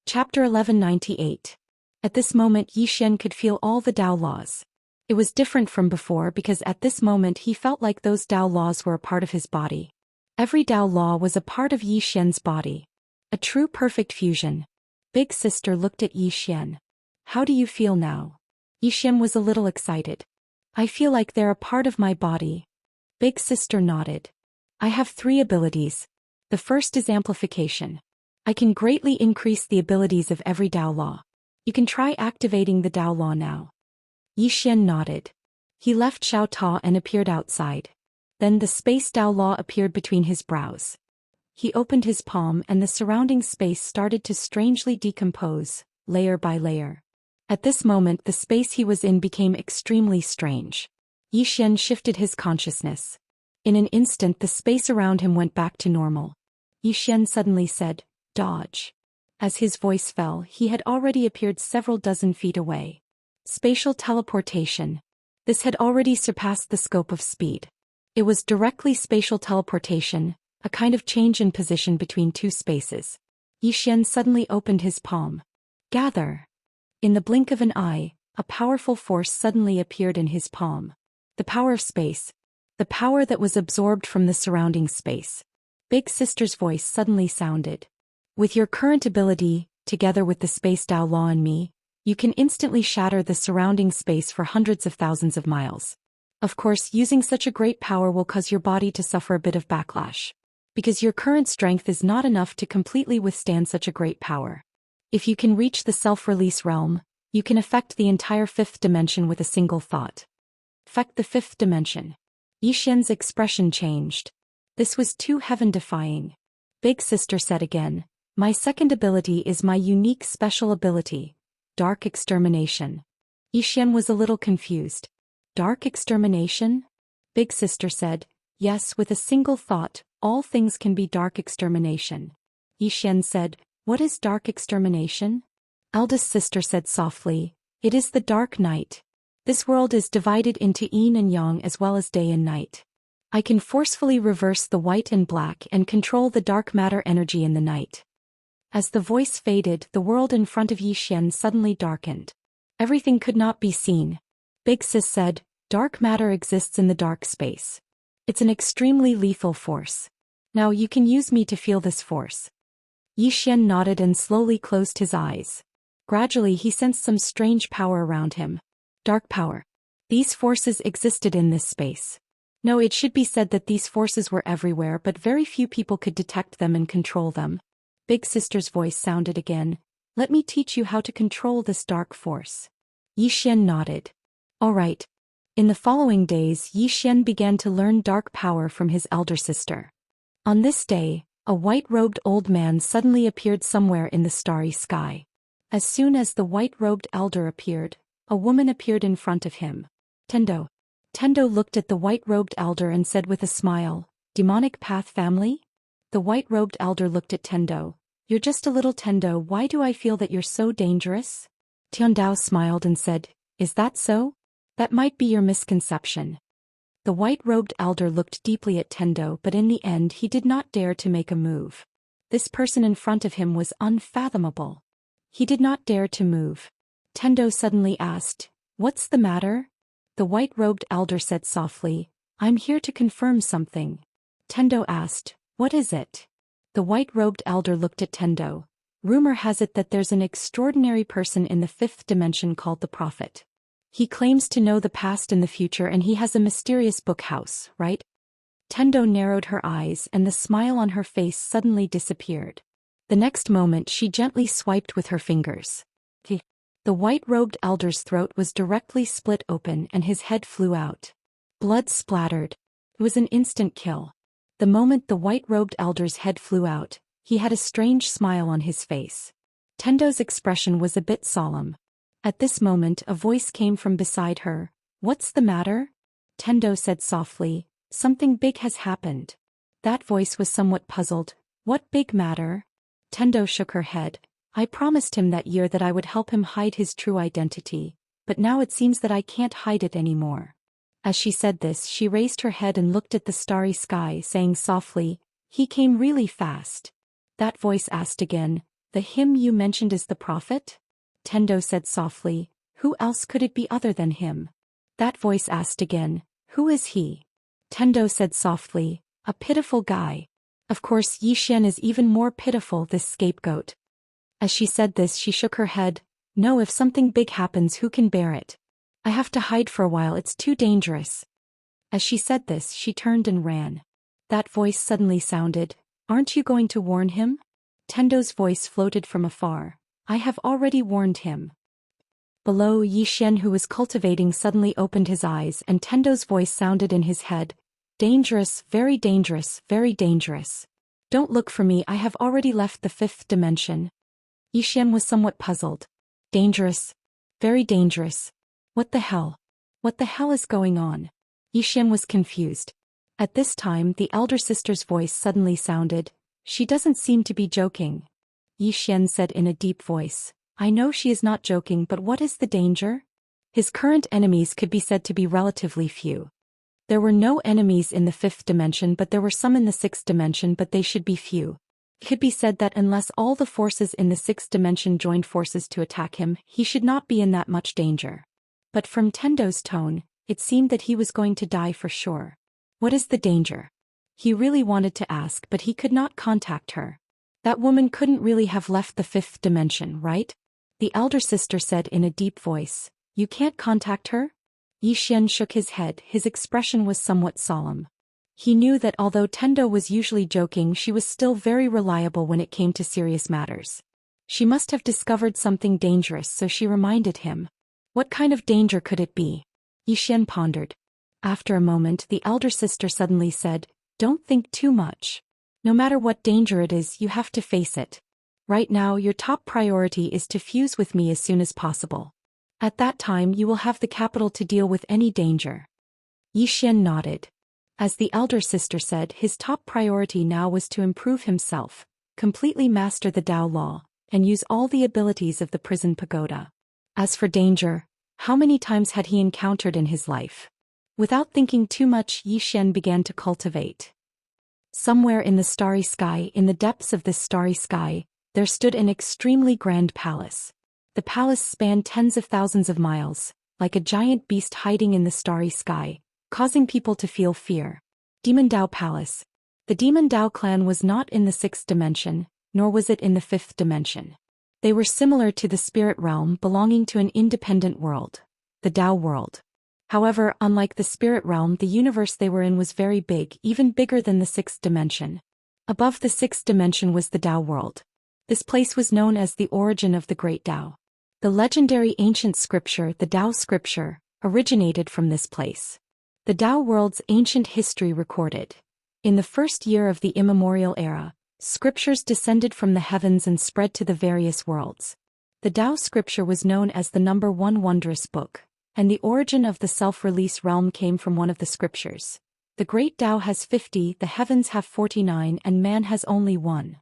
Chapter 1198. At this moment Zhou Xian could feel all the Tao laws. It was different from before because at this moment he felt like those Tao laws were a part of his body. Every Tao law was a part of Zhou Xian's body. A true perfect fusion. Big sister looked at Zhou Xian. How do you feel now? Zhou Xian was a little excited. I feel like they're a part of my body. Big sister nodded. I have 3 abilities. The first is amplification. I can greatly increase the abilities of every Tao law. You can try activating the Tao law now. Zhou Xian nodded. He left Xiao Ta and appeared outside. Then the space Tao law appeared between his brows. He opened his palm and the surrounding space started to strangely decompose, layer by layer. At this moment the space he was in became extremely strange. Zhou Xian shifted his consciousness. In an instant the space around him went back to normal. Zhou Xian suddenly said, "Dodge." As his voice fell, he had already appeared several dozen feet away. Spatial teleportation. This had already surpassed the scope of speed. It was directly spatial teleportation, a kind of change in position between 2 spaces. Zhou Xian suddenly opened his palm. Gather. In the blink of an eye, a powerful force suddenly appeared in his palm. The power of space. The power that was absorbed from the surrounding space. Big sister's voice suddenly sounded. With your current ability, together with the space Tao law in me, you can instantly shatter the surrounding space for hundreds of thousands of miles. Of course, using such a great power will cause your body to suffer a bit of backlash. Because your current strength is not enough to completely withstand such a great power. If you can reach the self-release realm, you can affect the entire 5th dimension with a single thought. Affect the 5th dimension. Zhou Xian's expression changed. This was too heaven-defying. Big sister said again, my second ability is my unique special ability, Dark Extermination. Zhou Xian was a little confused. Dark Extermination? Big sister said, yes, with a single thought, all things can be Dark Extermination. Zhou Xian said, what is Dark Extermination? Eldest sister said softly, it is the dark night. This world is divided into yin and yang as well as day and night. I can forcefully reverse the white and black and control the dark matter energy in the night. As the voice faded, the world in front of Zhou Xian suddenly darkened. Everything could not be seen. Big sis said, dark matter exists in the dark space. It's an extremely lethal force. Now you can use me to feel this force. Zhou Xian nodded and slowly closed his eyes. Gradually he sensed some strange power around him. Dark power. These forces existed in this space. No, it should be said that these forces were everywhere, but very few people could detect them and control them. Big sister's voice sounded again. Let me teach you how to control this dark force. Zhou Xian nodded. All right. In the following days, Zhou Xian began to learn dark power from his elder sister. On this day, a white-robed old man suddenly appeared somewhere in the starry sky. As soon as the white-robed elder appeared, a woman appeared in front of him. Tendo. Tendo looked at the white-robed elder and said with a smile, Demonic Path family? The white-robed elder looked at Tendo. You're just a little Tendo, why do I feel that you're so dangerous? Tiandao smiled and said, is that so? That might be your misconception. The white-robed elder looked deeply at Tendo, but in the end he did not dare to make a move. This person in front of him was unfathomable. He did not dare to move. Tendo suddenly asked, what's the matter? The white-robed elder said softly, I'm here to confirm something. Tendo asked, what is it? The white-robed elder looked at Tendo. Rumor has it that there's an extraordinary person in the 5th dimension called the Prophet. He claims to know the past and the future and he has a mysterious book house, right? Tendo narrowed her eyes and the smile on her face suddenly disappeared. The next moment she gently swiped with her fingers. The white-robed elder's throat was directly split open and his head flew out. Blood splattered. It was an instant kill. The moment the white-robed elder's head flew out, he had a strange smile on his face. Tendo's expression was a bit solemn. At this moment a voice came from beside her. What's the matter? Tendo said softly, something big has happened. That voice was somewhat puzzled. What big matter? Tendo shook her head. I promised him that year that I would help him hide his true identity, but now it seems that I can't hide it anymore. As she said this, she raised her head and looked at the starry sky, saying softly, he came really fast. That voice asked again, The him you mentioned is the prophet? Tendo said softly. Who else could it be other than him? That voice asked again. Who is he? Tendo said softly. A pitiful guy. Of course Yi Xian is even more pitiful, this scapegoat. As she said this she shook her head. No, if something big happens who can bear it? I have to hide for a while, it's too dangerous. As she said this she turned and ran. That voice suddenly sounded. Aren't you going to warn him? Tendo's voice floated from afar. I have already warned him. Below, Yi Xian, who was cultivating, suddenly opened his eyes and Tendo's voice sounded in his head. Dangerous, very dangerous, very dangerous. Don't look for me, I have already left the 5th dimension. Yi Xian was somewhat puzzled. Dangerous. Very dangerous. What the hell? What the hell is going on? Yi Xian was confused. At this time the elder sister's voice suddenly sounded. She doesn't seem to be joking. Yi Xian said in a deep voice. I know she is not joking, but what is the danger? His current enemies could be said to be relatively few. There were no enemies in the 5th dimension, but there were some in the 6th dimension, but they should be few. It could be said that unless all the forces in the 6th dimension joined forces to attack him, he should not be in that much danger. But from Tendo's tone, it seemed that he was going to die for sure. What is the danger? He really wanted to ask, but he could not contact her. That woman couldn't really have left the 5th dimension, right? The elder sister said in a deep voice. You can't contact her? Yi Xian shook his head, his expression was somewhat solemn. He knew that although Tendo was usually joking, she was still very reliable when it came to serious matters. She must have discovered something dangerous, so she reminded him. What kind of danger could it be? Yi Xian pondered. After a moment the elder sister suddenly said, Don't think too much. No matter what danger it is, you have to face it. Right now your top priority is to fuse with me as soon as possible. At that time you will have the capital to deal with any danger. Yi Xian nodded. As the elder sister said, his top priority now was to improve himself, completely master the Tao law, and use all the abilities of the prison pagoda. As for danger, how many times had he encountered in his life? Without thinking too much, Yi Xian began to cultivate. Somewhere in the starry sky, in the depths of this starry sky, there stood an extremely grand palace. The palace spanned tens of thousands of miles, like a giant beast hiding in the starry sky, causing people to feel fear. Demon Dao Palace. The Demon Dao clan was not in the 6th dimension, nor was it in the 5th dimension. They were similar to the spirit realm, belonging to an independent world, the Dao world. However, unlike the spirit realm, the universe they were in was very big, even bigger than the 6th dimension. Above the 6th dimension was the Dao world. This place was known as the origin of the Great Dao. The legendary ancient scripture, the Dao scripture, originated from this place. The Dao world's ancient history recorded. In the first year of the immemorial era, scriptures descended from the heavens and spread to the various worlds. The Dao scripture was known as the number 1 wondrous book, and the origin of the self-release realm came from one of the scriptures. The Great Dao has 50, the heavens have 49, and man has only 1.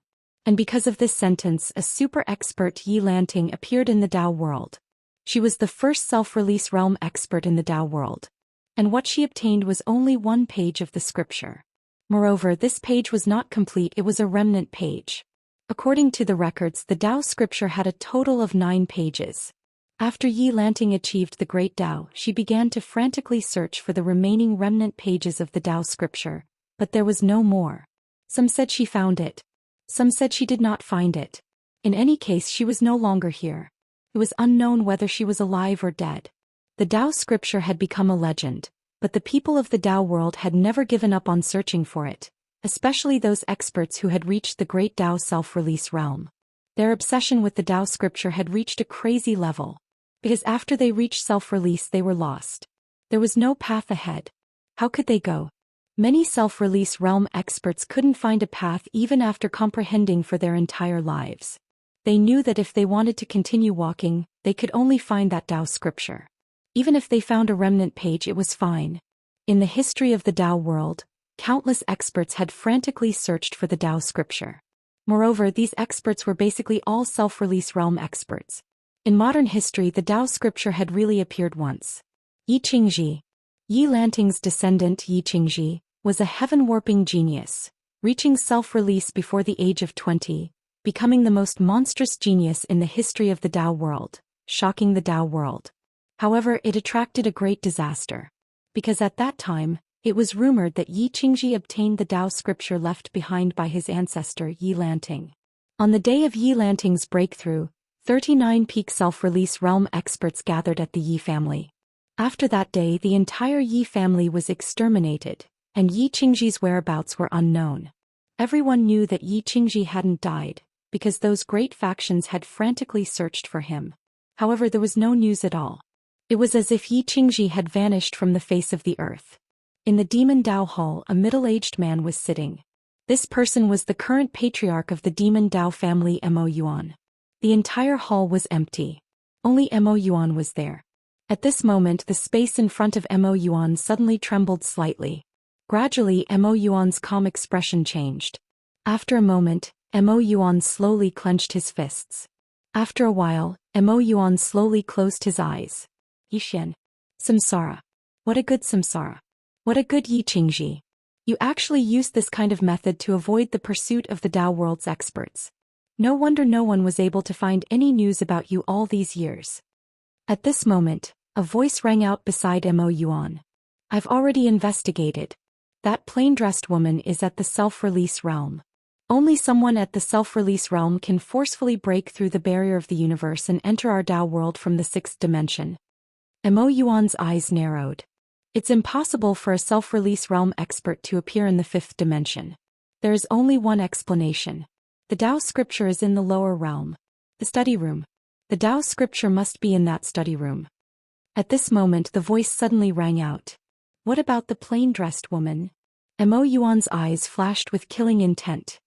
And because of this sentence, a super expert Yi Lanting appeared in the Dao world. She was the first self-release realm expert in the Dao world. And what she obtained was only 1 page of the scripture. Moreover, this page was not complete, it was a remnant page. According to the records, the Dao scripture had a total of 9 pages. After Yi Lanting achieved the Great Dao, she began to frantically search for the remaining remnant pages of the Dao scripture, but there was no more. Some said she found it. Some said she did not find it. In any case, she was no longer here. It was unknown whether she was alive or dead. The Dao scripture had become a legend, but the people of the Dao world had never given up on searching for it, especially those experts who had reached the Great Dao self-release realm. Their obsession with the Dao scripture had reached a crazy level, because after they reached self-release they were lost. There was no path ahead. How could they go? Many self-release realm experts couldn't find a path even after comprehending for their entire lives. They knew that if they wanted to continue walking, they could only find that Dao scripture. Even if they found a remnant page, it was fine. In the history of the Dao world, countless experts had frantically searched for the Dao scripture. Moreover, these experts were basically all self-release realm experts. In modern history, the Dao scripture had really appeared once. Yi Qingji. Yi Lanting's descendant Yi Qingji was a heaven-warping genius, reaching self-release before the age of 20, becoming the most monstrous genius in the history of the Dao world, shocking the Dao world. However, it attracted a great disaster. Because at that time, it was rumored that Yi Qingji obtained the Dao scripture left behind by his ancestor Yi Lanting. On the day of Yi Lanting's breakthrough, 39 peak self-release realm experts gathered at the Yi family. After that day, the entire Yi family was exterminated, and Yi Qingji's whereabouts were unknown. Everyone knew that Yi Qingji hadn't died, because those great factions had frantically searched for him. However, there was no news at all. It was as if Yi Qingji had vanished from the face of the earth. In the Demon Dao Hall, a middle-aged man was sitting. This person was the current patriarch of the Demon Dao family, Mo Yuan. The entire hall was empty. Only Mo Yuan was there. At this moment, the space in front of Mo Yuan suddenly trembled slightly. Gradually, Mo Yuan's calm expression changed. After a moment, Mo Yuan slowly clenched his fists. After a while, Mo Yuan slowly closed his eyes. Yi Xian. Samsara. What a good samsara. What a good Yi Qingji. You actually used this kind of method to avoid the pursuit of the Dao world's experts. No wonder no one was able to find any news about you all these years. At this moment, a voice rang out beside Mo Yuan. I've already investigated. That plain-dressed woman is at the self-release realm. Only someone at the self-release realm can forcefully break through the barrier of the universe and enter our Dao world from the sixth dimension. Mo Yuan's eyes narrowed. It's impossible for a self-release realm expert to appear in the fifth dimension. There is only one explanation. The Dao scripture is in the lower realm. The study room. The Dao scripture must be in that study room. At this moment, the voice suddenly rang out. What about the plain-dressed woman? Mo Yuan's eyes flashed with killing intent.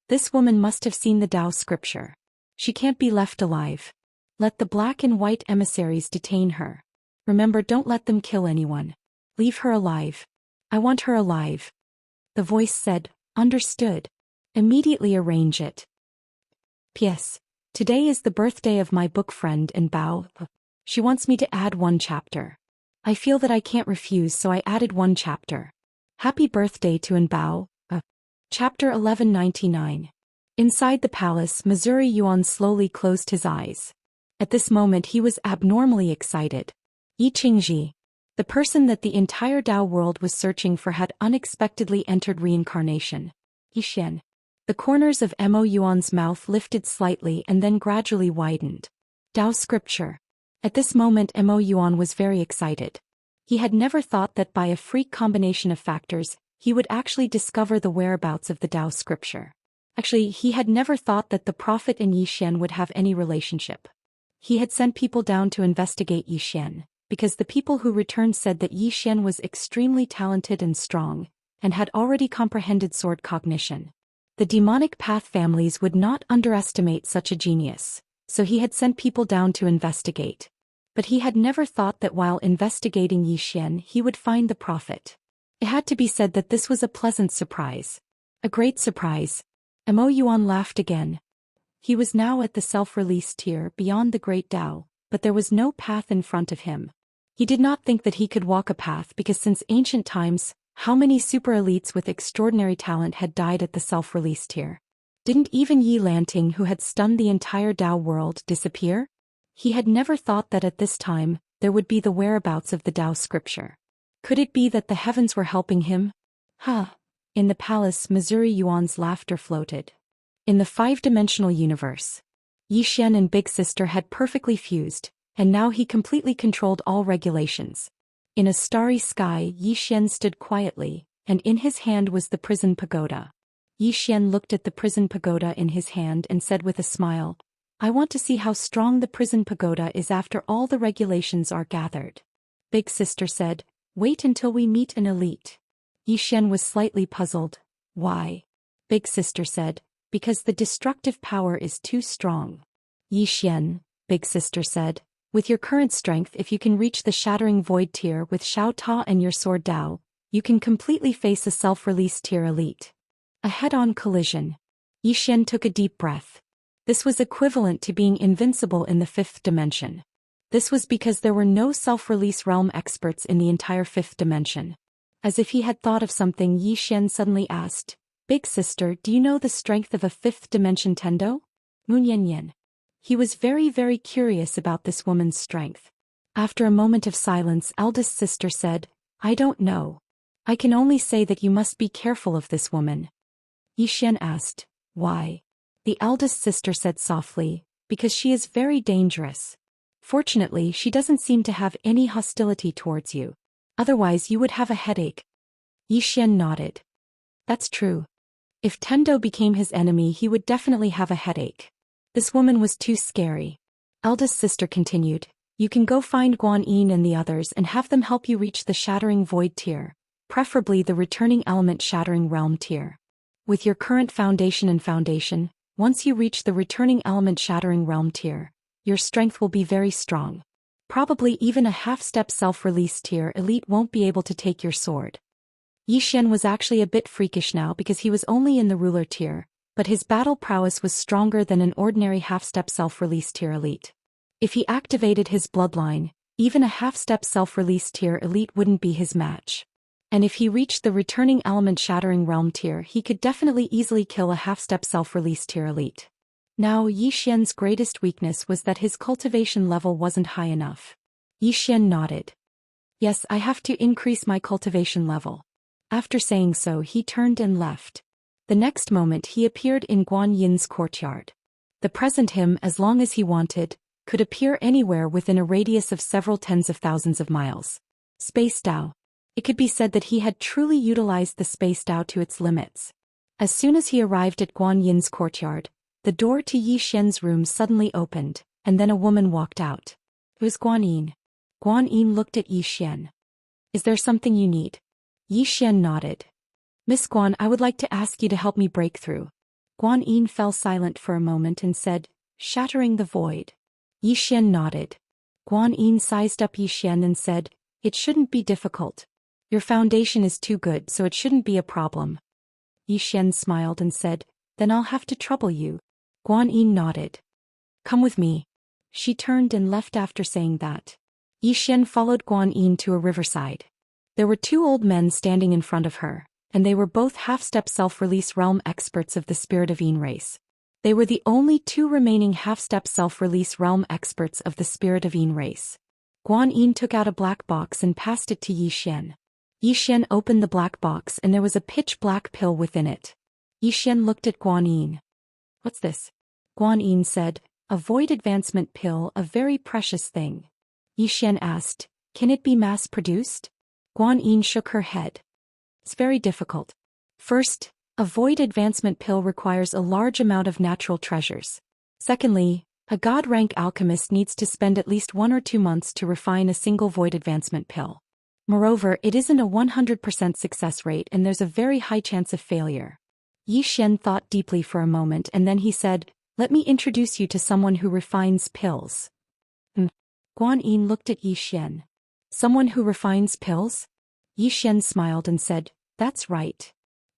This woman must have seen the Dao scripture. She can't be left alive. Let the black and white emissaries detain her. Remember, don't let them kill anyone. Leave her alive. I want her alive. The voice said, understood. Immediately arrange it. P.S. Today is the birthday of my book friend and Bao. She wants me to add one chapter. I feel that I can't refuse, so I added one chapter. Happy birthday to Bao. Chapter 1199. Inside the palace, Missouri Yuan slowly closed his eyes. At this moment he was abnormally excited. Yi Qingji, the person that the entire Dao world was searching for, had unexpectedly entered reincarnation. Yi Xian. The corners of Mo Yuan's mouth lifted slightly and then gradually widened. Dao scripture. At this moment Mo Yuan was very excited. He had never thought that by a freak combination of factors, he would actually discover the whereabouts of the Dao scripture. Actually, he had never thought that the prophet and Yi Xian would have any relationship. He had sent people down to investigate Yi Xian, because the people who returned said that Yi Xian was extremely talented and strong, and had already comprehended sword cognition. The demonic path families would not underestimate such a genius, so he had sent people down to investigate. But he had never thought that while investigating Yi Xian he would find the prophet. It had to be said that this was a pleasant surprise. A great surprise. Mo Yuan laughed again. He was now at the self-release tier beyond the great Dao, but there was no path in front of him. He did not think that he could walk a path because since ancient times, how many super elites with extraordinary talent had died at the self-release tier? Didn't even Yi Lanting, who had stunned the entire Dao world, disappear? He had never thought that at this time, there would be the whereabouts of the Dao scripture. Could it be that the heavens were helping him? Ha! In the palace, Missouri Yuan's laughter floated. In the five-dimensional universe, Yi Xian and Big Sister had perfectly fused, and now he completely controlled all regulations. In a starry sky, Yi Xian stood quietly, and in his hand was the prison pagoda. Yi Xian looked at the prison pagoda in his hand and said with a smile, I want to see how strong the prison pagoda is after all the regulations are gathered. Big Sister said, wait until we meet an elite. Yi Xian was slightly puzzled. Why? Big Sister said, because the destructive power is too strong. Yi Xian, Big Sister said, with your current strength, if you can reach the shattering void tier with Xiao Ta and your sword Dao, you can completely face a self-release tier elite. A head-on collision. Yi Xian took a deep breath. This was equivalent to being invincible in the fifth dimension. This was because there were no self-release realm experts in the entire fifth dimension. As if he had thought of something, Yi Xian suddenly asked, Big Sister, do you know the strength of a fifth dimension Tendo? Moon. He was very curious about this woman's strength. After a moment of silence, eldest sister said, I don't know. I can only say that you must be careful of this woman. Xian asked, why? The eldest sister said softly, because she is very dangerous. Fortunately, she doesn't seem to have any hostility towards you. Otherwise you would have a headache. Xian nodded. That's true. If Tendo became his enemy, he would definitely have a headache. This woman was too scary. Eldest sister continued, you can go find Guan Yin and the others and have them help you reach the Shattering Void tier, preferably the Returning Element Shattering Realm tier. With your current foundation, once you reach the Returning Element Shattering Realm tier, your strength will be very strong. Probably even a half-step self-release tier elite won't be able to take your sword. Xian was actually a bit freakish now because he was only in the ruler tier, but his battle prowess was stronger than an ordinary half-step self-release tier elite. If he activated his bloodline, even a half-step self-release tier elite wouldn't be his match. And if he reached the Returning Element Shattering Realm tier, he could definitely easily kill a half-step self-release tier elite. Now Xian's greatest weakness was that his cultivation level wasn't high enough. Xian nodded. Yes, I have to increase my cultivation level. After saying so, he turned and left. The next moment he appeared in Guan Yin's courtyard. The present him, as long as he wanted, could appear anywhere within a radius of several tens of thousands of miles. Space Dao. It could be said that he had truly utilized the Space Dao to its limits. As soon as he arrived at Guan Yin's courtyard, the door to Xian's room suddenly opened, and then a woman walked out. It was Guan Yin. Guan Yin looked at Xian. Is there something you need? Xian nodded. Miss Guan, I would like to ask you to help me break through. Guan Yin fell silent for a moment and said, Shattering the Void. Xian nodded. Guan Yin sized up Xian and said, It shouldn't be difficult. Your foundation is too good, so it shouldn't be a problem. Xian smiled and said, Then I'll have to trouble you. Guan Yin nodded. Come with me. She turned and left after saying that. Xian followed Guan Yin to a riverside. There were two old men standing in front of her, and they were both half-step self-release realm experts of the Spirit of Yin race. They were the only two remaining half-step self-release realm experts of the Spirit of Yin race. Guan Yin took out a black box and passed it to Xian. Xian opened the black box and there was a pitch-black pill within it. Xian looked at Guan Yin. What's this? Guan Yin said, A void advancement pill, a very precious thing. Xian asked, Can it be mass-produced? Guan Yin shook her head. It's very difficult. First, a void advancement pill requires a large amount of natural treasures. Secondly, a god-rank alchemist needs to spend at least 1 or 2 months to refine a single void advancement pill. Moreover, it isn't a 100% success rate and there's a very high chance of failure. Xian thought deeply for a moment and then he said, Let me introduce you to someone who refines pills. Guan Yin looked at Xian. Someone who refines pills? Xian smiled and said, That's right.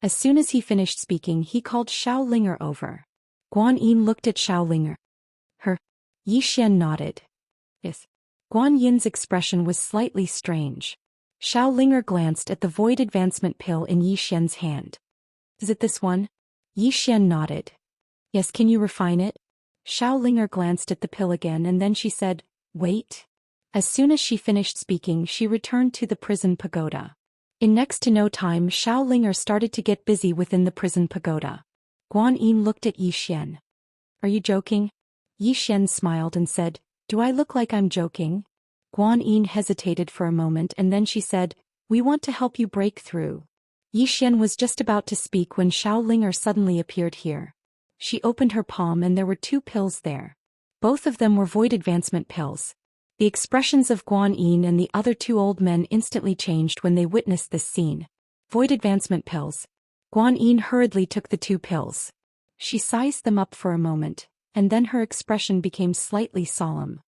As soon as he finished speaking, he called Xiaolinger over. Guan Yin looked at Xiaolinger. Her. Xian nodded. Yes. Guan Yin's expression was slightly strange. Xiaolinger glanced at the void advancement pill in Xian's hand. Is it this one? Xian nodded. Yes, can you refine it? Xiaolinger glanced at the pill again and then she said, Wait. As soon as she finished speaking, she returned to the prison pagoda. In next to no time, Xiaolinger started to get busy within the prison pagoda. Guan Yin looked at Xian. Are you joking? Xian smiled and said, Do I look like I'm joking? Guan Yin hesitated for a moment and then she said, We want to help you break through. Xian was just about to speak when Xiaolinger suddenly appeared here. She opened her palm and there were 2 pills there. Both of them were void advancement pills. The expressions of Guan Yin and the other 2 old men instantly changed when they witnessed this scene. Void advancement pills. Guan Yin hurriedly took the 2 pills. She sized them up for a moment, and then her expression became slightly solemn.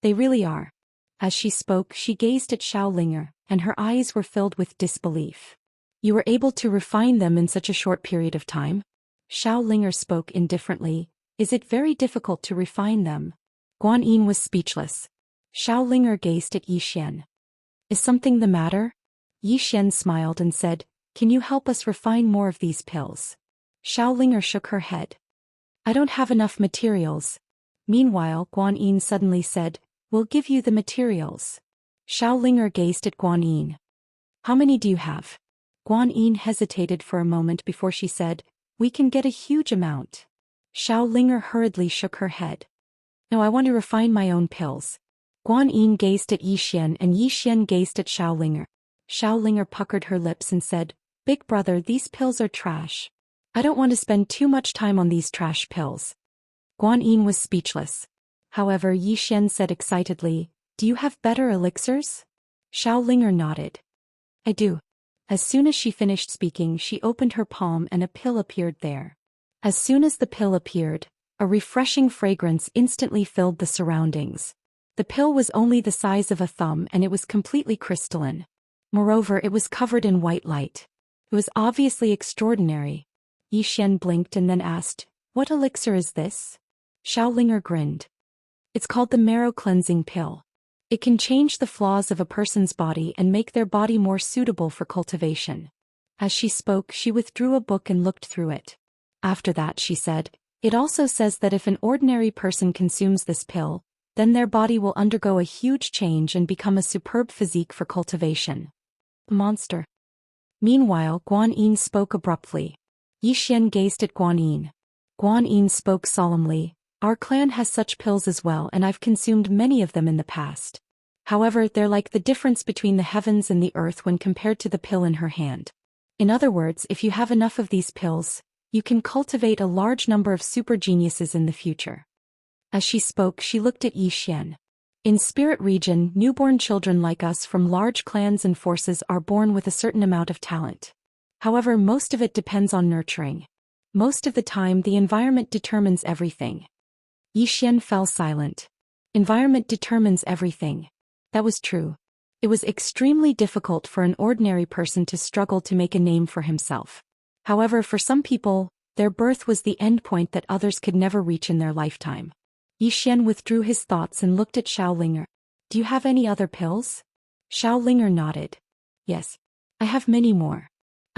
They really are. As she spoke, she gazed at Xiaolinger, and her eyes were filled with disbelief. You were able to refine them in such a short period of time? Xiaolinger spoke indifferently. Is it very difficult to refine them? Guan Yin was speechless. Xiaolinger gazed at Xian. Is something the matter? Xian smiled and said, Can you help us refine more of these pills? Xiaolinger shook her head. I don't have enough materials. Meanwhile, Guan Yin suddenly said, we'll give you the materials. Xiaolinger gazed at Guan Yin. How many do you have? Guan Yin hesitated for a moment before she said, we can get a huge amount. Xiaolinger hurriedly shook her head. No, I want to refine my own pills. Guan Yin gazed at Yi Xian and Yi Xian gazed at Xiaolinger. Xiaolinger puckered her lips and said, Big brother, these pills are trash. I don't want to spend too much time on these trash pills. Guan Yin was speechless. However, Yi Xian said excitedly, do you have better elixirs? Xiaolinger nodded. I do. As soon as she finished speaking, she opened her palm and a pill appeared there. As soon as the pill appeared, a refreshing fragrance instantly filled the surroundings. The pill was only the size of a thumb and it was completely crystalline. Moreover, it was covered in white light. It was obviously extraordinary. Yi Xian blinked and then asked, what elixir is this? Xiaolinger grinned. It's called the marrow cleansing pill. It can change the flaws of a person's body and make their body more suitable for cultivation. As she spoke, she withdrew a book and looked through it. After that, she said, it also says that if an ordinary person consumes this pill, then their body will undergo a huge change and become a superb physique for cultivation. Monster. Meanwhile, Guan Yin spoke abruptly. Yi Xian gazed at Guan Yin. Guan Yin spoke solemnly, our clan has such pills as well and I've consumed many of them in the past. However, they're like the difference between the heavens and the earth when compared to the pill in her hand. In other words, if you have enough of these pills, you can cultivate a large number of super geniuses in the future. As she spoke, she looked at Yi Xian. In Spirit Region, newborn children like us from large clans and forces are born with a certain amount of talent. However, most of it depends on nurturing. Most of the time, the environment determines everything. Yi Xian fell silent. Environment determines everything. That was true. It was extremely difficult for an ordinary person to struggle to make a name for himself. However, for some people, their birth was the endpoint that others could never reach in their lifetime. Yi Xian withdrew his thoughts and looked at Xiaolinger. Do you have any other pills? Xiaolinger nodded. Yes. I have many more.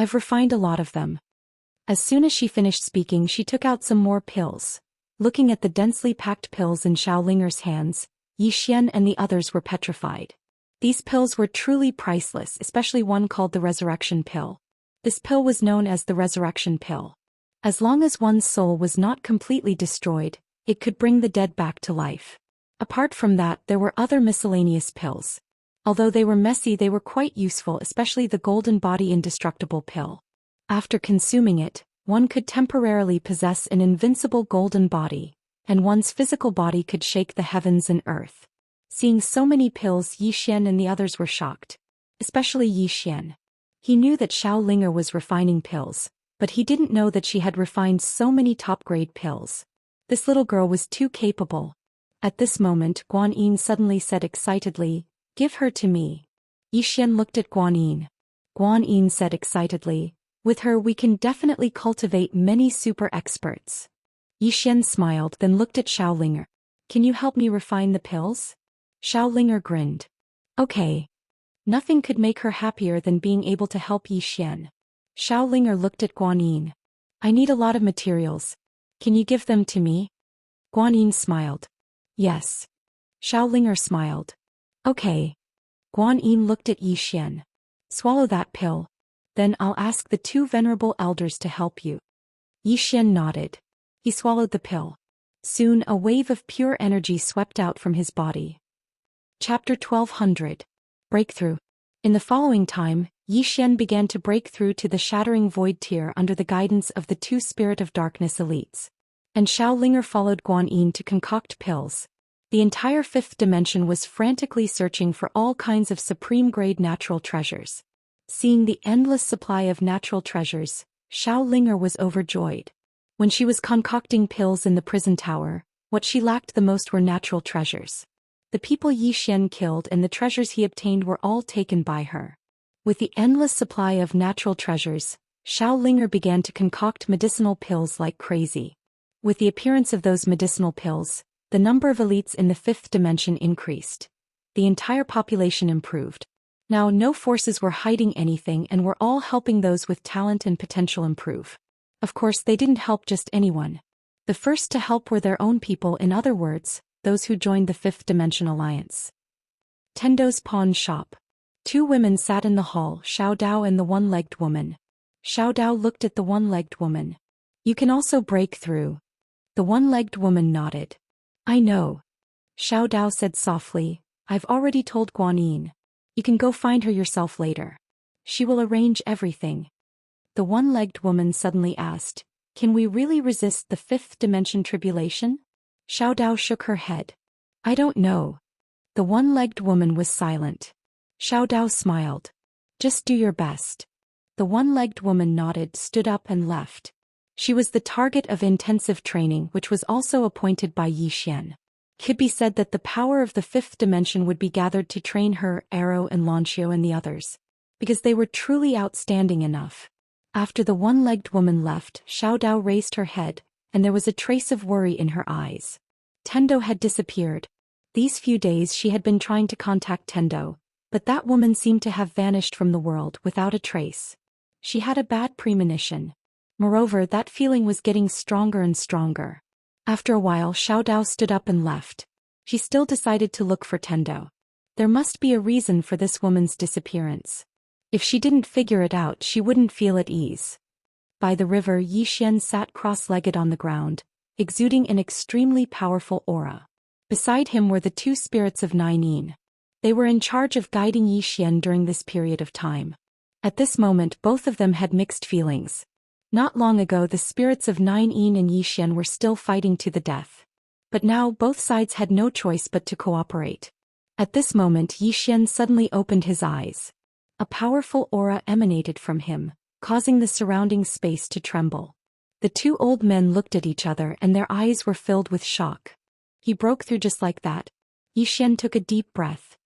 I've refined a lot of them. As soon as she finished speaking, she took out some more pills. Looking at the densely packed pills in Xiaolinger's hands, Yi Xian and the others were petrified. These pills were truly priceless, especially one called the Resurrection Pill. This pill was known as the Resurrection Pill. As long as one's soul was not completely destroyed, it could bring the dead back to life. Apart from that, there were other miscellaneous pills. Although they were messy, they were quite useful, especially the Golden Body Indestructible Pill. After consuming it, one could temporarily possess an invincible golden body, and one's physical body could shake the heavens and earth. Seeing so many pills, Yi Xian and the others were shocked. Especially Yi Xian. He knew that Xiaolinger was refining pills, but he didn't know that she had refined so many top-grade pills. This little girl was too capable. At this moment, Guan Yin suddenly said excitedly, give her to me. Yi Xian looked at Guan Yin. Guan Yin said excitedly, with her we can definitely cultivate many super experts. Yi Xian smiled, then looked at Xiaolinger. Can you help me refine the pills? Xiaolinger grinned. Okay. Nothing could make her happier than being able to help Yi Xian. Xiaolinger looked at Guan Yin. I need a lot of materials. Can you give them to me? Guan Yin smiled. Yes. Xiaolinger smiled. Okay. Guan Yin looked at Yi Xian. Swallow that pill. Then I'll ask the two venerable elders to help you. Yi Xian nodded. He swallowed the pill. Soon a wave of pure energy swept out from his body. Chapter 1200. Breakthrough. In the following time, Yi Xian began to break through to the shattering void tier under the guidance of the two Spirit of Darkness elites. And Xiaolinger followed Guan Yin to concoct pills. The entire fifth dimension was frantically searching for all kinds of supreme-grade natural treasures. Seeing the endless supply of natural treasures, Xiaolinger was overjoyed. When she was concocting pills in the prison tower, what she lacked the most were natural treasures. The people Yi Xian killed and the treasures he obtained were all taken by her. With the endless supply of natural treasures, Xiaolinger began to concoct medicinal pills like crazy. With the appearance of those medicinal pills, the number of elites in the fifth dimension increased. The entire population improved. Now no forces were hiding anything and were all helping those with talent and potential improve. Of course, they didn't help just anyone. The first to help were their own people, in other words, those who joined the Fifth Dimension Alliance. Tendo's pawn shop. Two women sat in the hall, Xiao Dao and the one-legged woman. Xiao Dao looked at the one-legged woman. You can also break through. The one-legged woman nodded. I know. Xiao Dao said softly, I've already told Guanyin. You can go find her yourself later. She will arrange everything. The one-legged woman suddenly asked, can we really resist the fifth dimension tribulation? Xiao Dao shook her head. I don't know. The one-legged woman was silent. Xiao Dao smiled. Just do your best. The one-legged woman nodded, stood up and left. She was the target of intensive training, which was also appointed by Zhou Xian. Could be said that the power of the fifth dimension would be gathered to train her, Arrow and Lancio and the others, because they were truly outstanding enough. After the one-legged woman left, Xiao Dao raised her head, and there was a trace of worry in her eyes. Tendo had disappeared. These few days she had been trying to contact Tendo, but that woman seemed to have vanished from the world without a trace. She had a bad premonition. Moreover, that feeling was getting stronger and stronger. After a while, Xiao Dao stood up and left. She still decided to look for Tendo. There must be a reason for this woman's disappearance. If she didn't figure it out, she wouldn't feel at ease. By the river, Zhou Xian sat cross-legged on the ground, exuding an extremely powerful aura. Beside him were the two spirits of Nine Yin. They were in charge of guiding Zhou Xian during this period of time. At this moment, both of them had mixed feelings. Not long ago, the spirits of Nine Yin and Zhou Xian were still fighting to the death. But now both sides had no choice but to cooperate. At this moment, Zhou Xian suddenly opened his eyes. A powerful aura emanated from him, causing the surrounding space to tremble. The two old men looked at each other and their eyes were filled with shock. He broke through just like that. Zhou Xian took a deep breath.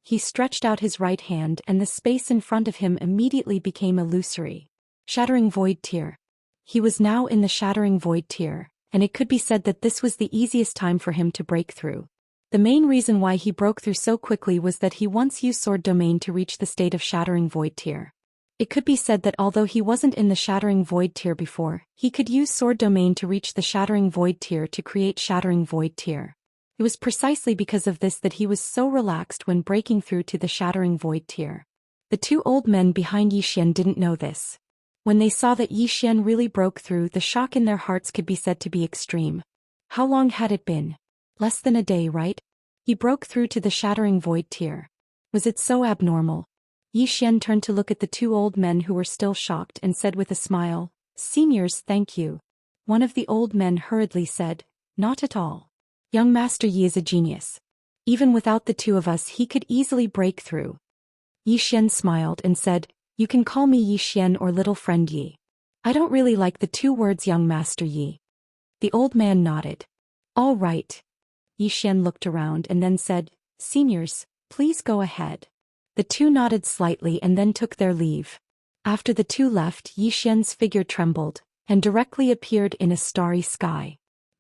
He stretched out his right hand and the space in front of him immediately became illusory. Shattering Void Tier. He was now in the Shattering Void Tier, and it could be said that this was the easiest time for him to break through. The main reason why he broke through so quickly was that he once used Sword Domain to reach the state of Shattering Void Tier. It could be said that although he wasn't in the Shattering Void Tier before, he could use Sword Domain to reach the Shattering Void Tier to create Shattering Void Tier. It was precisely because of this that he was so relaxed when breaking through to the Shattering Void Tier. The two old men behind Zhou Xian didn't know this. When they saw that Zhou Xian really broke through, the shock in their hearts could be said to be extreme. How long had it been? Less than a day, right? He broke through to the Shattering Void Tier. Was it so abnormal? Zhou Xian turned to look at the two old men who were still shocked and said with a smile, Seniors, thank you. One of the old men hurriedly said, Not at all. Young Master Yi is a genius. Even without the two of us, he could easily break through. Zhou Xian smiled and said, You can call me Zhou Xian or little friend Yi. I don't really like the two words Young Master Yi. The old man nodded. All right. Zhou Xian looked around and then said, Seniors, please go ahead. The two nodded slightly and then took their leave. After the two left, Zhou Xian's figure trembled, and directly appeared in a starry sky.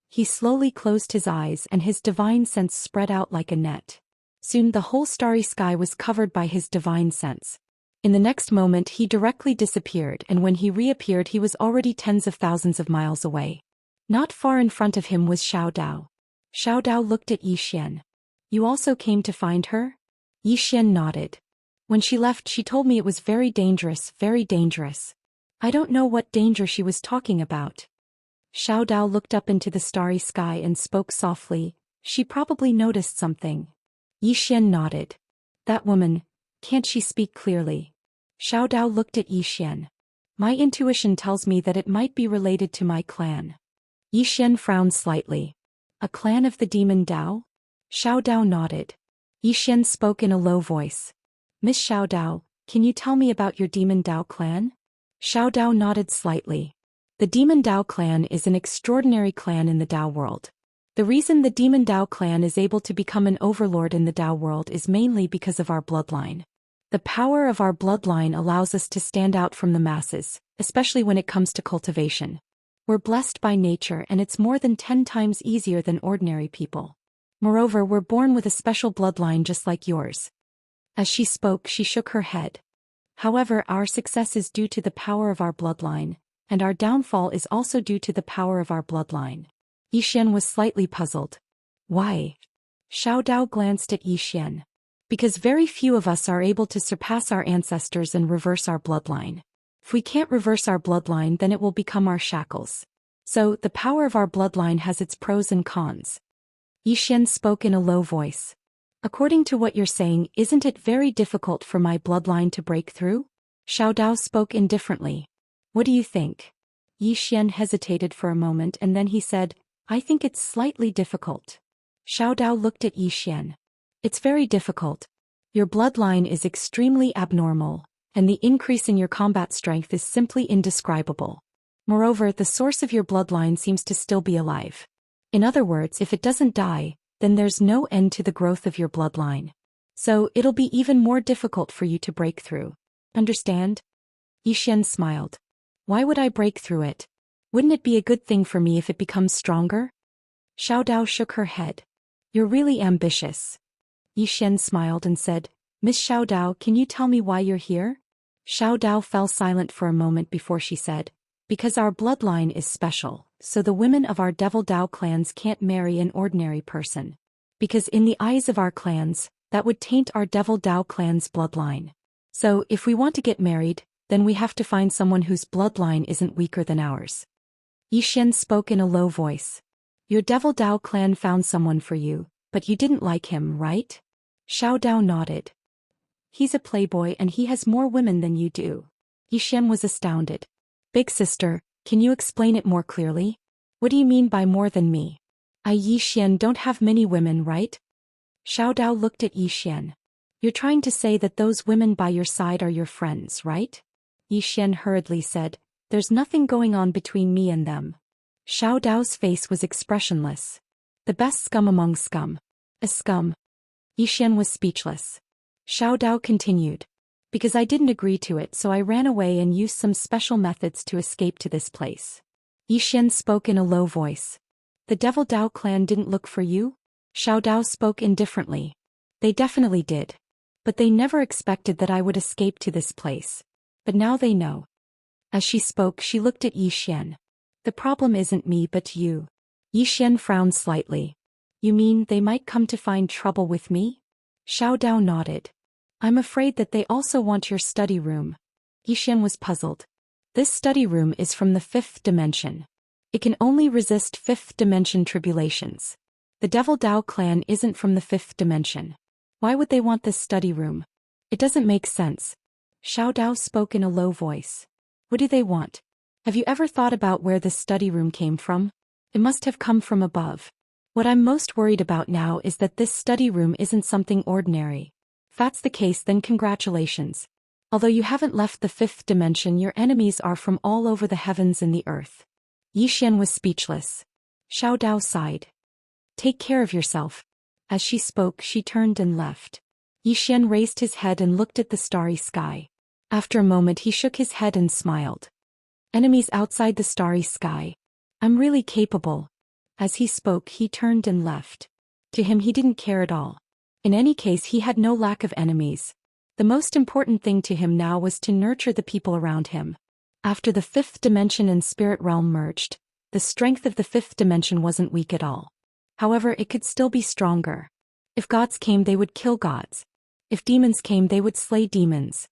He slowly closed his eyes and his divine sense spread out like a net. Soon the whole starry sky was covered by his divine sense. In the next moment he directly disappeared, and when he reappeared he was already tens of thousands of miles away. Not far in front of him was Xiao Dao. Xiao Dao looked at Zhou Xian. You also came to find her? Zhou Xian nodded. When she left she told me it was very dangerous, very dangerous. I don't know what danger she was talking about. Xiao Dao looked up into the starry sky and spoke softly. She probably noticed something. Zhou Xian nodded. That woman, can't she speak clearly? Xiao Dao looked at Zhou Xian. My intuition tells me that it might be related to my clan. Zhou Xian frowned slightly. A clan of the demon Dao? Xiao Dao nodded. Zhou Xian spoke in a low voice. Miss Xiao Dao, can you tell me about your demon Dao clan? Xiao Dao nodded slightly. The Demon Dao clan is an extraordinary clan in the Dao world. The reason the Demon Dao clan is able to become an overlord in the Dao world is mainly because of our bloodline. The power of our bloodline allows us to stand out from the masses, especially when it comes to cultivation. We're blessed by nature and it's more than 10 times easier than ordinary people. Moreover, we're born with a special bloodline just like yours. As she spoke, she shook her head. However, our success is due to the power of our bloodline, and our downfall is also due to the power of our bloodline. Yi Xian was slightly puzzled. Why? Xiao Dao glanced at Yi Xian. Because very few of us are able to surpass our ancestors and reverse our bloodline. If we can't reverse our bloodline, then it will become our shackles. So, the power of our bloodline has its pros and cons. Yi Xian spoke in a low voice. According to what you're saying, isn't it very difficult for my bloodline to break through? Xiao Dao spoke indifferently. What do you think? Yi Xian hesitated for a moment and then he said, I think it's slightly difficult. Xiao Dao looked at Yi Xian. It's very difficult. Your bloodline is extremely abnormal, and the increase in your combat strength is simply indescribable. Moreover, the source of your bloodline seems to still be alive. In other words, if it doesn't die, then there's no end to the growth of your bloodline. So, it'll be even more difficult for you to break through. Understand? Yi Xian smiled. Why would I break through it? Wouldn't it be a good thing for me if it becomes stronger? Xiao Dao shook her head. You're really ambitious. Yi Xian smiled and said, Miss Xiao Dao, can you tell me why you're here? Xiao Dao fell silent for a moment before she said, Because our bloodline is special, so the women of our Devil Dao clans can't marry an ordinary person. Because in the eyes of our clans, that would taint our Devil Dao clan's bloodline. So, if we want to get married, then we have to find someone whose bloodline isn't weaker than ours. Yi Xian spoke in a low voice. Your Devil Dao clan found someone for you, but you didn't like him, right? Xiao Dao nodded. He's a playboy and he has more women than you do. Yi Xian was astounded. Big sister, can you explain it more clearly? What do you mean by more than me? I Yi Xian don't have many women, right? Xiao Dao looked at Yi Xian. You're trying to say that those women by your side are your friends, right? Yi Xian hurriedly said, There's nothing going on between me and them. Xiao Dao's face was expressionless. The best scum among scum. A scum. Yi Xian was speechless. Xiao Dao continued. Because I didn't agree to it, so I ran away and used some special methods to escape to this place. Yi Xian spoke in a low voice. The Devil Dao clan didn't look for you? Xiao Dao spoke indifferently. They definitely did. But they never expected that I would escape to this place. But now they know. As she spoke, she looked at Yi Xian. The problem isn't me but you. Yi Xian frowned slightly. You mean they might come to find trouble with me? Xiao Dao nodded. I'm afraid that they also want your study room. Yi Xian was puzzled. This study room is from the 5th dimension. It can only resist 5th dimension tribulations. The Devil Dao clan isn't from the 5th dimension. Why would they want this study room? It doesn't make sense. Xiao Dao spoke in a low voice. What do they want? Have you ever thought about where this study room came from? It must have come from above. What I'm most worried about now is that this study room isn't something ordinary. If that's the case, then congratulations. Although you haven't left the 5th dimension, your enemies are from all over the heavens and the earth. Yi Xian was speechless. Xiao Dao sighed. Take care of yourself. As she spoke, she turned and left. Yi Xian raised his head and looked at the starry sky. After a moment he shook his head and smiled. Enemies outside the starry sky. I'm really capable. As he spoke, he turned and left. To him, he didn't care at all. In any case, he had no lack of enemies. The most important thing to him now was to nurture the people around him. After the 5th dimension and spirit realm merged, the strength of the 5th dimension wasn't weak at all. However, it could still be stronger. If gods came, they would kill gods. If demons came, they would slay demons.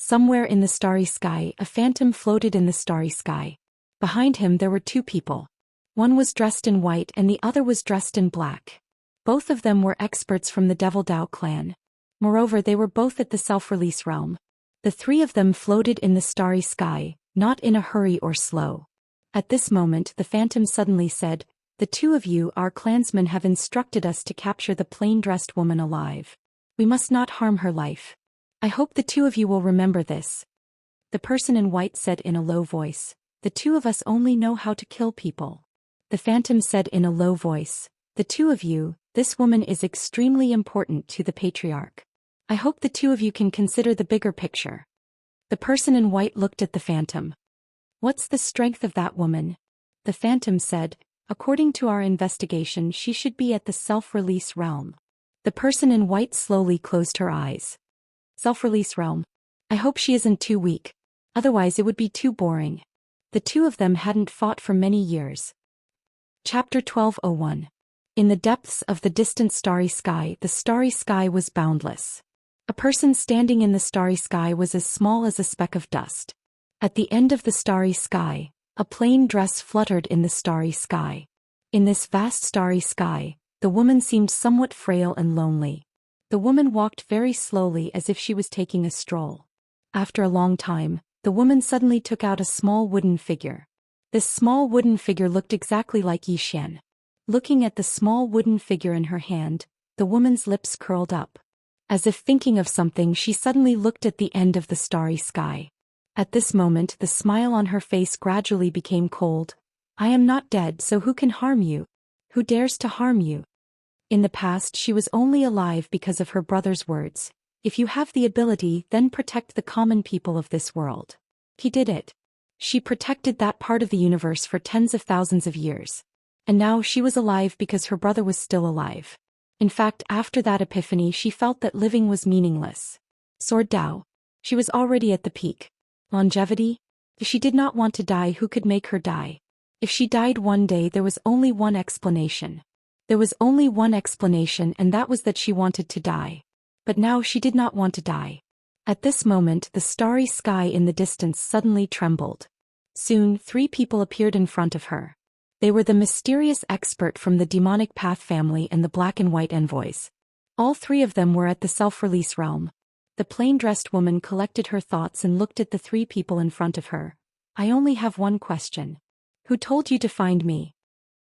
Somewhere in the starry sky, a phantom floated in the starry sky. Behind him there were two people. One was dressed in white and the other was dressed in black. Both of them were experts from the Devil Dao clan. Moreover, they were both at the self-release realm. The three of them floated in the starry sky, not in a hurry or slow. At this moment the phantom suddenly said, The two of you, our clansmen, have instructed us to capture the plain-dressed woman alive. We must not harm her life. I hope the two of you will remember this. The person in white said in a low voice, The two of us only know how to kill people. The phantom said in a low voice, The two of you, this woman is extremely important to the patriarch. I hope the two of you can consider the bigger picture. The person in white looked at the phantom. What's the strength of that woman? The phantom said, According to our investigation, she should be at the self-release realm. The person in white slowly closed her eyes. Self-release realm. I hope she isn't too weak. Otherwise it would be too boring. The two of them hadn't fought for many years. Chapter 1201. In the depths of the distant starry sky, the starry sky was boundless. A person standing in the starry sky was as small as a speck of dust. At the end of the starry sky, a plain dress fluttered in the starry sky. In this vast starry sky, the woman seemed somewhat frail and lonely. The woman walked very slowly as if she was taking a stroll. After a long time, the woman suddenly took out a small wooden figure. This small wooden figure looked exactly like Zhou Xian. Looking at the small wooden figure in her hand, the woman's lips curled up. As if thinking of something, she suddenly looked at the end of the starry sky. At this moment, the smile on her face gradually became cold. I am not dead, so who can harm you? Who dares to harm you? In the past, she was only alive because of her brother's words. If you have the ability, then protect the common people of this world. He did it. She protected that part of the universe for tens of thousands of years. And now she was alive because her brother was still alive. In fact, after that epiphany, she felt that living was meaningless. Sword Dao. She was already at the peak. Longevity? If she did not want to die, who could make her die? If she died one day, there was only one explanation. There was only one explanation, and that was that she wanted to die. But now she did not want to die. At this moment, the starry sky in the distance suddenly trembled. Soon, 3 people appeared in front of her. They were the mysterious expert from the demonic path family and the black and white envoys. All 3 of them were at the self-release realm. The plain-dressed woman collected her thoughts and looked at the 3 people in front of her. I only have one question. Who told you to find me?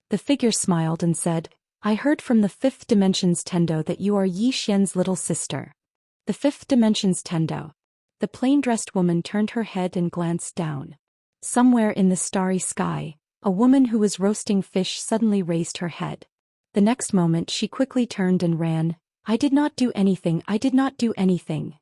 The figure smiled and said, I heard from the 5th dimension's Tendo that you are Zhou Xian's little sister. The 5th dimension's Tendo. The plain-dressed woman turned her head and glanced down. Somewhere in the starry sky, a woman who was roasting fish suddenly raised her head. The next moment she quickly turned and ran. I did not do anything, I did not do anything.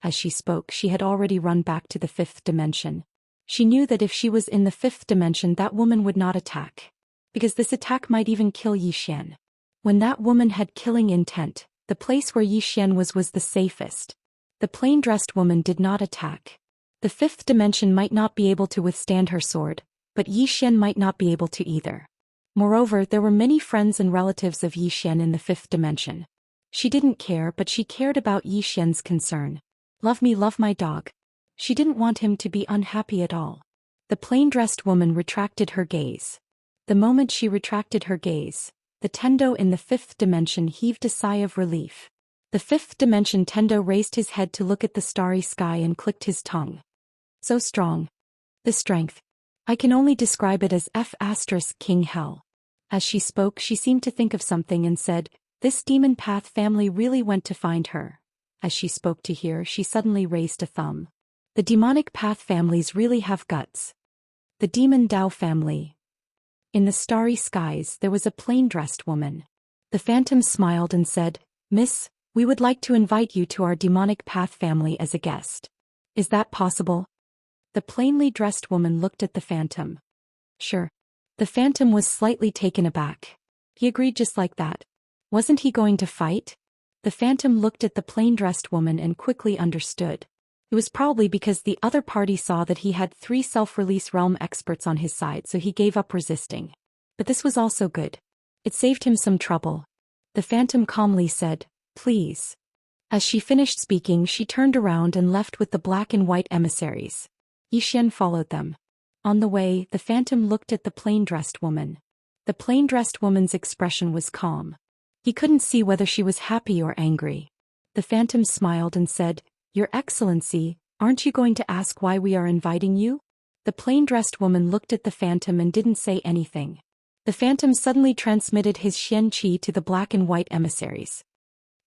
As she spoke, she had already run back to the 5th dimension. She knew that if she was in the 5th dimension, that woman would not attack. Because this attack might even kill Zhou Xian. When that woman had killing intent, the place where Zhou Xian was the safest. The plain-dressed woman did not attack. The 5th dimension might not be able to withstand her sword, but Zhou Xian might not be able to either. Moreover, there were many friends and relatives of Zhou Xian in the 5th dimension. She didn't care, but she cared about Zhou Xian's concern. Love me, love my dog. She didn't want him to be unhappy at all. The plain-dressed woman retracted her gaze. The moment she retracted her gaze, the Tendo in the 5th dimension heaved a sigh of relief. The 5th dimension Tendo raised his head to look at the starry sky and clicked his tongue. So strong. The strength. I can only describe it as King Hell. As she spoke, she seemed to think of something and said, this demon path family really went to find her. As she spoke to hear, she suddenly raised a thumb. The demonic path families really have guts. The demon Dao family. In the starry skies, there was a plain-dressed woman. The phantom smiled and said, Miss, we would like to invite you to our demonic path family as a guest. Is that possible? The plainly dressed woman looked at the phantom. Sure. The phantom was slightly taken aback. He agreed just like that. Wasn't he going to fight? The phantom looked at the plain-dressed woman and quickly understood. It was probably because the other party saw that he had 3 self-release realm experts on his side, so he gave up resisting. But this was also good. It saved him some trouble. The phantom calmly said, Please. As she finished speaking, she turned around and left with the black and white emissaries. Zhou Xian followed them. On the way, the phantom looked at the plain-dressed woman. The plain-dressed woman's expression was calm. He couldn't see whether she was happy or angry. The phantom smiled and said, Your Excellency, aren't you going to ask why we are inviting you? The plain-dressed woman looked at the phantom and didn't say anything. The phantom suddenly transmitted his Xianxia to the black and white emissaries.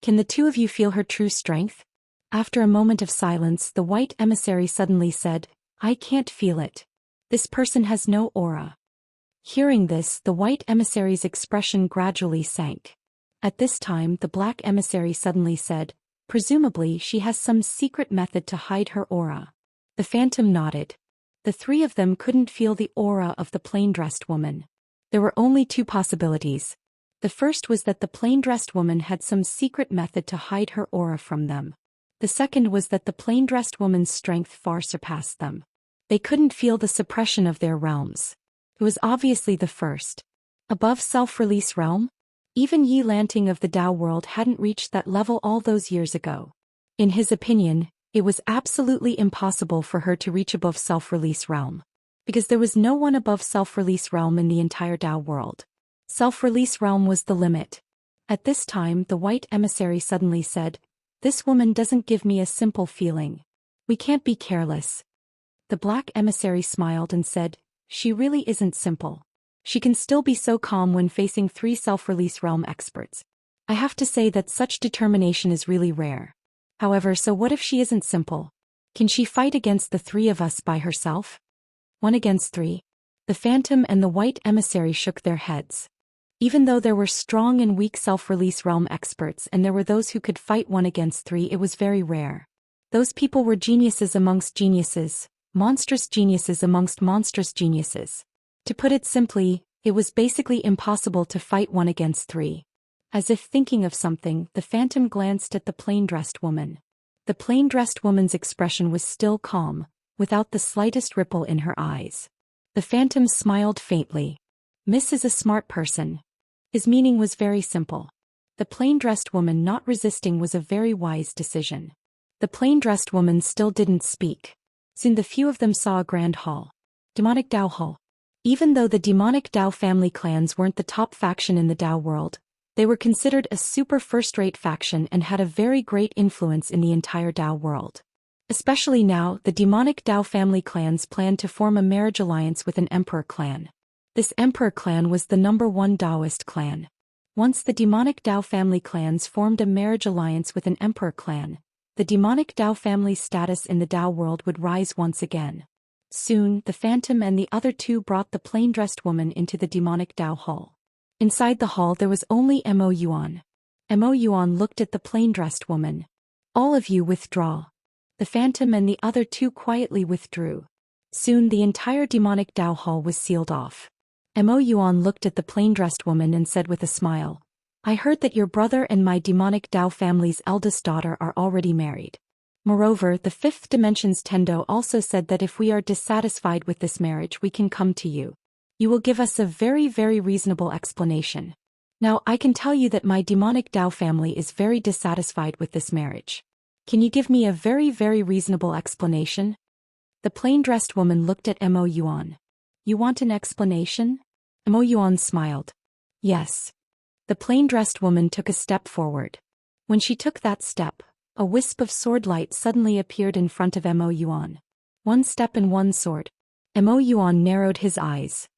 Can the 2 of you feel her true strength? After a moment of silence, the white emissary suddenly said, I can't feel it. This person has no aura. Hearing this, the white emissary's expression gradually sank. At this time, the black emissary suddenly said, Presumably she has some secret method to hide her aura. The phantom nodded. The 3 of them couldn't feel the aura of the plain-dressed woman. There were only 2 possibilities. The first was that the plain-dressed woman had some secret method to hide her aura from them. The second was that the plain-dressed woman's strength far surpassed them. They couldn't feel the suppression of their realms. It was obviously the first. Above self-release realm? Even Yi Lanting of the Dao world hadn't reached that level all those years ago. In his opinion, it was absolutely impossible for her to reach above self-release realm. Because there was no one above self-release realm in the entire Dao world. Self-release realm was the limit. At this time, the white emissary suddenly said, "This woman doesn't give me a simple feeling. We can't be careless." The black emissary smiled and said, "She really isn't simple. She can still be so calm when facing 3 self-release realm experts. I have to say that such determination is really rare. However, so what if she isn't simple? Can she fight against the 3 of us by herself?" 1 against 3. The Phantom and the White Emissary shook their heads. Even though there were strong and weak self-release realm experts and there were those who could fight 1 against 3, it was very rare. Those people were geniuses amongst geniuses, monstrous geniuses amongst monstrous geniuses. To put it simply, it was basically impossible to fight 1 against 3. As if thinking of something, the Phantom glanced at the plain-dressed woman. The plain-dressed woman's expression was still calm, without the slightest ripple in her eyes. The Phantom smiled faintly. "Miss is a smart person." His meaning was very simple. The plain-dressed woman not resisting was a very wise decision. The plain-dressed woman still didn't speak. Soon the few of them saw a grand hall. Demonic Dao Hall. Even though the demonic Dao family clans weren't the top faction in the Dao world, they were considered a super first-rate faction and had a very great influence in the entire Dao world. Especially now, the demonic Dao family clans planned to form a marriage alliance with an emperor clan. This emperor clan was the #1 Daoist clan. Once the demonic Dao family clans formed a marriage alliance with an emperor clan, the demonic Dao family's status in the Dao world would rise once again. Soon, the Phantom and the other 2 brought the plain-dressed woman into the demonic Dao hall. Inside the hall there was only Mo Yuan. Mo Yuan looked at the plain-dressed woman. "All of you withdraw." The Phantom and the other 2 quietly withdrew. Soon the entire demonic Dao hall was sealed off. Mo Yuan looked at the plain-dressed woman and said with a smile, "I heard that your brother and my demonic Dao family's eldest daughter are already married. Moreover, the 5th Dimension's Tendo also said that if we are dissatisfied with this marriage we can come to you. You will give us a very reasonable explanation. Now I can tell you that my demonic Dao family is very dissatisfied with this marriage. Can you give me a very reasonable explanation?" The plain-dressed woman looked at Mo Yuan. "You want an explanation?" Mo Yuan smiled. "Yes." The plain-dressed woman took a step forward. When she took that step, a wisp of sword light suddenly appeared in front of Mo Yuan. 1 step and 1 sword. Mo Yuan narrowed his eyes.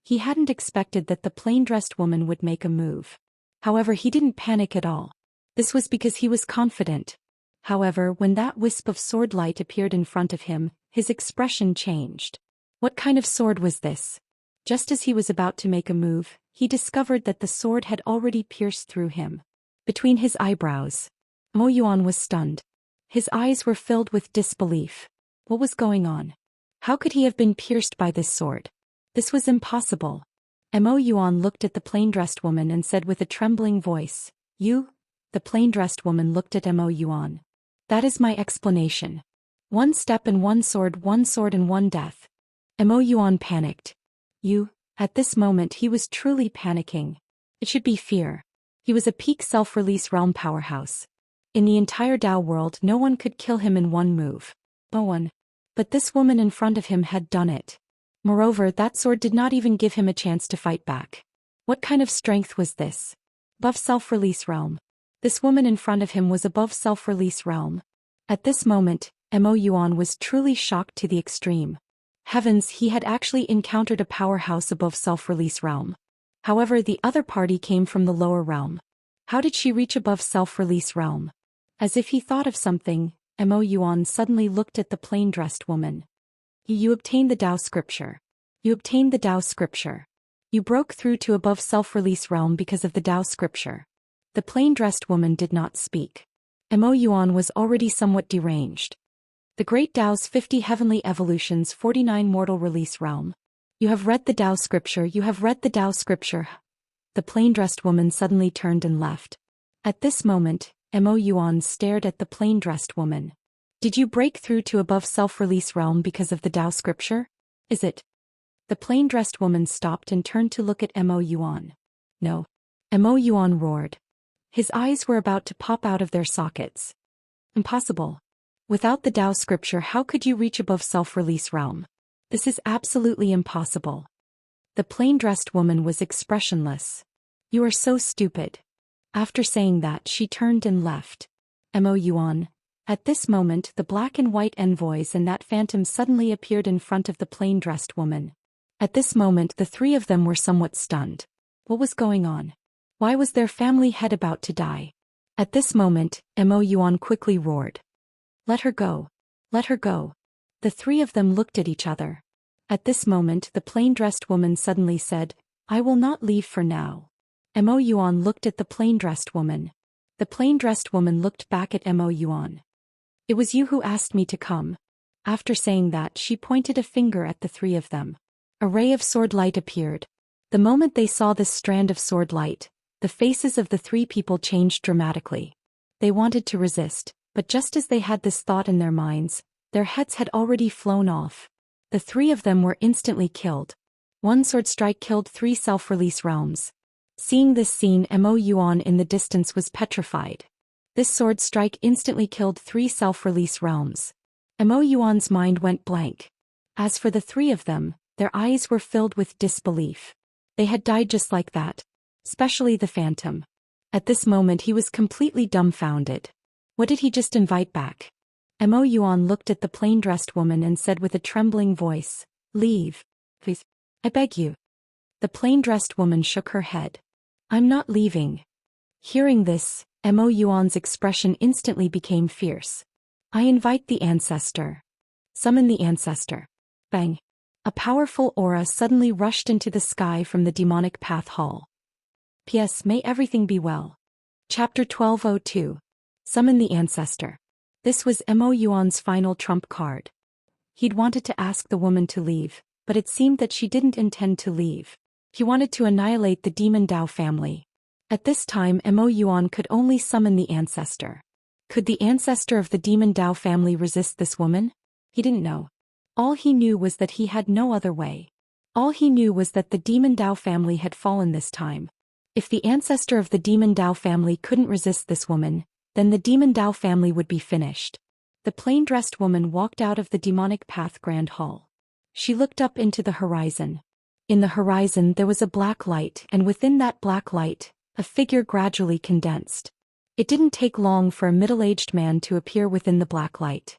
He hadn't expected that the plain-dressed woman would make a move. However, he didn't panic at all. This was because he was confident. However, when that wisp of sword light appeared in front of him, his expression changed. What kind of sword was this? Just as he was about to make a move, he discovered that the sword had already pierced through him. Between his eyebrows. Mo Yuan was stunned. His eyes were filled with disbelief. What was going on? How could he have been pierced by this sword? This was impossible. Mo Yuan looked at the plain-dressed woman and said with a trembling voice, "You?" The plain-dressed woman looked at Mo Yuan. "That is my explanation. 1 step and 1 sword and 1 death." Mo Yuan panicked. "You?" At this moment he was truly panicking. It should be fear. He was a peak self-release realm powerhouse. In the entire Dao world no one could kill him in 1 move. No one. But this woman in front of him had done it. Moreover, that sword did not even give him a chance to fight back. What kind of strength was this? Above self-release realm. This woman in front of him was above self-release realm. At this moment, Mo Yuan was truly shocked to the extreme. Heavens, he had actually encountered a powerhouse above self-release realm. However, the other party came from the lower realm. How did she reach above self-release realm? As if he thought of something, Mo Yuan suddenly looked at the plain-dressed woman. You obtained the Dao scripture. You obtained the Dao scripture. You broke through to above self-release realm because of the Dao scripture." The plain-dressed woman did not speak. Mo Yuan was already somewhat deranged. "The Great Dao's 50 Heavenly Evolutions 49 Mortal Release Realm. You have read the Dao scripture, you have read the Dao scripture." The plain-dressed woman suddenly turned and left. At this moment, Mo Yuan stared at the plain-dressed woman. "Did you break through to above self-release realm because of the Dao scripture? Is it?" The plain-dressed woman stopped and turned to look at Mo Yuan. No. Mo Yuan roared. His eyes were about to pop out of their sockets. Impossible. Without the Tao scripture, how could you reach above self-release realm? This is absolutely impossible. The plain-dressed woman was expressionless. You are so stupid. After saying that, she turned and left. Mo Yuan. At this moment, the black and white envoys and that phantom suddenly appeared in front of the plain-dressed woman. At this moment, the three of them were somewhat stunned. What was going on? Why was their family head about to die? At this moment, Mo Yuan quickly roared. Let her go. Let her go. The three of them looked at each other. At this moment, the plain-dressed woman suddenly said, I will not leave for now. Mo Yuan looked at the plain-dressed woman. The plain-dressed woman looked back at Mo Yuan. It was you who asked me to come. After saying that, she pointed a finger at the three of them. A ray of sword light appeared. The moment they saw this strand of sword light, the faces of the three people changed dramatically. They wanted to resist, but just as they had this thought in their minds, their heads had already flown off. The three of them were instantly killed. One sword strike killed 3 self-release realms. Seeing this scene, Mo Yuan in the distance was petrified. This sword strike instantly killed 3 self-release realms. Mo Yuan's mind went blank. As for the three of them, their eyes were filled with disbelief. They had died just like that. Especially the phantom. At this moment he was completely dumbfounded. What did he just invite back? Mo Yuan looked at the plain-dressed woman and said with a trembling voice, Leave. Please. I beg you. The plain-dressed woman shook her head. I'm not leaving. Hearing this, Mo Yuan's expression instantly became fierce. I invite the ancestor. Summon the ancestor. Bang. A powerful aura suddenly rushed into the sky from the demonic path hall. P.S. May everything be well. Chapter 1202. Summon the ancestor. This was Mo Yuan's final trump card. He'd wanted to ask the woman to leave, but it seemed that she didn't intend to leave. He wanted to annihilate the demon Dao family. At this time, Mo Yuan could only summon the ancestor. Could the ancestor of the demon Dao family resist this woman? He didn't know. All he knew was that he had no other way. All he knew was that the demon Dao family had fallen this time. If the ancestor of the demon Dao family couldn't resist this woman, then the demon Dao family would be finished. The plain-dressed woman walked out of the demonic path grand hall. She looked up into the horizon. In the horizon there was a black light, and within that black light, a figure gradually condensed. It didn't take long for a middle-aged man to appear within the black light.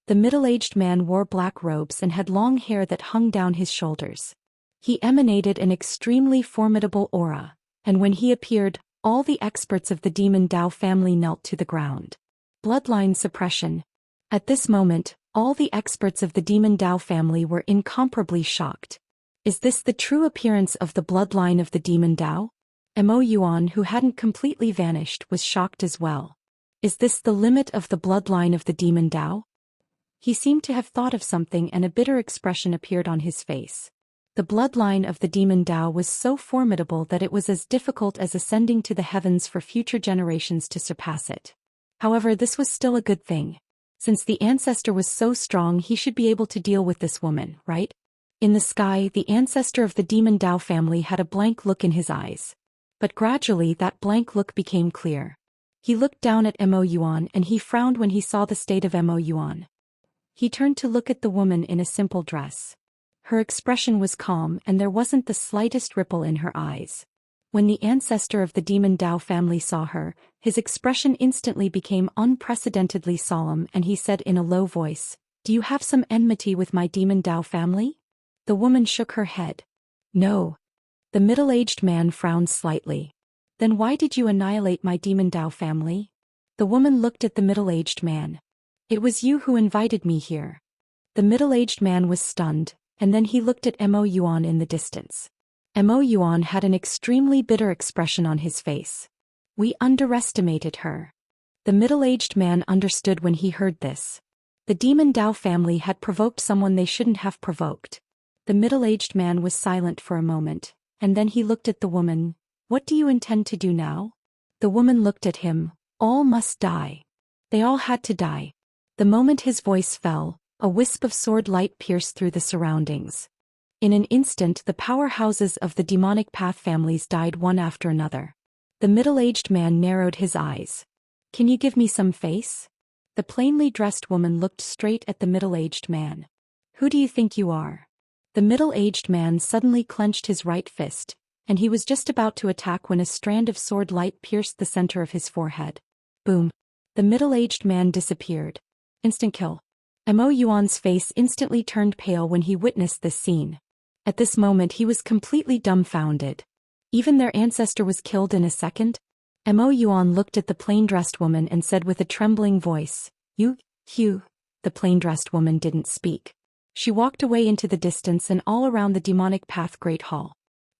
The middle-aged man wore black robes and had long hair that hung down his shoulders. He emanated an extremely formidable aura, and when he appeared, all the experts of the demon Dao family knelt to the ground. Bloodline suppression. At this moment, all the experts of the demon Dao family were incomparably shocked. Is this the true appearance of the bloodline of the demon Dao? Mo Yuan, who hadn't completely vanished, was shocked as well. Is this the limit of the bloodline of the demon Dao? He seemed to have thought of something, and a bitter expression appeared on his face. The bloodline of the demon Dao was so formidable that it was as difficult as ascending to the heavens for future generations to surpass it. However, this was still a good thing. Since the ancestor was so strong, he should be able to deal with this woman, right? In the sky, the ancestor of the demon Dao family had a blank look in his eyes. But gradually that blank look became clear. He looked down at Mo Yuan and he frowned when he saw the state of Mo Yuan. He turned to look at the woman in a simple dress. Her expression was calm and there wasn't the slightest ripple in her eyes. When the ancestor of the demon Dao family saw her, his expression instantly became unprecedentedly solemn and he said in a low voice, Do you have some enmity with my demon Dao family? The woman shook her head. No. The middle-aged man frowned slightly. Then why did you annihilate my demon Dao family? The woman looked at the middle-aged man. It was you who invited me here. The middle-aged man was stunned, and then he looked at Mo Yuan in the distance. Mo Yuan had an extremely bitter expression on his face. We underestimated her. The middle-aged man understood when he heard this. The demon Dao family had provoked someone they shouldn't have provoked. The middle-aged man was silent for a moment, and then he looked at the woman. What do you intend to do now? The woman looked at him. All must die. They all had to die. The moment his voice fell, a wisp of sword light pierced through the surroundings. In an instant, the powerhouses of the demonic path families died one after another. The middle-aged man narrowed his eyes. Can you give me some face? The plainly dressed woman looked straight at the middle-aged man. Who do you think you are? The middle-aged man suddenly clenched his right fist, and he was just about to attack when a strand of sword light pierced the center of his forehead. Boom. The middle-aged man disappeared. Instant kill. Mo Yuan's face instantly turned pale when he witnessed this scene. At this moment he was completely dumbfounded. Even their ancestor was killed in a second? Mo Yuan looked at the plain-dressed woman and said with a trembling voice, You. The plain-dressed woman didn't speak. She walked away into the distance and all around the demonic path Great Hall.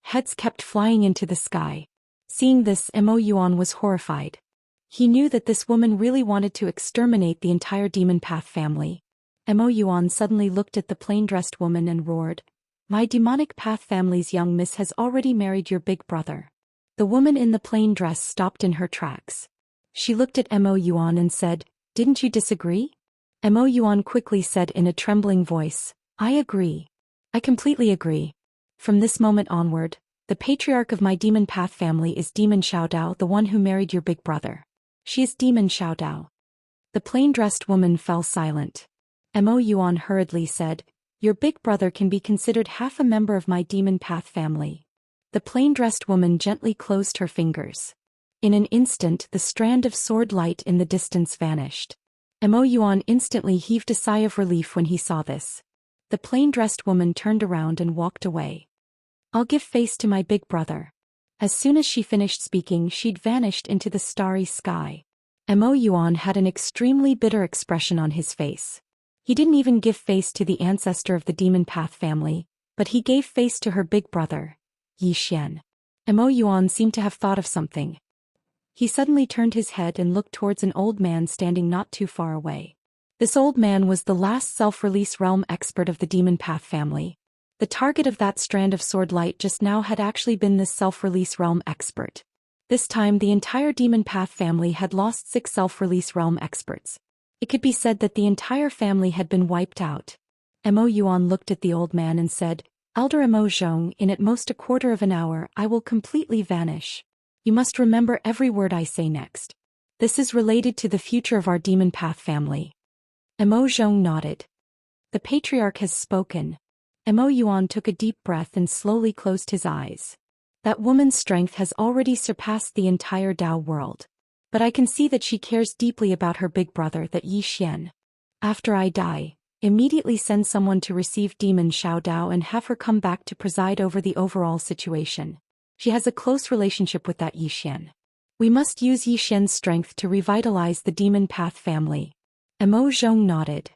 Heads kept flying into the sky. Seeing this, Mo Yuan was horrified. He knew that this woman really wanted to exterminate the entire demon path family. Mo Yuan suddenly looked at the plain-dressed woman and roared, My demonic path family's young miss has already married your big brother. The woman in the plain dress stopped in her tracks. She looked at Mo Yuan and said, Didn't you disagree? Mo Yuan quickly said in a trembling voice, I agree. I completely agree. From this moment onward, the patriarch of my demon path family is Demon Xiaodao, the one who married your big brother. She is Demon Xiaodao. The plain-dressed woman fell silent. Mo Yuan hurriedly said, Your big brother can be considered half a member of my demon path family. The plain-dressed woman gently closed her fingers. In an instant, the strand of sword light in the distance vanished. Mo Yuan instantly heaved a sigh of relief when he saw this. The plain-dressed woman turned around and walked away. I'll give face to my big brother. As soon as she finished speaking, she'd vanished into the starry sky. Mo Yuan had an extremely bitter expression on his face. He didn't even give face to the ancestor of the demon path family, but he gave face to her big brother, Zhou Xian. Mo Yuan seemed to have thought of something. He suddenly turned his head and looked towards an old man standing not too far away. This old man was the last self-release realm expert of the demon path family. The target of that strand of sword light just now had actually been this self-release realm expert. This time the entire demon path family had lost 6 self-release realm experts. It could be said that the entire family had been wiped out. Mo Yuan looked at the old man and said, Elder Mo Zhong, in at most a quarter of an hour I will completely vanish. You must remember every word I say next. This is related to the future of our demon path family. Mo Zhong nodded. The patriarch has spoken. Mo Yuan took a deep breath and slowly closed his eyes. That woman's strength has already surpassed the entire Dao world. But I can see that she cares deeply about her big brother, that Zhou Xian. After I die, immediately send someone to receive Demon Xiaodao and have her come back to preside over the overall situation. She has a close relationship with that Zhou Xian. We must use Zhou Xian's strength to revitalize the demon path family. Mo Zhong nodded.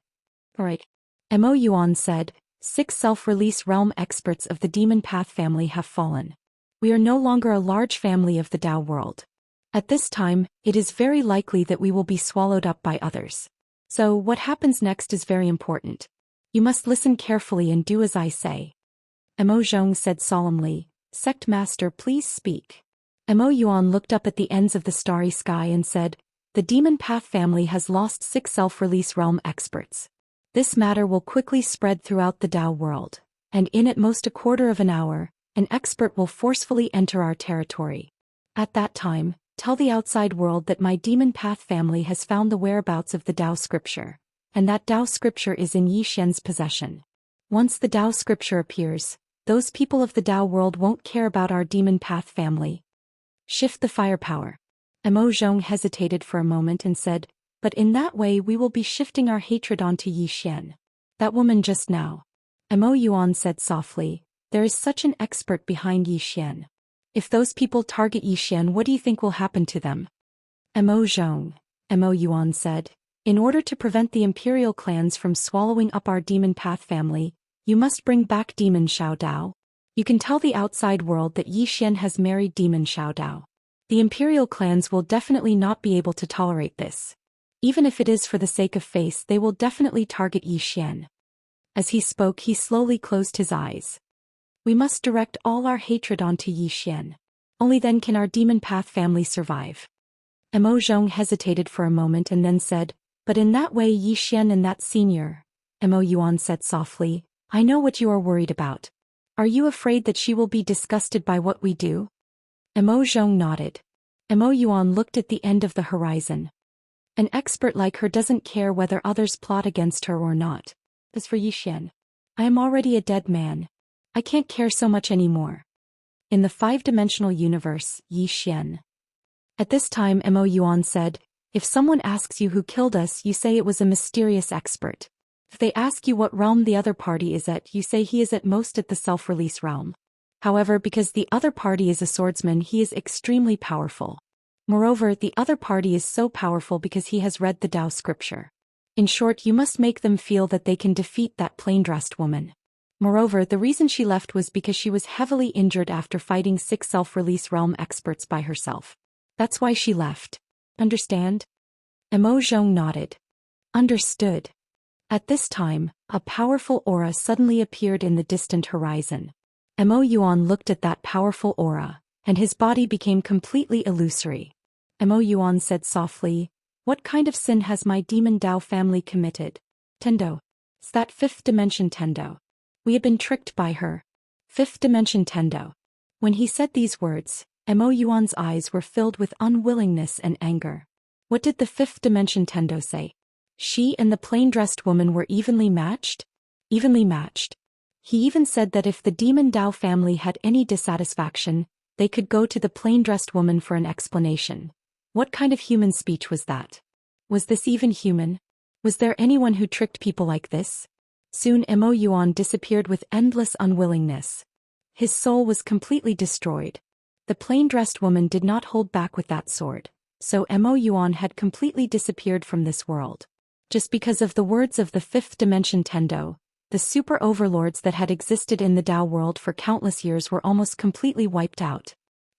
Alright. Mo Yuan said, 6 self-release realm experts of the demon path family have fallen. We are no longer a large family of the Dao world. At this time, it is very likely that we will be swallowed up by others. So what happens next is very important. You must listen carefully and do as I say. Mo Zhong said solemnly, Sect Master, please speak. Mo Yuan looked up at the ends of the starry sky and said, The demon path family has lost 6 self-release realm experts. This matter will quickly spread throughout the Dao world, and in at most a quarter of an hour, an expert will forcefully enter our territory. At that time, tell the outside world that my demon path family has found the whereabouts of the Dao scripture, and that Dao scripture is in Zhou Xian's possession. Once the Dao scripture appears, those people of the Dao world won't care about our demon path family. Shift the firepower. Mo Zhong hesitated for a moment and said, But in that way we will be shifting our hatred onto Zhou Xian. That woman just now. Mo Yuan said softly, There is such an expert behind Zhou Xian. If those people target Zhou Xian, what do you think will happen to them? Mo Zhong. Mo Yuan said, In order to prevent the imperial clans from swallowing up our demon path family, you must bring back Demon Xiaodao. You can tell the outside world that Zhou Xian has married Demon Xiaodao. The imperial clans will definitely not be able to tolerate this. Even if it is for the sake of face, they will definitely target Zhou Xian. As he spoke, he slowly closed his eyes. We must direct all our hatred onto Zhou Xian. Only then can our demon path family survive. Mo Zhong hesitated for a moment and then said, But in that way Zhou Xian and that senior. Mo Yuan said softly, I know what you are worried about. Are you afraid that she will be disgusted by what we do? Mo Zhong nodded. Mo Yuan looked at the end of the horizon. An expert like her doesn't care whether others plot against her or not. As for Yi Xian, I am already a dead man. I can't care so much anymore. In the five-dimensional universe, Yi Xian. At this time Mo Yuan said, if someone asks you who killed us, you say it was a mysterious expert. If they ask you what realm the other party is at, you say he is at most at the self-release realm. However, because the other party is a swordsman, he is extremely powerful. Moreover, the other party is so powerful because he has read the Tao scripture. In short, you must make them feel that they can defeat that plain-dressed woman. Moreover, the reason she left was because she was heavily injured after fighting 6 self-release realm experts by herself. That's why she left. Understand? Mo Zhong nodded. Understood. At this time, a powerful aura suddenly appeared in the distant horizon. Mo Yuan looked at that powerful aura, and his body became completely illusory. Mo Yuan said softly, what kind of sin has my demon Dao family committed? Tendo. It's that 5th dimension Tendo. We have been tricked by her. 5th dimension Tendo. When he said these words, Mo Yuan's eyes were filled with unwillingness and anger. What did the 5th dimension Tendo say? She and the plain-dressed woman were evenly matched? Evenly matched. He even said that if the demon Dao family had any dissatisfaction, they could go to the plain-dressed woman for an explanation. What kind of human speech was that? Was this even human? Was there anyone who tricked people like this? Soon Mo Yuan disappeared with endless unwillingness. His soul was completely destroyed. The plain-dressed woman did not hold back with that sword, so Mo Yuan had completely disappeared from this world. Just because of the words of the 5th dimension Tendo, the super overlords that had existed in the Dao world for countless years were almost completely wiped out.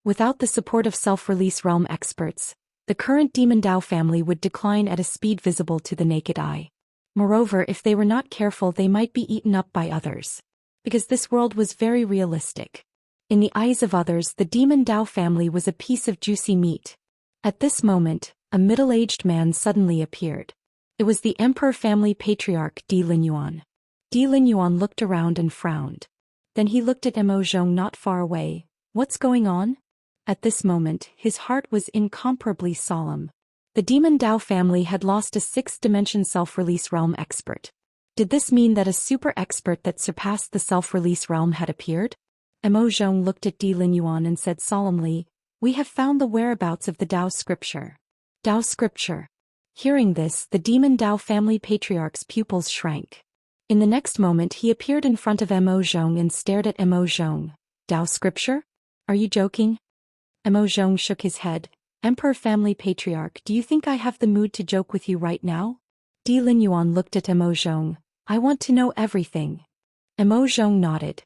Without the support of self-release realm experts, the current demon Dao family would decline at a speed visible to the naked eye. Moreover, if they were not careful, they might be eaten up by others. Because this world was very realistic. In the eyes of others, the demon Dao family was a piece of juicy meat. At this moment, a middle-aged man suddenly appeared. It was the Emperor family patriarch Di Linyuan. Di Linyuan looked around and frowned. Then he looked at Mo Zhong not far away. What's going on? At this moment, his heart was incomparably solemn. The demon Dao family had lost a 6th dimension self-release realm expert. Did this mean that a super expert that surpassed the self-release realm had appeared? Mo Zhong looked at Di Linyuan and said solemnly, we have found the whereabouts of the Dao scripture. Dao scripture. Hearing this, the demon Dao family patriarch's pupils shrank. In the next moment he appeared in front of Mo Zhong and stared at Mo Zhong. Dao scripture? Are you joking? Mo Zhong shook his head. Emperor family patriarch, do you think I have the mood to joke with you right now? Di Linyuan looked at Mo Zhong. I want to know everything. Mo Zhong nodded.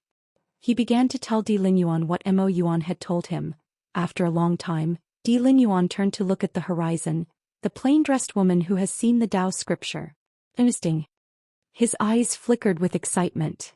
He began to tell Di Linyuan what Mo Yuan had told him. After a long time, Di Linyuan turned to look at the horizon, the plain-dressed woman who has seen the Dao scripture. Interesting. His eyes flickered with excitement.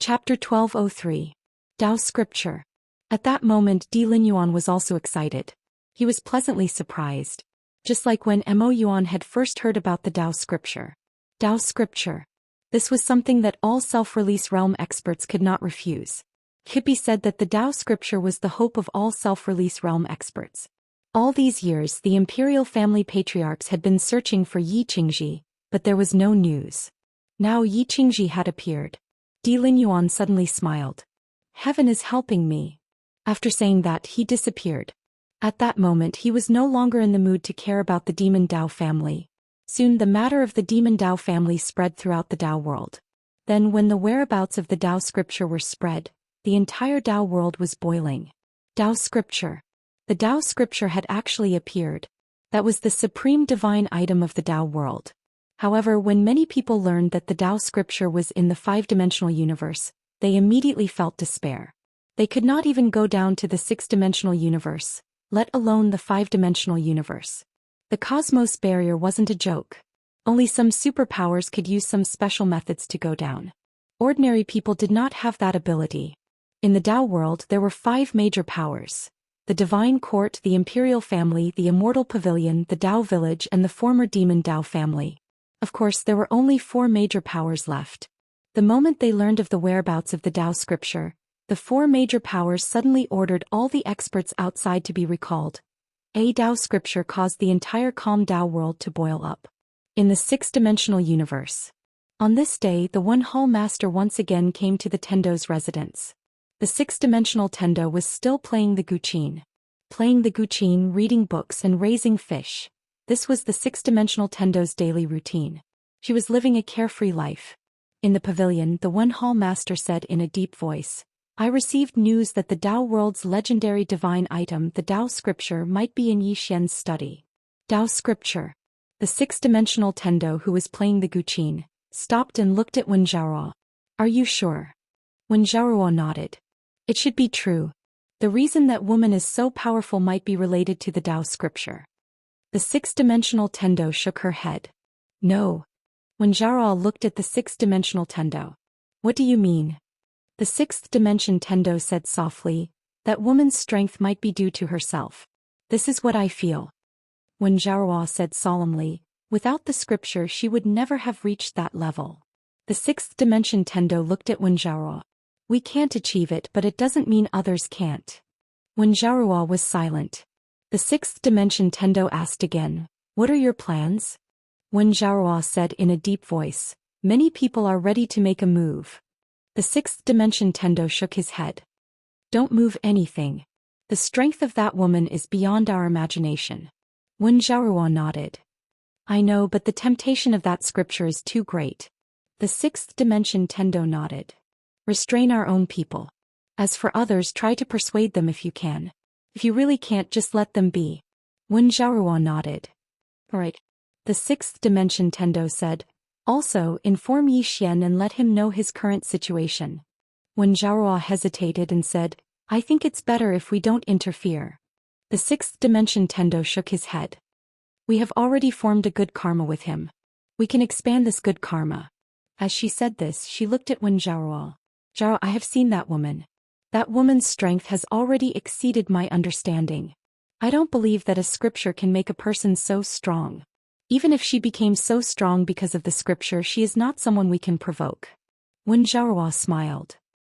Chapter 1203. Dao scripture. At that moment Di Linyuan was also excited. He was pleasantly surprised. Just like when Mo Yuan had first heard about the Dao scripture. Dao scripture. This was something that all self-release realm experts could not refuse. It could be said that the Dao scripture was the hope of all self-release realm experts. All these years the imperial family patriarchs had been searching for Yi Qingji, but there was no news. Now Yi Qingji had appeared. Di Linyuan suddenly smiled. Heaven is helping me. After saying that, he disappeared. At that moment he was no longer in the mood to care about the demon Dao family. Soon the matter of the demon Dao family spread throughout the Dao world. Then when the whereabouts of the Dao scripture were spread, the entire Dao world was boiling. Dao scripture. The Dao scripture had actually appeared. That was the supreme divine item of the Dao world. However, when many people learned that the Dao scripture was in the 5-dimensional universe, they immediately felt despair. They could not even go down to the 6-dimensional universe, let alone the 5-dimensional universe. The cosmos barrier wasn't a joke. Only some superpowers could use some special methods to go down. Ordinary people did not have that ability. In the Dao world there were 5 major powers. The Divine Court, the Imperial Family, the Immortal Pavilion, the Dao Village and the former Demon Dao family. Of course there were only 4 major powers left. The moment they learned of the whereabouts of the Dao scripture, the four major powers suddenly ordered all the experts outside to be recalled. A Dao scripture caused the entire calm Dao world to boil up. In the six-dimensional universe. On this day, the One Hall Master once again came to the Tendo's residence. The six-dimensional Tendo was still playing the guqin. Reading books and raising fish. This was the six-dimensional Tendo's daily routine. She was living a carefree life. In the pavilion, the One Hall Master said in a deep voice, I received news that the Dao world's legendary divine item, the Dao scripture, might be in Yi Xian's study. Dao scripture. The six-dimensional Tendo who was playing the guqin stopped and looked at Wen Zhaoruo. Are you sure? Wen Zhaoruo nodded. It should be true. The reason that woman is so powerful might be related to the Dao scripture. The six-dimensional Tendo shook her head. No. Wen Zhaoruo looked at the six-dimensional Tendo. What do you mean? The sixth dimension Tendo said softly, that woman's strength might be due to herself. This is what I feel. Wen Zhaoruo said solemnly, without the scripture she would never have reached that level. The sixth dimension Tendo looked at Wen Zhaoruo. We can't achieve it, but it doesn't mean others can't. Wen Zhaoruo was silent. The sixth dimension Tendo asked again, what are your plans? Wen Zhaoruo said in a deep voice, many people are ready to make a move. The sixth dimension Tendo shook his head. Don't move anything. The strength of that woman is beyond our imagination. Wen Zhaoruo nodded. I know, but the temptation of that scripture is too great. The sixth dimension Tendo nodded. Restrain our own people. As for others, try to persuade them if you can. If you really can't, just let them be. Wen Zhaoruo nodded. All right. The sixth dimension Tendo said, also, inform Yi Xian and let him know his current situation. Wen Zhaoruo hesitated and said, I think it's better if we don't interfere. The sixth dimension Tendo shook his head. We have already formed a good karma with him. We can expand this good karma. As she said this, she looked at Wen Zhaoruo. Zhaoruo, I have seen that woman. That woman's strength has already exceeded my understanding. I don't believe that a scripture can make a person so strong. Even if she became so strong because of the scripture, she is not someone we can provoke. Wen Zhaoruo smiled.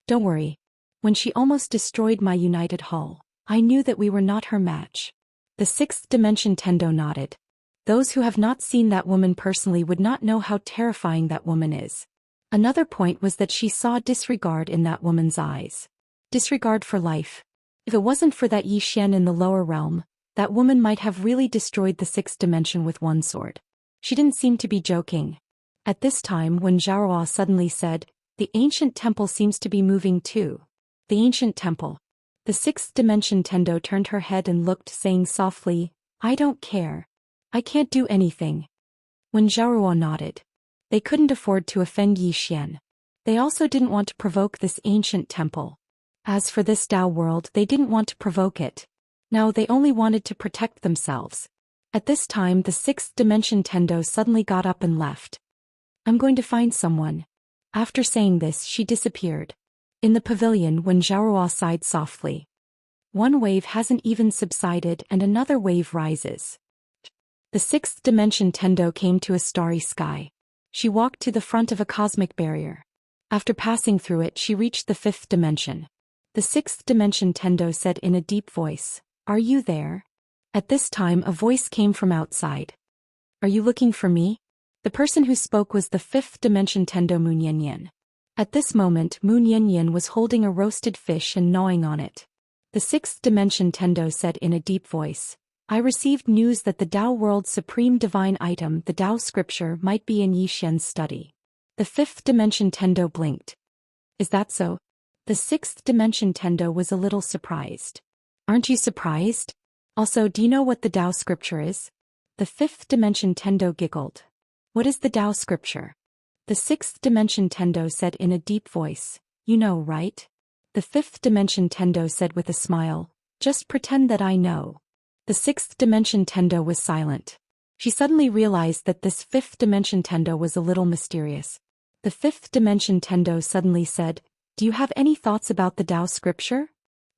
Don't worry. When she almost destroyed my united hull, I knew that we were not her match. The sixth dimension Tendo nodded. Those who have not seen that woman personally would not know how terrifying that woman is. Another point was that she saw disregard in that woman's eyes. Disregard for life. If it wasn't for that Yi Xian in the lower realm, that woman might have really destroyed the sixth dimension with one sword. She didn't seem to be joking. At this time, Wen Zhaoruo suddenly said, the ancient temple seems to be moving too. The ancient temple. The sixth dimension Tendo turned her head and looked, saying softly, I don't care. I can't do anything. Wen Zhaoruo nodded. They couldn't afford to offend Yi Xian. They also didn't want to provoke this ancient temple. As for this Dao world, they didn't want to provoke it. Now they only wanted to protect themselves. At this time, the sixth dimension Tendo suddenly got up and left. I'm going to find someone. After saying this, she disappeared. In the pavilion, Wen Zhaoruo sighed softly. One wave hasn't even subsided and another wave rises. The sixth dimension Tendo came to a starry sky. She walked to the front of a cosmic barrier. After passing through it, she reached the fifth dimension. The sixth dimension Tendo said in a deep voice, Are you there? At this time, a voice came from outside. Are you looking for me? The person who spoke was the fifth dimension Tendo Moon Yanyan. At this moment, Moon Yanyan was holding a roasted fish and gnawing on it. The sixth dimension Tendo said in a deep voice, I received news that the Dao world's supreme divine item, the Dao scripture, might be in Yi Xian's study. The fifth dimension Tendo blinked. Is that so? The sixth dimension Tendo was a little surprised. Aren't you surprised? Also, do you know what the Dao scripture is? The fifth dimension Tendo giggled. What is the Dao scripture? The sixth dimension Tendo said in a deep voice, You know, right? The fifth dimension Tendo said with a smile, Just pretend that I know. The sixth dimension Tendo was silent. She suddenly realized that this fifth dimension Tendo was a little mysterious. The fifth dimension Tendo suddenly said, Do you have any thoughts about the Dao scripture?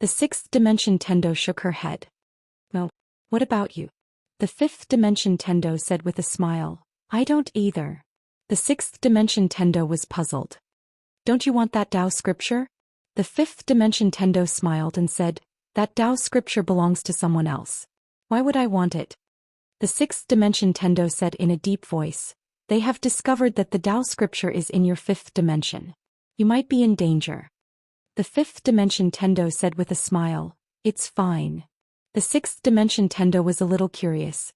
The sixth dimension Tendo shook her head. No. What about you? The fifth dimension Tendo said with a smile, I don't either. The sixth dimension Tendo was puzzled. Don't you want that Dao scripture? The fifth dimension Tendo smiled and said, that Dao scripture belongs to someone else. Why would I want it? The sixth dimension Tendo said in a deep voice, they have discovered that the Dao scripture is in your fifth dimension. You might be in danger. The fifth dimension Tendo said with a smile, it's fine. The sixth dimension Tendo was a little curious.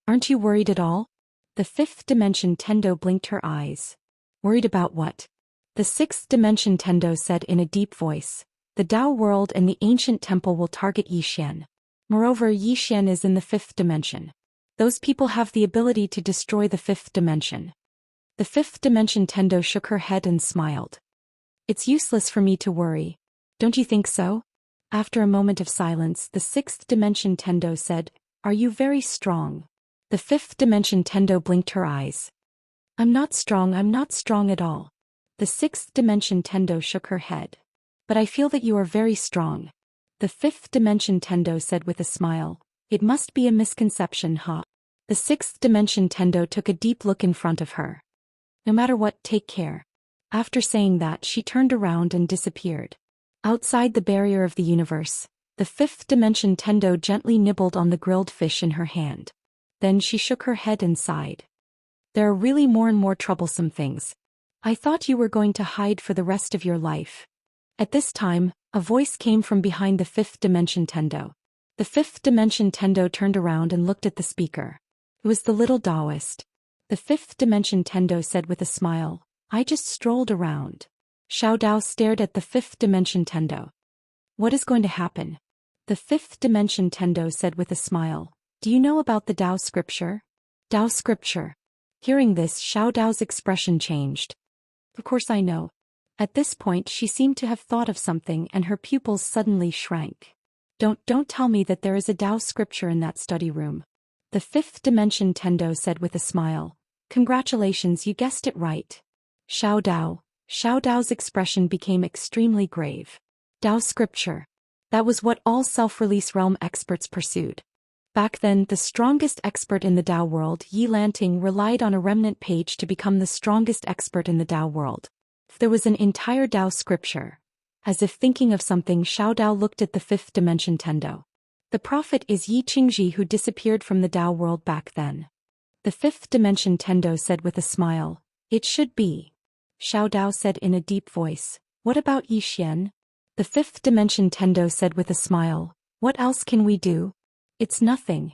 Aren't you worried at all? The fifth dimension Tendo blinked her eyes. Worried about what? The sixth dimension Tendo said in a deep voice, the Dao world and the ancient temple will target Zhou Xian. Moreover, Zhou Xian is in the fifth dimension. Those people have the ability to destroy the fifth dimension. The fifth dimension Tendo shook her head and smiled. It's useless for me to worry. Don't you think so? After a moment of silence, the sixth dimension Tendo said, are you very strong? The fifth dimension Tendo blinked her eyes. I'm not strong at all. The sixth dimension Tendo shook her head. But I feel that you are very strong. The fifth dimension Tendo said with a smile, it must be a misconception, huh? The sixth dimension Tendo took a deep look in front of her. No matter what, take care. After saying that, she turned around and disappeared. Outside the barrier of the universe, the fifth dimension Tendo gently nibbled on the grilled fish in her hand. Then she shook her head and sighed. There are really more and more troublesome things. I thought you were going to hide for the rest of your life. At this time, a voice came from behind the fifth dimension Tendo. The fifth dimension Tendo turned around and looked at the speaker. It was the little Daoist. The fifth dimension Tendo said with a smile, I just strolled around. Xiao Dao stared at the fifth dimension Tendo. What is going to happen? The fifth dimension Tendo said with a smile, do you know about the Dao scripture? Dao scripture. Hearing this, Xiao Dao's expression changed. Of course I know. At this point she seemed to have thought of something and her pupils suddenly shrank. Don't tell me that there is a Dao scripture in that study room. The fifth dimension Tendo said with a smile, congratulations, you guessed it right. Xiao Dao's expression became extremely grave. Dao scripture. That was what all self-release realm experts pursued. Back then, the strongest expert in the Dao world, Yi Lanting, relied on a remnant page to become the strongest expert in the Dao world. There was an entire Dao scripture. As if thinking of something, Xiao Dao looked at the fifth dimension Tendo. The prophet is Yi Qingji, who disappeared from the Dao world back then. The fifth dimension Tendo said with a smile, it should be. Xiao Dao said in a deep voice, what about Zhou Xian? The fifth dimension Tendo said with a smile, what else can we do? It's nothing.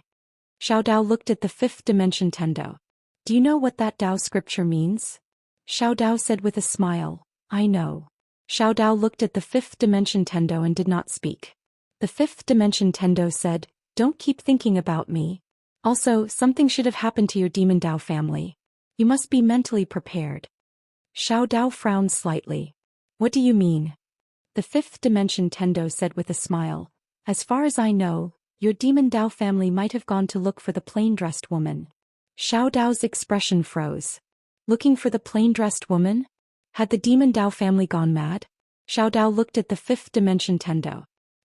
Xiao Dao looked at the fifth dimension Tendo. Do you know what that Dao scripture means? Xiao Dao said with a smile, I know. Xiao Dao looked at the fifth dimension Tendo and did not speak. The fifth dimension Tendo said, don't keep thinking about me. Also, something should have happened to your demon Dao family. You must be mentally prepared. Xiao Dao frowned slightly. What do you mean? The fifth dimension Tendo said with a smile, as far as I know, your demon Dao family might have gone to look for the plain-dressed woman. Xiao Dao's expression froze. Looking for the plain-dressed woman? Had the demon Dao family gone mad? Xiao Dao looked at the fifth dimension Tendo.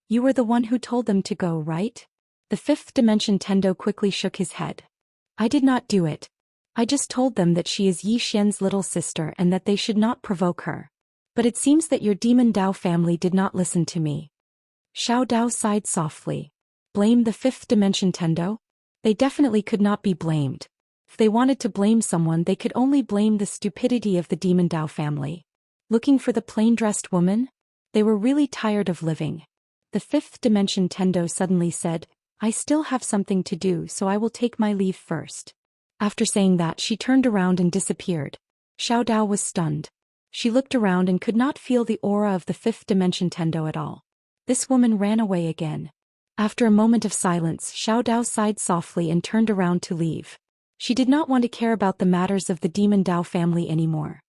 You were the one who told them to go, right? The fifth dimension Tendo quickly shook his head. I did not do it. I just told them that she is Zhou Xian's little sister and that they should not provoke her. But it seems that your demon Dao family did not listen to me. Xiao Dao sighed softly. Blame the fifth dimension Tendo? They definitely could not be blamed. If they wanted to blame someone, they could only blame the stupidity of the demon Dao family. Looking for the plain-dressed woman? They were really tired of living. The fifth dimension Tendo suddenly said, I still have something to do, so I will take my leave first. After saying that, she turned around and disappeared. Xiao Dao was stunned. She looked around and could not feel the aura of the fifth dimension Tendo at all. This woman ran away again. After a moment of silence, Xiao Dao sighed softly and turned around to leave. She did not want to care about the matters of the demon Dao family anymore.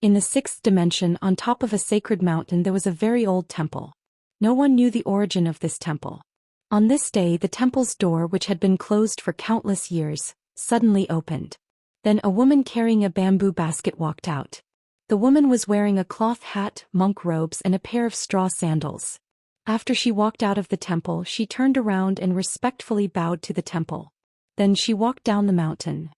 In the sixth dimension, on top of a sacred mountain, there was a very old temple. No one knew the origin of this temple. On this day, the temple's door, which had been closed for countless years, suddenly opened. Then a woman carrying a bamboo basket walked out. The woman was wearing a cloth hat, monk robes, and a pair of straw sandals. After she walked out of the temple, she turned around and respectfully bowed to the temple. Then she walked down the mountain.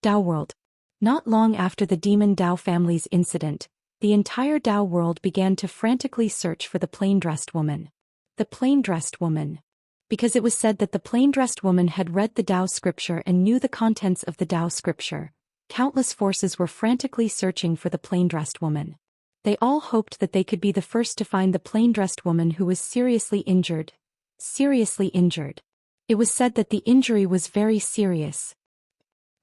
Dao world. Not long after the demon Dao family's incident, the entire Dao world began to frantically search for the plain-dressed woman. The plain-dressed woman. Because it was said that the plain-dressed woman had read the Dao scripture and knew the contents of the Dao scripture, countless forces were frantically searching for the plain-dressed woman. They all hoped that they could be the first to find the plain-dressed woman who was seriously injured. Seriously injured. It was said that the injury was very serious.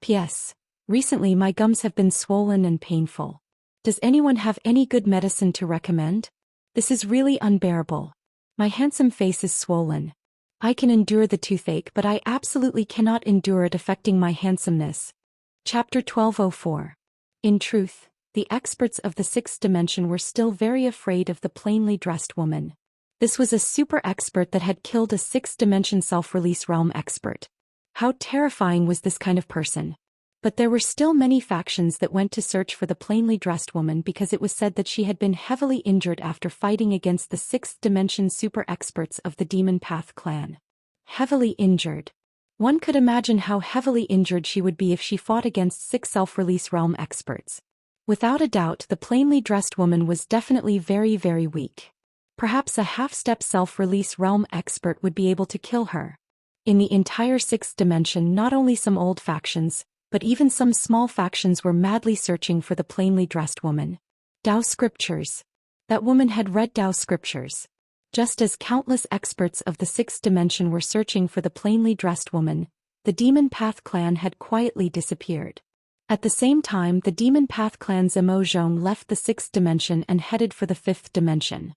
P.S. Recently my gums have been swollen and painful. Does anyone have any good medicine to recommend? This is really unbearable. My handsome face is swollen. I can endure the toothache, but I absolutely cannot endure it affecting my handsomeness. Chapter 1204. In truth, the experts of the sixth dimension were still very afraid of the plainly dressed woman. This was a super expert that had killed a sixth dimension self-release realm expert. How terrifying was this kind of person? But there were still many factions that went to search for the plainly dressed woman because it was said that she had been heavily injured after fighting against the sixth dimension super experts of the Demon Path clan. Heavily injured. One could imagine how heavily injured she would be if she fought against six self-release realm experts. Without a doubt, the plainly dressed woman was definitely very, very weak. Perhaps a half-step self-release realm expert would be able to kill her. In the entire sixth dimension, not only some old factions, but even some small factions were madly searching for the plainly dressed woman. Dao scriptures. That woman had read Dao scriptures. Just as countless experts of the sixth dimension were searching for the plainly dressed woman, the Demon Path clan had quietly disappeared. At the same time, the Demon Path clan's Zhou left the sixth dimension and headed for the fifth dimension.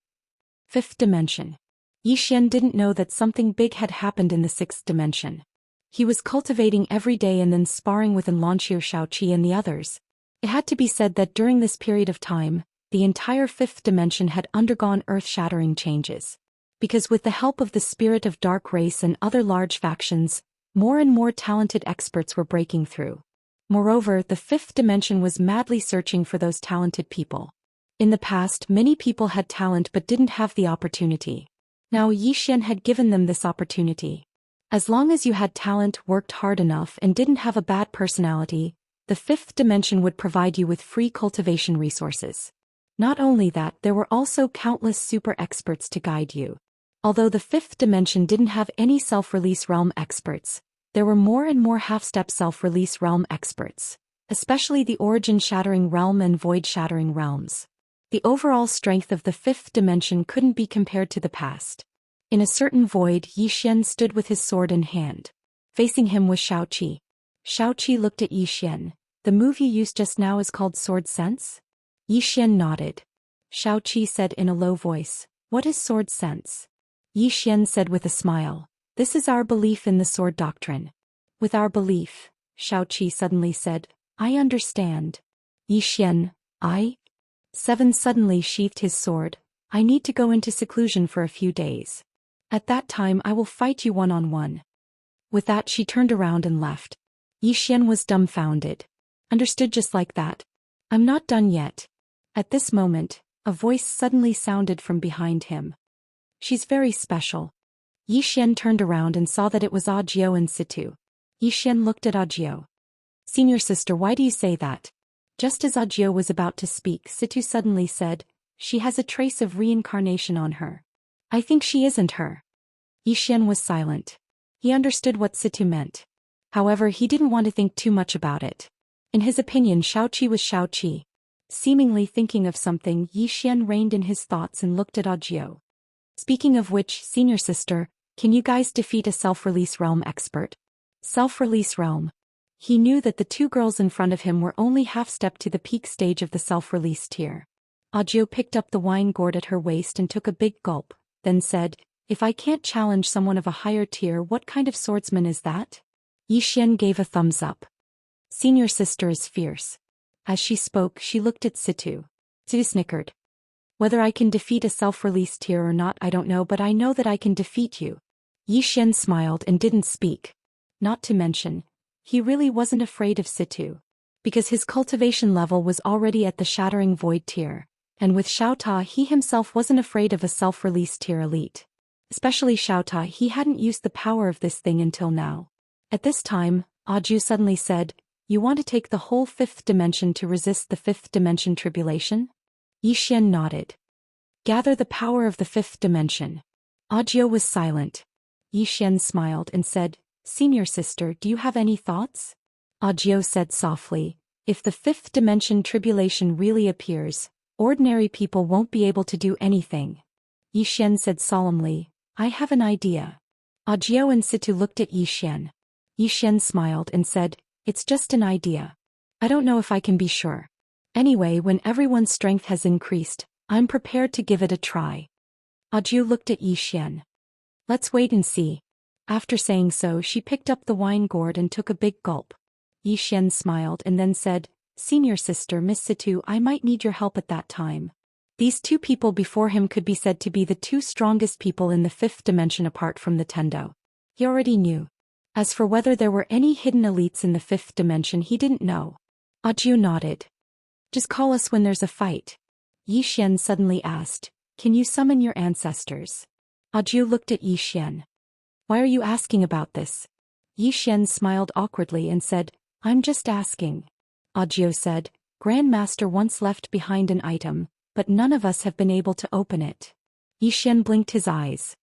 Fifth dimension. Xian didn't know that something big had happened in the sixth dimension. He was cultivating every day and then sparring with Xianxia, Xiaoqi and the others. It had to be said that during this period of time, the entire fifth dimension had undergone earth-shattering changes. Because with the help of the spirit of dark race and other large factions, more and more talented experts were breaking through. Moreover, the fifth dimension was madly searching for those talented people. In the past, many people had talent but didn't have the opportunity. Now Xian had given them this opportunity. As long as you had talent, worked hard enough and didn't have a bad personality, the fifth dimension would provide you with free cultivation resources. Not only that, there were also countless super experts to guide you. Although the fifth dimension didn't have any self-release realm experts, there were more and more half-step self-release realm experts, especially the origin-shattering realm and void-shattering realms. The overall strength of the fifth dimension couldn't be compared to the past. In a certain void, Xian stood with his sword in hand. Facing him was Xiaoqi. Xiaoqi looked at Xian. The move you used just now is called sword sense? Xian nodded. Xiaoqi said in a low voice, "What is sword sense?" Xian said with a smile, "This is our belief in the sword doctrine." With our belief, Xiaoqi suddenly said, "I understand." Xian, I? Seven suddenly sheathed his sword. "I need to go into seclusion for a few days. At that time I will fight you one-on-one." With that she turned around and left. Xian was dumbfounded. Understood just like that. "I'm not done yet." At this moment, a voice suddenly sounded from behind him. "She's very special." Xian turned around and saw that it was Audiobook and Situ. Xian looked at Audiobook. "Senior sister, why do you say that?" Just as Audiobook was about to speak, Situ suddenly said, "She has a trace of reincarnation on her. I think she isn't her." Xian was silent. He understood what Situ meant. However, he didn't want to think too much about it. In his opinion, Xiaoqi was Xiaoqi. Seemingly thinking of something, Xian reined in his thoughts and looked at Audiobook. "Speaking of which, senior sister, can you guys defeat a self-release realm expert?" Self-release realm. He knew that the two girls in front of him were only half-step to the peak stage of the self-release tier. Audiobook picked up the wine gourd at her waist and took a big gulp, then said, "If I can't challenge someone of a higher tier, what kind of swordsman is that?" Xian gave a thumbs up. "Senior sister is fierce." As she spoke, she looked at Situ. Situ snickered. "Whether I can defeat a self-release tier or not I don't know, but I know that I can defeat you." Xian smiled and didn't speak. Not to mention, he really wasn't afraid of Situ. Because his cultivation level was already at the shattering void tier, and with Xiaota he himself wasn't afraid of a self-release tier elite. Especially Xiaota, he hadn't used the power of this thing until now. At this time, Audiobook suddenly said, "You want to take the whole fifth dimension to resist the fifth dimension tribulation?" Yi Xian nodded. Gather the power of the fifth dimension. Audio was silent. Yi Xian smiled and said, Senior sister, do you have any thoughts? Audio said softly, if the fifth dimension tribulation really appears, ordinary people won't be able to do anything. Yi Xian said solemnly, I have an idea. Audio and Situ looked at Yi Xian. Yi Xian smiled and said, it's just an idea. I don't know if I can be sure. Anyway, when everyone's strength has increased, I'm prepared to give it a try. Audio looked at Yi Xian. Let's wait and see. After saying so, she picked up the wine gourd and took a big gulp. Yi Xian smiled and then said, Senior sister Miss Situ, I might need your help at that time. These two people before him could be said to be the two strongest people in the fifth dimension apart from the Tendo. He already knew. As for whether there were any hidden elites in the fifth dimension, he didn't know. Audio nodded. Just call us when there's a fight. Yi Xian suddenly asked, can you summon your ancestors? Audio looked at Yi Xian. Why are you asking about this? Yi Xian smiled awkwardly and said, I'm just asking. Audio said, Grandmaster once left behind an item, but none of us have been able to open it. Yi Xian blinked his eyes.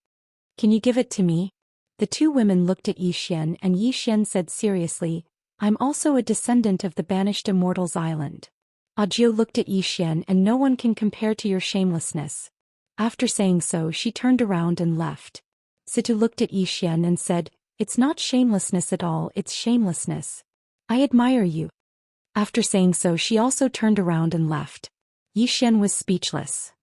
Can you give it to me? The two women looked at Yi Xian and Yi Xian said seriously, I'm also a descendant of the banished Immortals Island. Audio looked at Yi Xian and no one can compare to your shamelessness. After saying so, she turned around and left. Situ looked at Yi Xian and said, it's not shamelessness at all, it's shamelessness. I admire you. After saying so, she also turned around and left. Yi Xian was speechless.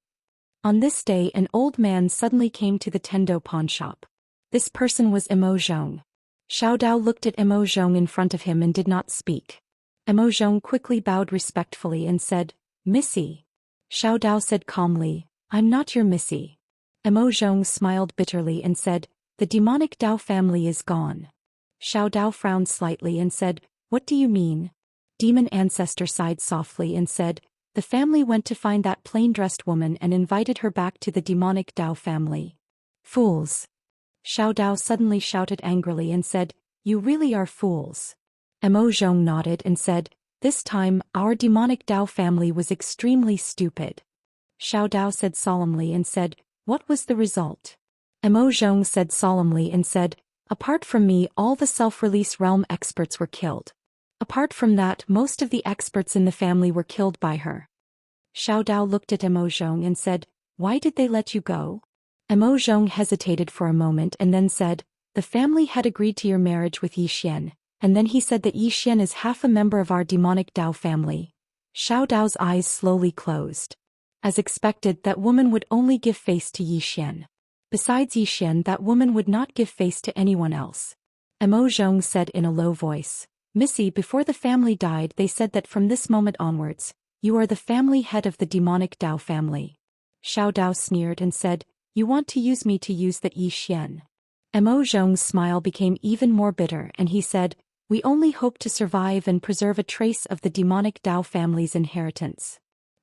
On this day, an old man suddenly came to the Tendo pawn shop. This person was Imo Zhong. Xiao Dao looked at Imo Zhong in front of him and did not speak. Imo Zhong quickly bowed respectfully and said, Missy. Xiao Dao said calmly, I'm not your Missy. Imo Zhong smiled bitterly and said, the demonic Dao family is gone. Xiao Dao frowned slightly and said, what do you mean? Demon ancestor sighed softly and said, the family went to find that plain-dressed woman and invited her back to the demonic Dao family. Fools. Xiao Dao suddenly shouted angrily and said, you really are fools. Imo Zhong nodded and said, this time, our demonic Dao family was extremely stupid. Xiao Dao said solemnly and said, what was the result? Imo Zhong said solemnly and said, apart from me, all the self-release realm experts were killed. Apart from that, most of the experts in the family were killed by her. Xiao Dao looked at Imo Zhong and said, why did they let you go? Imo Zhong hesitated for a moment and then said, the family had agreed to your marriage with Yi Xian, and then he said that Yi Xian is half a member of our demonic Dao family. Xiao Dao's eyes slowly closed. As expected, that woman would only give face to Yi Xian. Besides Yi Xian, that woman would not give face to anyone else. Imo Zhong said in a low voice, Missy, before the family died they said that from this moment onwards, you are the family head of the demonic Dao family. Xiao Dao sneered and said, you want to use me to use that Yi Xian. Imo Zhong's smile became even more bitter and he said, we only hope to survive and preserve a trace of the demonic Dao family's inheritance.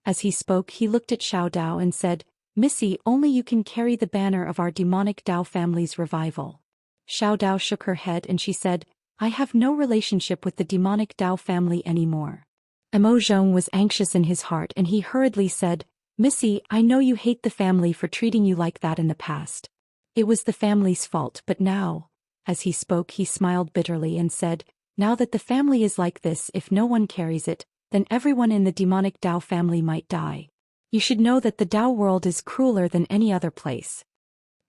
As he spoke, he looked at Xiao Dao and said, Missy, only you can carry the banner of our demonic Dao family's revival. Xiao Dao shook her head and she said, I have no relationship with the demonic Dao family anymore. Imo Zhong was anxious in his heart and he hurriedly said, Missy, I know you hate the family for treating you like that in the past. It was the family's fault, but now, as he spoke, he smiled bitterly and said, now that the family is like this, if no one carries it, then everyone in the demonic Dao family might die. You should know that the Dao world is crueler than any other place.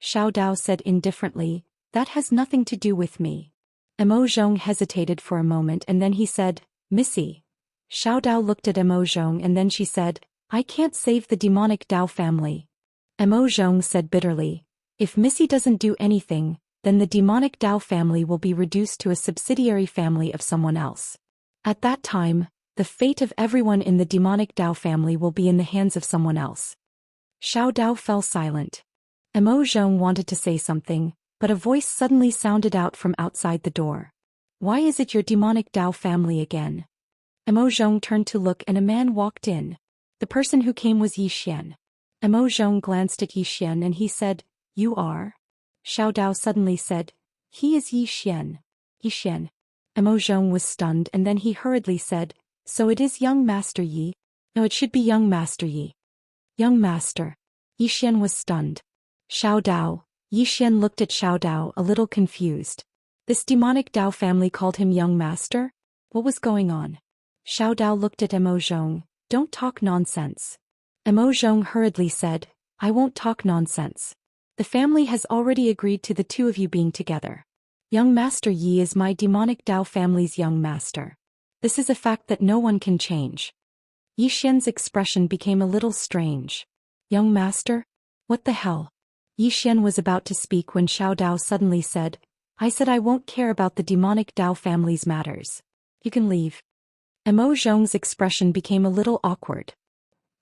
Xiao Dao said indifferently, that has nothing to do with me. Imo Zhong hesitated for a moment and then he said, Missy. Xiao Dao looked at Imo Zhong and then she said, I can't save the demonic Dao family. Imo Zhong said bitterly, if Missy doesn't do anything, then the demonic Dao family will be reduced to a subsidiary family of someone else. At that time, the fate of everyone in the demonic Dao family will be in the hands of someone else. Xiao Dao fell silent. Imo Zhong wanted to say something, but a voice suddenly sounded out from outside the door. Why is it your demonic Dao family again? Imo Zhong turned to look and a man walked in. The person who came was Yi Xian. Imo Zhong glanced at Yi Xian and he said, you are? Xiao Dao suddenly said, he is Yi Xian. Yi Xian. Imo Zhong was stunned and then he hurriedly said, so it is young Master Yi? No, it should be young Master Yi. Young master. Yi Xian was stunned. Xiao Dao. Yi Xian looked at Xiao Dao a little confused. This demonic Dao family called him young master? What was going on? Xiao Dao looked at Mo Zhong. Don't talk nonsense. Mo Zhong hurriedly said, I won't talk nonsense. The family has already agreed to the two of you being together. Young Master Yi is my demonic Dao family's young master. This is a fact that no one can change. Yi Xian's expression became a little strange. Young master? What the hell? Yi Xian was about to speak when Xiao Dao suddenly said, I said I won't care about the demonic Dao family's matters. You can leave. Mo Zhong's expression became a little awkward.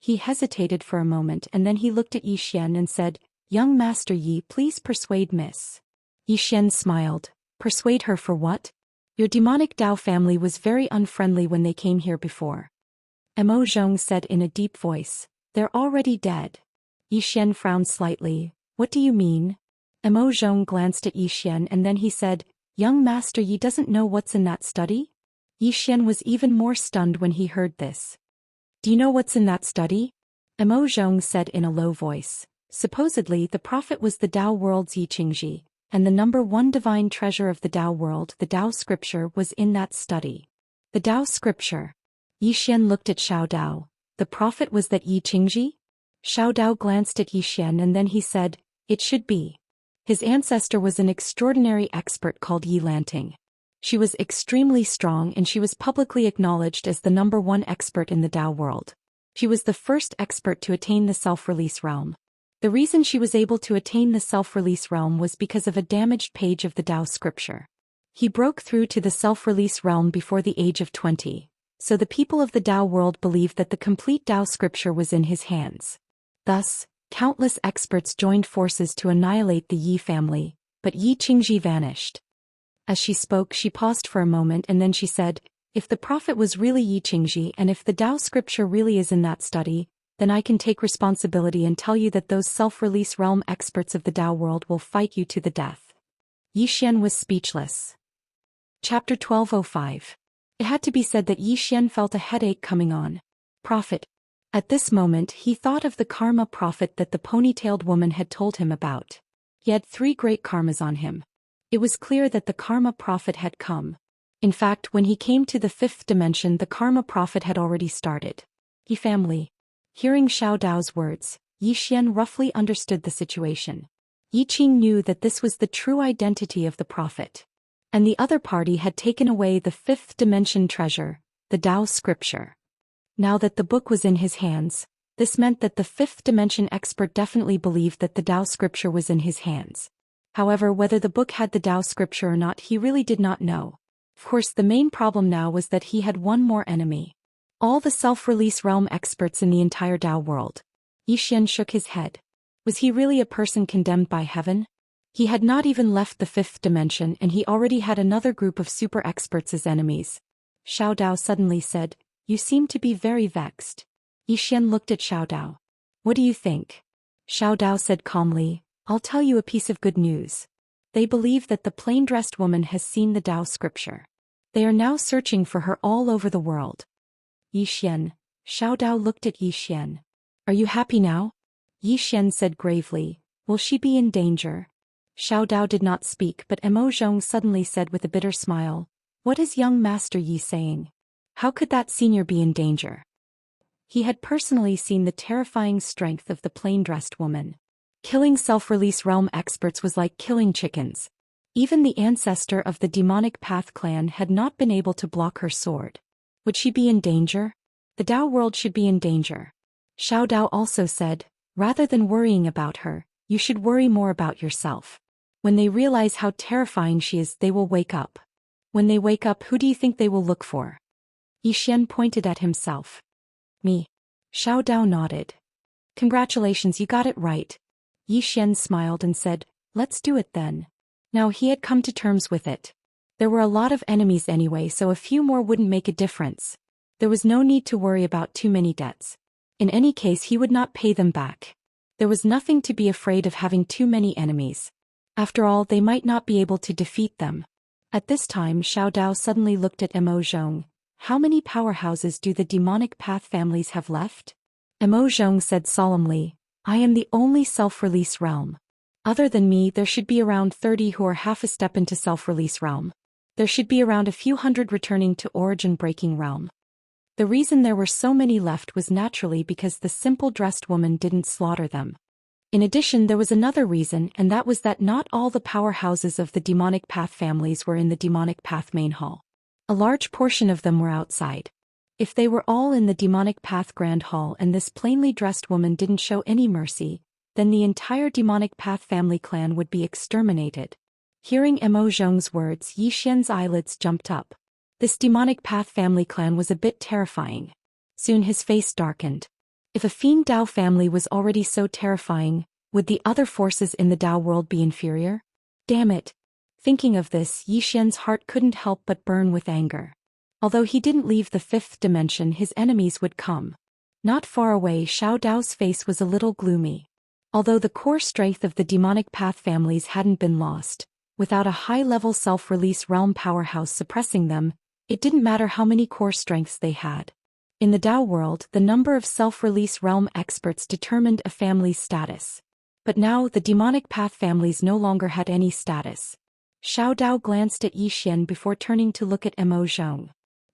He hesitated for a moment and then he looked at Yi Xian and said, Young Master Yi, please persuade Miss. Yi Xian smiled. Persuade her for what? Your demonic Dao family was very unfriendly when they came here before. Mo Zhong said in a deep voice, They're already dead. Yi Xian frowned slightly. What do you mean? Mo Zhong glanced at Yi Xian and then he said, Young Master Yi doesn't know what's in that study? Yi Xian was even more stunned when he heard this. Do you know what's in that study? Mo Zhong said in a low voice. Supposedly the prophet was the Dao world's Xianxia, and the number one divine treasure of the Dao world, the Dao scripture, was in that study. The Dao scripture. Yi Xian looked at Xiao Dao. The prophet was that Xianxia? Xiao Dao glanced at Yi Xian and then he said, It should be. His ancestor was an extraordinary expert called Yi Lanting. She was extremely strong and she was publicly acknowledged as the number one expert in the Dao world. She was the first expert to attain the self-release realm. The reason she was able to attain the self-release realm was because of a damaged page of the Dao scripture. He broke through to the self-release realm before the age of 20, so the people of the Dao world believed that the complete Dao scripture was in his hands. Thus, countless experts joined forces to annihilate the Yi family, but Xianxia vanished. As she spoke, she paused for a moment and then she said, If the prophet was really Xianxia and if the Dao scripture really is in that study, then I can take responsibility and tell you that those self-release realm experts of the Dao world will fight you to the death. Yi Xian was speechless. Chapter 1205. It had to be said that Yi Xian felt a headache coming on. Prophet. At this moment he thought of the karma prophet that the ponytailed woman had told him about. He had 3 great karmas on him. It was clear that the karma prophet had come. In fact, when he came to the 5th dimension, the karma prophet had already started. Yi family. Hearing Xiao Dao's words, Yi Xian roughly understood the situation. Yi Qing knew that this was the true identity of the prophet. And the other party had taken away the 5th dimension treasure, the Dao scripture. Now that the book was in his hands, this meant that the 5th dimension expert definitely believed that the Dao scripture was in his hands. However, whether the book had the Dao scripture or not, he really did not know. Of course, the main problem now was that he had one more enemy. All the self-release realm experts in the entire Dao world. Yi Xian shook his head. Was he really a person condemned by heaven? He had not even left the 5th dimension and he already had another group of super experts as enemies. Xiao Dao suddenly said, You seem to be very vexed. Yi Xian looked at Xiao Dao. What do you think? Xiao Dao said calmly, I'll tell you a piece of good news. They believe that the plain-dressed woman has seen the Dao scripture. They are now searching for her all over the world. Yi Xian. Xiao Dao looked at Yi Xian. Are you happy now? Yi Xian said gravely, Will she be in danger? Xiao Dao did not speak, but Mo Zhong suddenly said with a bitter smile, What is young Master Yi saying? How could that senior be in danger? He had personally seen the terrifying strength of the plain-dressed woman. Killing self-release realm experts was like killing chickens. Even the ancestor of the demonic path clan had not been able to block her sword. Would she be in danger? The Dao world should be in danger. Xiao Dao also said, Rather than worrying about her, you should worry more about yourself. When they realize how terrifying she is, they will wake up. When they wake up, who do you think they will look for? Yi Xian pointed at himself. Me. Xiao Dao nodded. Congratulations, you got it right. Yi Xian smiled and said, Let's do it then. Now he had come to terms with it. There were a lot of enemies anyway, so a few more wouldn't make a difference. There was no need to worry about too many debts. In any case, he would not pay them back. There was nothing to be afraid of having too many enemies. After all, they might not be able to defeat them. At this time, Xiao Dao suddenly looked at Mo Zhong. How many powerhouses do the demonic path families have left? Zhong said solemnly, I am the only self-release realm. Other than me there should be around 30 who are half a step into self-release realm. There should be around a few hundred returning to origin-breaking realm. The reason there were so many left was naturally because the simple dressed woman didn't slaughter them. In addition, there was another reason, and that was that not all the powerhouses of the demonic path families were in the demonic path main hall. A large portion of them were outside. If they were all in the demonic path grand hall and this plainly dressed woman didn't show any mercy, then the entire demonic path family clan would be exterminated. Hearing Zhong's words, Yi Xian's eyelids jumped up. This demonic path family clan was a bit terrifying. Soon his face darkened. If a fiend Dao family was already so terrifying, would the other forces in the Dao world be inferior? Damn it. Thinking of this, Yi Xian's heart couldn't help but burn with anger. Although he didn't leave the fifth dimension, his enemies would come. Not far away, Xiao Dao's face was a little gloomy. Although the core strength of the demonic path families hadn't been lost, without a high-level self-release realm powerhouse suppressing them, it didn't matter how many core strengths they had. In the Dao world, the number of self-release realm experts determined a family's status. But now the demonic path families no longer had any status. Xiao Dao glanced at Yi Xian before turning to look at Zhong.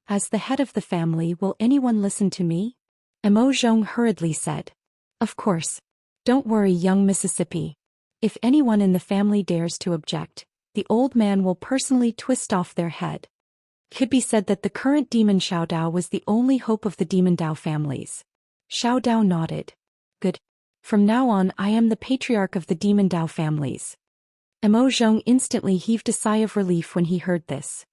As the head of the family, will anyone listen to me? Zhong hurriedly said. Of course. Don't worry, young Mississippi. If anyone in the family dares to object, the old man will personally twist off their head. Could be said that the current demon Xiao Dao was the only hope of the demon Dao families. Xiao Dao nodded. Good. From now on I am the patriarch of the demon Dao families. Zhong instantly heaved a sigh of relief when he heard this.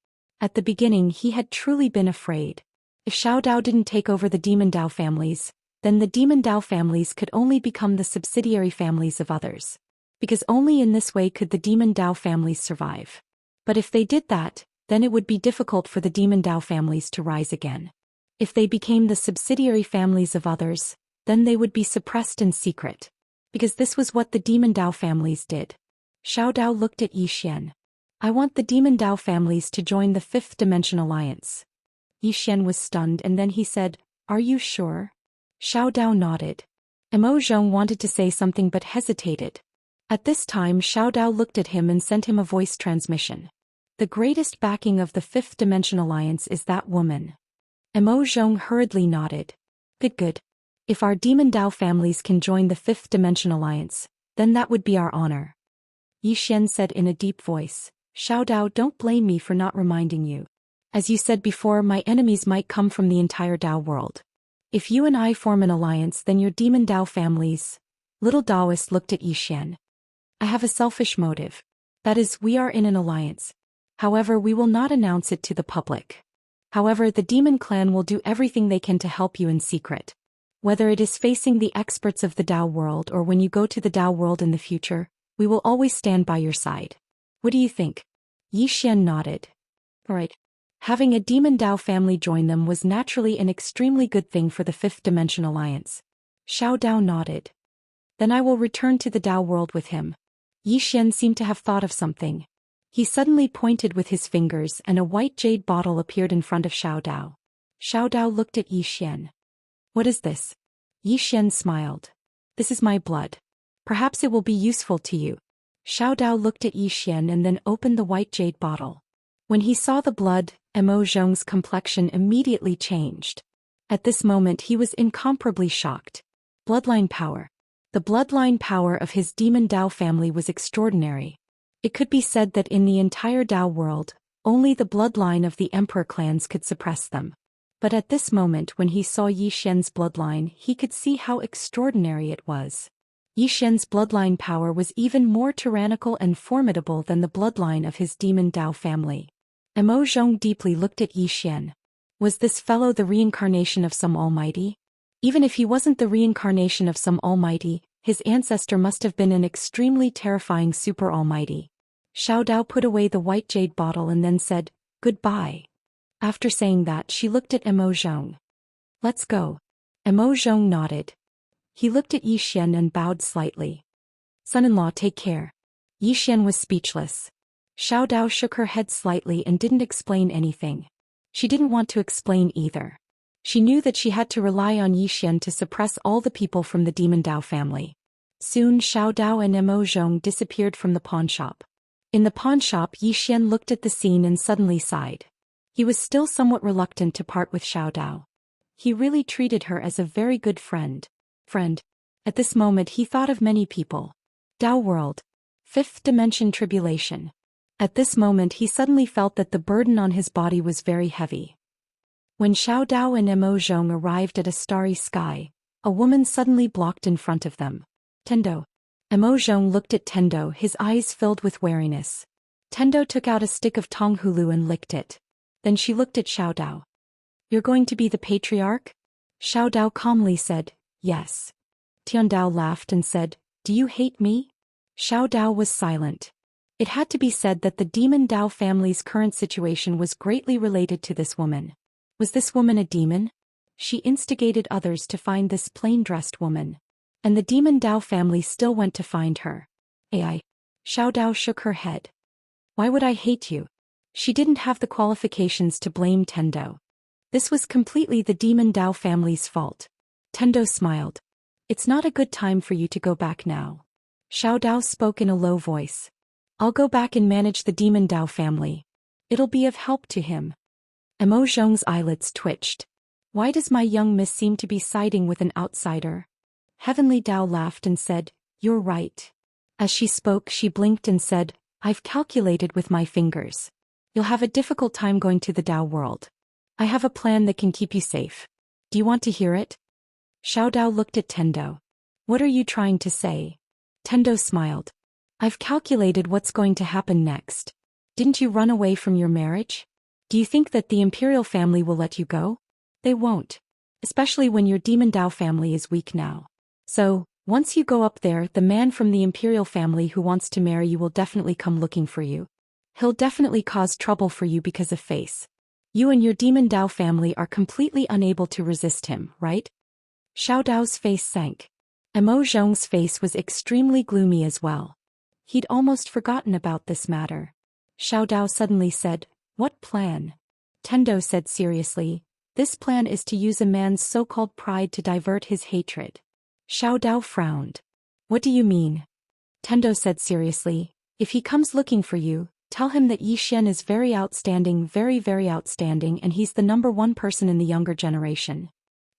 At the beginning he had truly been afraid. If Xiao Dao didn't take over the demon Dao families, then the demon Dao families could only become the subsidiary families of others. Because only in this way could the demon Dao families survive. But if they did that, then it would be difficult for the demon Dao families to rise again. If they became the subsidiary families of others, then they would be suppressed in secret. Because this was what the demon Dao families did. Xiao Dao looked at Yi Xian. I want the demon Dao families to join the Fifth Dimension Alliance. Yi Xian was stunned and then he said, Are you sure? Xiao Dao nodded. Zhong wanted to say something but hesitated. At this time Xiao Dao looked at him and sent him a voice transmission. The greatest backing of the Fifth Dimension Alliance is that woman. Zhong hurriedly nodded. Good. If our demon Dao families can join the Fifth Dimension Alliance, then that would be our honor. Yi Xian said in a deep voice, Xiao Dao, don't blame me for not reminding you. As you said before, my enemies might come from the entire Dao world. If you and I form an alliance, then your demon Dao families. Little Daoist looked at Yi Xian. I have a selfish motive. That is, we are in an alliance. However, we will not announce it to the public. However, the demon clan will do everything they can to help you in secret. Whether it is facing the experts of the Dao world or when you go to the Dao world in the future, we will always stand by your side. What do you think? Yi Xian nodded. Alright. Having a demon Dao family join them was naturally an extremely good thing for the Fifth Dimension Alliance. Xiao Dao nodded. Then I will return to the Dao world with him. Yi Xian seemed to have thought of something. He suddenly pointed with his fingers and a white jade bottle appeared in front of Xiao Dao. Xiao Dao looked at Yi Xian. What is this? Yi Xian smiled. This is my blood. Perhaps it will be useful to you. Xiao Dao looked at Yi Xian and then opened the white jade bottle. When he saw the blood, Zhong's complexion immediately changed. At this moment he was incomparably shocked. Bloodline power. The bloodline power of his demon Dao family was extraordinary. It could be said that in the entire Dao world, only the bloodline of the emperor clans could suppress them. But at this moment when he saw Yi Xian's bloodline, he could see how extraordinary it was. Yi Xian's bloodline power was even more tyrannical and formidable than the bloodline of his demon Dao family. Zhong deeply looked at Yi Xian. Was this fellow the reincarnation of some almighty? Even if he wasn't the reincarnation of some almighty, his ancestor must have been an extremely terrifying super almighty. Xiao Dao put away the white jade bottle and then said, Goodbye. After saying that, she looked at Zhong. Let's go. Zhong nodded. He looked at Yi Xian and bowed slightly. Son-in-law, take care. Yi Xian was speechless. Xiao Dao shook her head slightly and didn't explain anything. She didn't want to explain either. She knew that she had to rely on Yi Xian to suppress all the people from the Demon Dao family. Soon Xiao Dao and Mo Zhong disappeared from the pawnshop. In the pawnshop, Yi Xian looked at the scene and suddenly sighed. He was still somewhat reluctant to part with Xiao Dao. He really treated her as a very good friend. At this moment he thought of many people. Dao world. Fifth dimension tribulation. At this moment he suddenly felt that the burden on his body was very heavy. When Xiao Dao and Mo Zhong arrived at a starry sky, a woman suddenly blocked in front of them. Tendo. Mo Zhong looked at Tendo, his eyes filled with wariness. Tendo took out a stick of tonghulu and licked it. Then she looked at Xiao Dao. You're going to be the patriarch? Xiao Dao calmly said, yes. Tian Dao laughed and said, do you hate me? Xiao Dao was silent. It had to be said that the Demon Dao family's current situation was greatly related to this woman. Was this woman a demon? She instigated others to find this plain-dressed woman. And the Demon Dao family still went to find her. Ai. Xiao Dao shook her head. Why would I hate you? She didn't have the qualifications to blame Tendo. This was completely the Demon Dao family's fault. Tendo smiled. It's not a good time for you to go back now. Xiao Dao spoke in a low voice. I'll go back and manage the Demon Dao family. It'll be of help to him. Mo Zhong's eyelids twitched. Why does my young miss seem to be siding with an outsider? Heavenly Dao laughed and said, you're right. As she spoke, she blinked and said, I've calculated with my fingers. You'll have a difficult time going to the Dao world. I have a plan that can keep you safe. Do you want to hear it? Xiao Dao looked at Tendo. What are you trying to say? Tendo smiled. I've calculated what's going to happen next. Didn't you run away from your marriage? Do you think that the Imperial family will let you go? They won't. Especially when your Demon Dao family is weak now. So, once you go up there, the man from the Imperial family who wants to marry you will definitely come looking for you. He'll definitely cause trouble for you because of face. You and your Demon Dao family are completely unable to resist him, right? Xiao Dao's face sank. Mo Zhong's face was extremely gloomy as well. He'd almost forgotten about this matter. Xiao Dao suddenly said, what plan? Tendo said seriously, this plan is to use a man's so-called pride to divert his hatred. Xiao Dao frowned. What do you mean? Tendo said seriously, if he comes looking for you, tell him that Yi Xian is very outstanding, very outstanding, and he's the #1 person in the younger generation.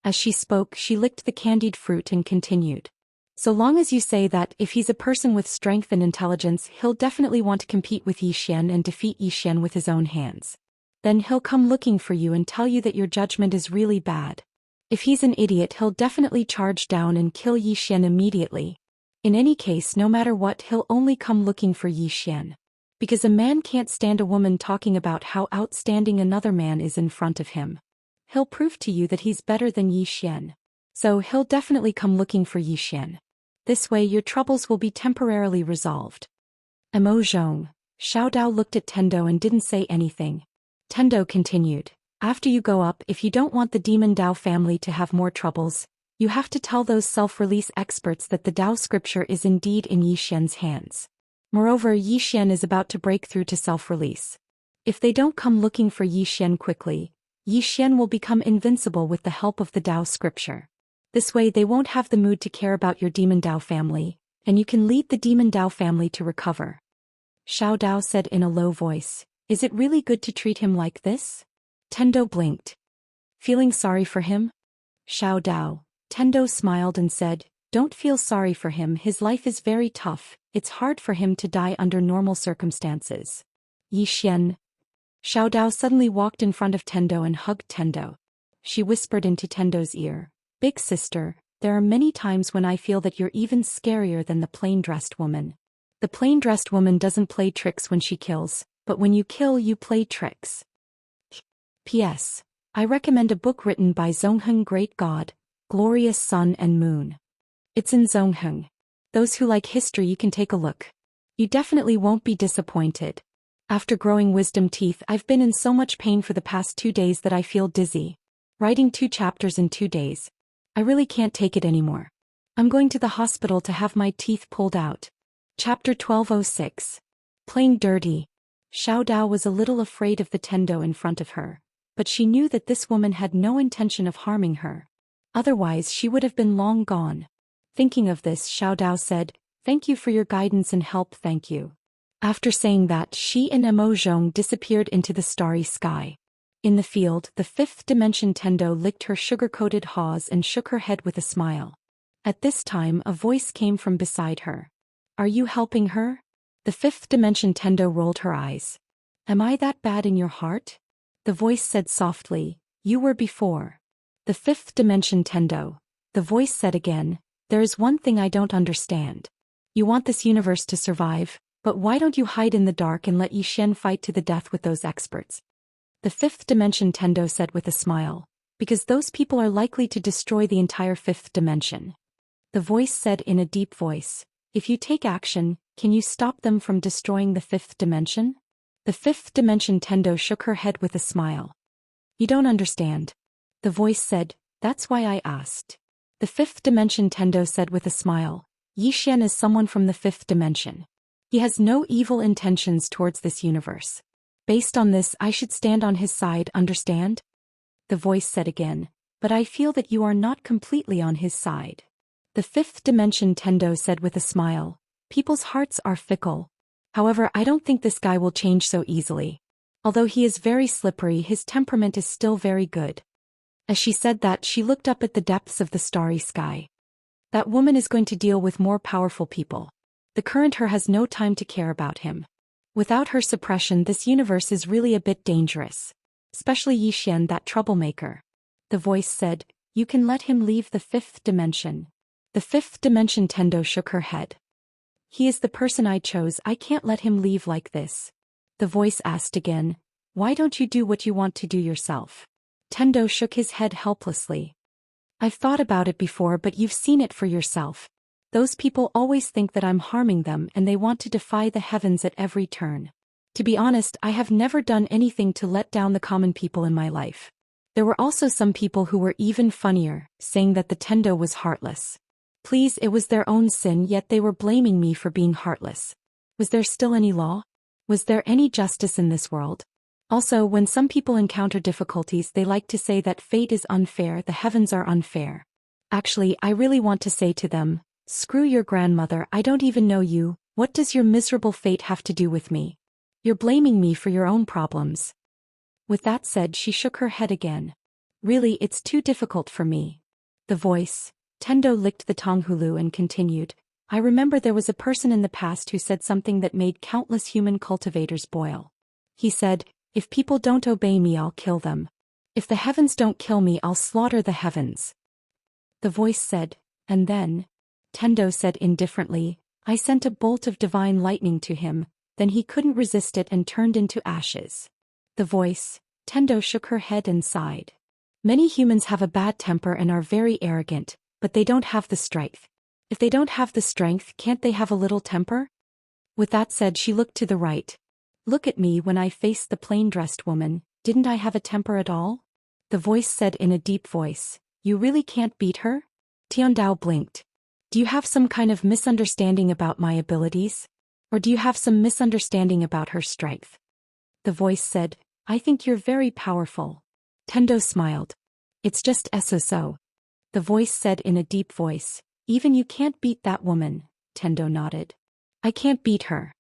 As she spoke, she licked the candied fruit and continued. So long as you say that if he's a person with strength and intelligence, he'll definitely want to compete with Yi Xian and defeat Yi Xian with his own hands. Then he'll come looking for you and tell you that your judgment is really bad. If he's an idiot, he'll definitely charge down and kill Yi Xian immediately. In any case, no matter what, he'll only come looking for Yi Xian. Because a man can't stand a woman talking about how outstanding another man is in front of him. He'll prove to you that he's better than Yi Xian. So he'll definitely come looking for Yi Xian. This way your troubles will be temporarily resolved. Mo Zhong. Xiao Dao looked at Tendo and didn't say anything. Tendo continued. After you go up, if you don't want the Demon Dao family to have more troubles, you have to tell those self-release experts that the Dao scripture is indeed in Yi Xian's hands. Moreover, Yi Xian is about to break through to self-release. If they don't come looking for Yi Xian quickly, Yi Xian will become invincible with the help of the Dao scripture. This way they won't have the mood to care about your Demon Dao family, and you can lead the Demon Dao family to recover. Xiao Dao said in a low voice, is it really good to treat him like this? Tendo blinked. Feeling sorry for him? Xiao Dao. Tendo smiled and said, don't feel sorry for him, his life is very tough, it's hard for him to die under normal circumstances. Yi Xian. Xiao Dao suddenly walked in front of Tendo and hugged Tendo. She whispered into Tendo's ear, big sister, there are many times when I feel that you're even scarier than the plain-dressed woman. The plain-dressed woman doesn't play tricks when she kills, but when you kill you play tricks. P.S. I recommend a book written by Zhongheng Great God, Glorious Sun and Moon. It's in Zhongheng. Those who like history, you can take a look. You definitely won't be disappointed. After growing wisdom teeth, I've been in so much pain for the past 2 days that I feel dizzy. Writing 2 chapters in 2 days. I really can't take it anymore. I'm going to the hospital to have my teeth pulled out. Chapter 1206. Playing dirty. Xiao Dao was a little afraid of the Tendo in front of her. but she knew that this woman had no intention of harming her. Otherwise she would have been long gone. Thinking of this, Xiao Dao said, "Thank you for your guidance and help, thank you." After saying that, she and Mo Zhong disappeared into the starry sky. In the field, the fifth dimension Tendo licked her sugar-coated paws and shook her head with a smile. At this time, a voice came from beside her. "Are you helping her?" The fifth dimension Tendo rolled her eyes. "Am I that bad in your heart?" The voice said softly, "You were before." The fifth dimension Tendo. The voice said again, "There is one thing I don't understand. You want this universe to survive, but why don't you hide in the dark and let Yi Xian fight to the death with those experts?" The fifth dimension Tendo said with a smile, "Because those people are likely to destroy the entire fifth dimension." The voice said in a deep voice, "If you take action, can you stop them from destroying the fifth dimension?" The fifth dimension Tendo shook her head with a smile. "You don't understand." The voice said, "That's why I asked." The fifth dimension Tendo said with a smile, "Yi Xian is someone from the fifth dimension. He has no evil intentions towards this universe. Based on this, I should stand on his side, understand?" The voice said again, "But I feel that you are not completely on his side." The fifth dimension Tendo said with a smile, "People's hearts are fickle. However, I don't think this guy will change so easily. Although he is very slippery, his temperament is still very good." As she said that, she looked up at the depths of the starry sky. That woman is going to deal with more powerful people. The current her has no time to care about him. Without her suppression, this universe is really a bit dangerous. Especially Yi Xian, that troublemaker. The voice said, "You can let him leave the fifth dimension." The fifth dimension Tendo shook her head. "He is the person I chose, I can't let him leave like this." The voice asked again, "Why don't you do what you want to do yourself?" Tendo shook his head helplessly. "I've thought about it before, but you've seen it for yourself. Those people always think that I'm harming them and they want to defy the heavens at every turn. To be honest, I have never done anything to let down the common people in my life." There were also some people who were even funnier, saying that the Tendo was heartless. Please, it was their own sin, yet they were blaming me for being heartless. Was there still any law? Was there any justice in this world? Also, when some people encounter difficulties, they like to say that fate is unfair, the heavens are unfair. Actually, I really want to say to them, screw your grandmother, I don't even know you, what does your miserable fate have to do with me? You're blaming me for your own problems. With that said, she shook her head again. Really, it's too difficult for me. The voice, Tendo licked the Tonghulu and continued, I remember there was a person in the past who said something that made countless human cultivators boil. He said, if people don't obey me, I'll kill them. If the heavens don't kill me, I'll slaughter the heavens. The voice said, and then, Tendo said indifferently, I sent a bolt of divine lightning to him, then he couldn't resist it and turned into ashes. The voice, Tendo shook her head and sighed. Many humans have a bad temper and are very arrogant, but they don't have the strength. If they don't have the strength, can't they have a little temper? With that said, she looked to the right. Look at me when I faced the plain-dressed woman, didn't I have a temper at all? The voice said in a deep voice, you really can't beat her? Tiandao blinked. Do you have some kind of misunderstanding about my abilities? Or do you have some misunderstanding about her strength? The voice said, I think you're very powerful. Tendo smiled. It's just so. The voice said in a deep voice, even you can't beat that woman. Tendo nodded. I can't beat her.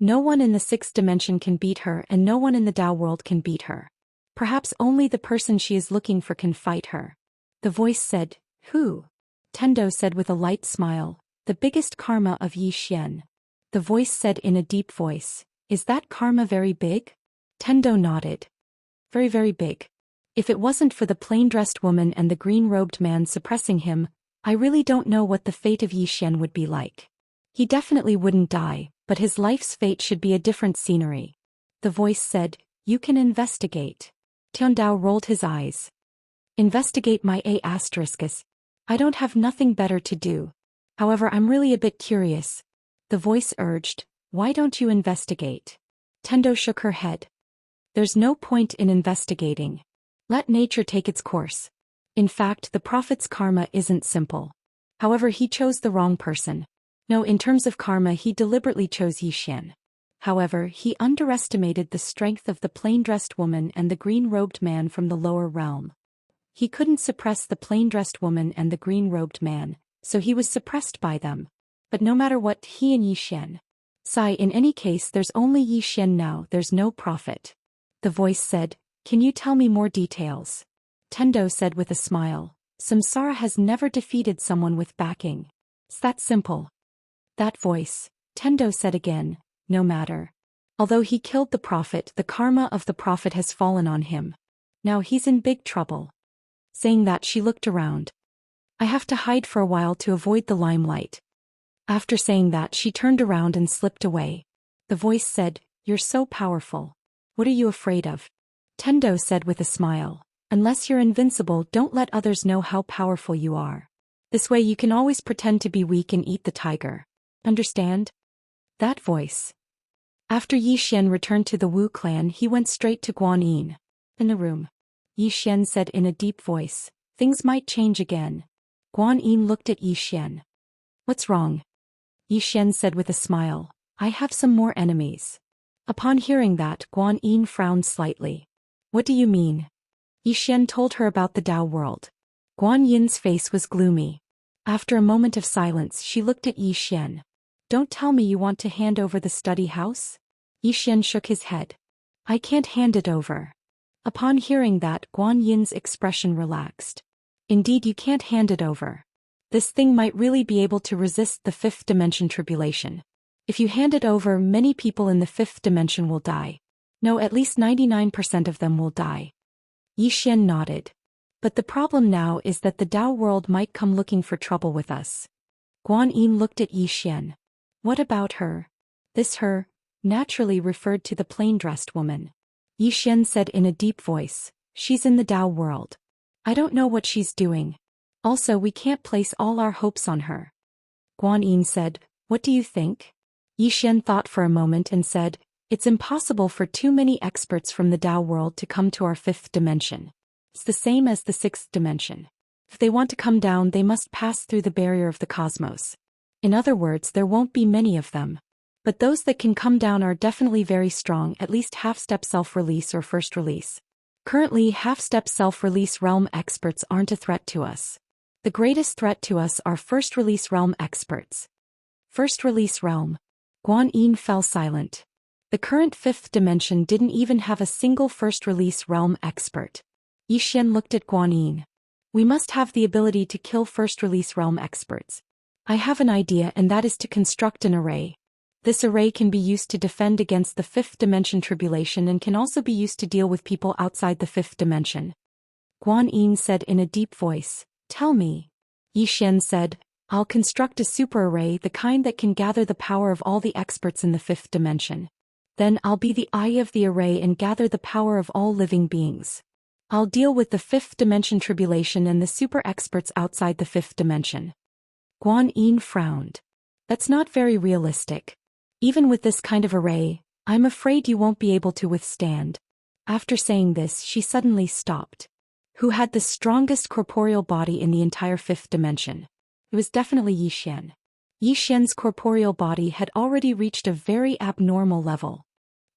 No one in the sixth dimension can beat her and no one in the Dao world can beat her. Perhaps only the person she is looking for can fight her. The voice said, who? Tendo said with a light smile, the biggest karma of Yi Xian. The voice said in a deep voice, is that karma very big? Tendo nodded. Very, very big. If it wasn't for the plain-dressed woman and the green-robed man suppressing him, I really don't know what the fate of Yi Xian would be like. He definitely wouldn't die, but his life's fate should be a different scenery. The voice said, you can investigate. Tiandao rolled his eyes. Investigate my A**. I don't have nothing better to do. However, I'm really a bit curious. The voice urged, why don't you investigate? Tendo shook her head. There's no point in investigating. Let nature take its course. In fact, the prophet's karma isn't simple. However, he chose the wrong person. No, in terms of karma, he deliberately chose Yi Xian. However, he underestimated the strength of the plain-dressed woman and the green-robed man from the lower realm. He couldn't suppress the plain-dressed woman and the green-robed man, so he was suppressed by them. But no matter what, he and Yi Xian. Sigh, in any case there's only Yi Xian now, there's no profit. The voice said, can you tell me more details? Tendo said with a smile, Samsara has never defeated someone with backing. It's that simple. That voice, Tendo said again, no matter. Although he killed the prophet, the karma of the prophet has fallen on him. Now he's in big trouble. Saying that, she looked around. I have to hide for a while to avoid the limelight. After saying that, she turned around and slipped away. The voice said, you're so powerful. What are you afraid of? Tendo said with a smile, unless you're invincible, don't let others know how powerful you are. This way you can always pretend to be weak and eat the tiger. Understand? That voice. After Yi Xian returned to the Wu clan, he went straight to Guan Yin. In the room. Yi Xian said in a deep voice, things might change again. Guan Yin looked at Yi Xian. What's wrong? Yi Xian said with a smile, I have some more enemies. Upon hearing that, Guan Yin frowned slightly. What do you mean? Yi Xian told her about the Dao world. Guan Yin's face was gloomy. After a moment of silence, she looked at Yi Xian. Don't tell me you want to hand over the study house? Yi Xian shook his head. I can't hand it over. Upon hearing that, Guan Yin's expression relaxed. Indeed, you can't hand it over. This thing might really be able to resist the fifth dimension tribulation. If you hand it over, many people in the fifth dimension will die. No, at least 99% of them will die. Yi Xian nodded. But the problem now is that the Dao world might come looking for trouble with us. Guan Yin looked at Yi Xian. What about her? This her, naturally referred to the plain-dressed woman. Yi Xian said in a deep voice, she's in the Dao world. I don't know what she's doing. Also, we can't place all our hopes on her. Guan Yin said, what do you think? Yi Xian thought for a moment and said, it's impossible for too many experts from the Dao world to come to our fifth dimension. It's the same as the sixth dimension. If they want to come down, they must pass through the barrier of the cosmos. In other words, there won't be many of them. But those that can come down are definitely very strong, at least half-step self-release or first release. Currently, half-step self-release realm experts aren't a threat to us. The greatest threat to us are first release realm experts. First release realm. Guan Yin fell silent. The current fifth dimension didn't even have a single first release realm expert. Yi Xian looked at Guan Yin. We must have the ability to kill first release realm experts. I have an idea, and that is to construct an array. This array can be used to defend against the fifth dimension tribulation and can also be used to deal with people outside the fifth dimension. Guan Yin said in a deep voice, tell me. Yi Xian said, I'll construct a super array, the kind that can gather the power of all the experts in the fifth dimension. Then I'll be the eye of the array and gather the power of all living beings. I'll deal with the fifth dimension tribulation and the super experts outside the fifth dimension. Guan Yin frowned. That's not very realistic. Even with this kind of array, I'm afraid you won't be able to withstand. After saying this, she suddenly stopped. Who had the strongest corporeal body in the entire fifth dimension? It was definitely Yi Xian. Yi Xian's corporeal body had already reached a very abnormal level.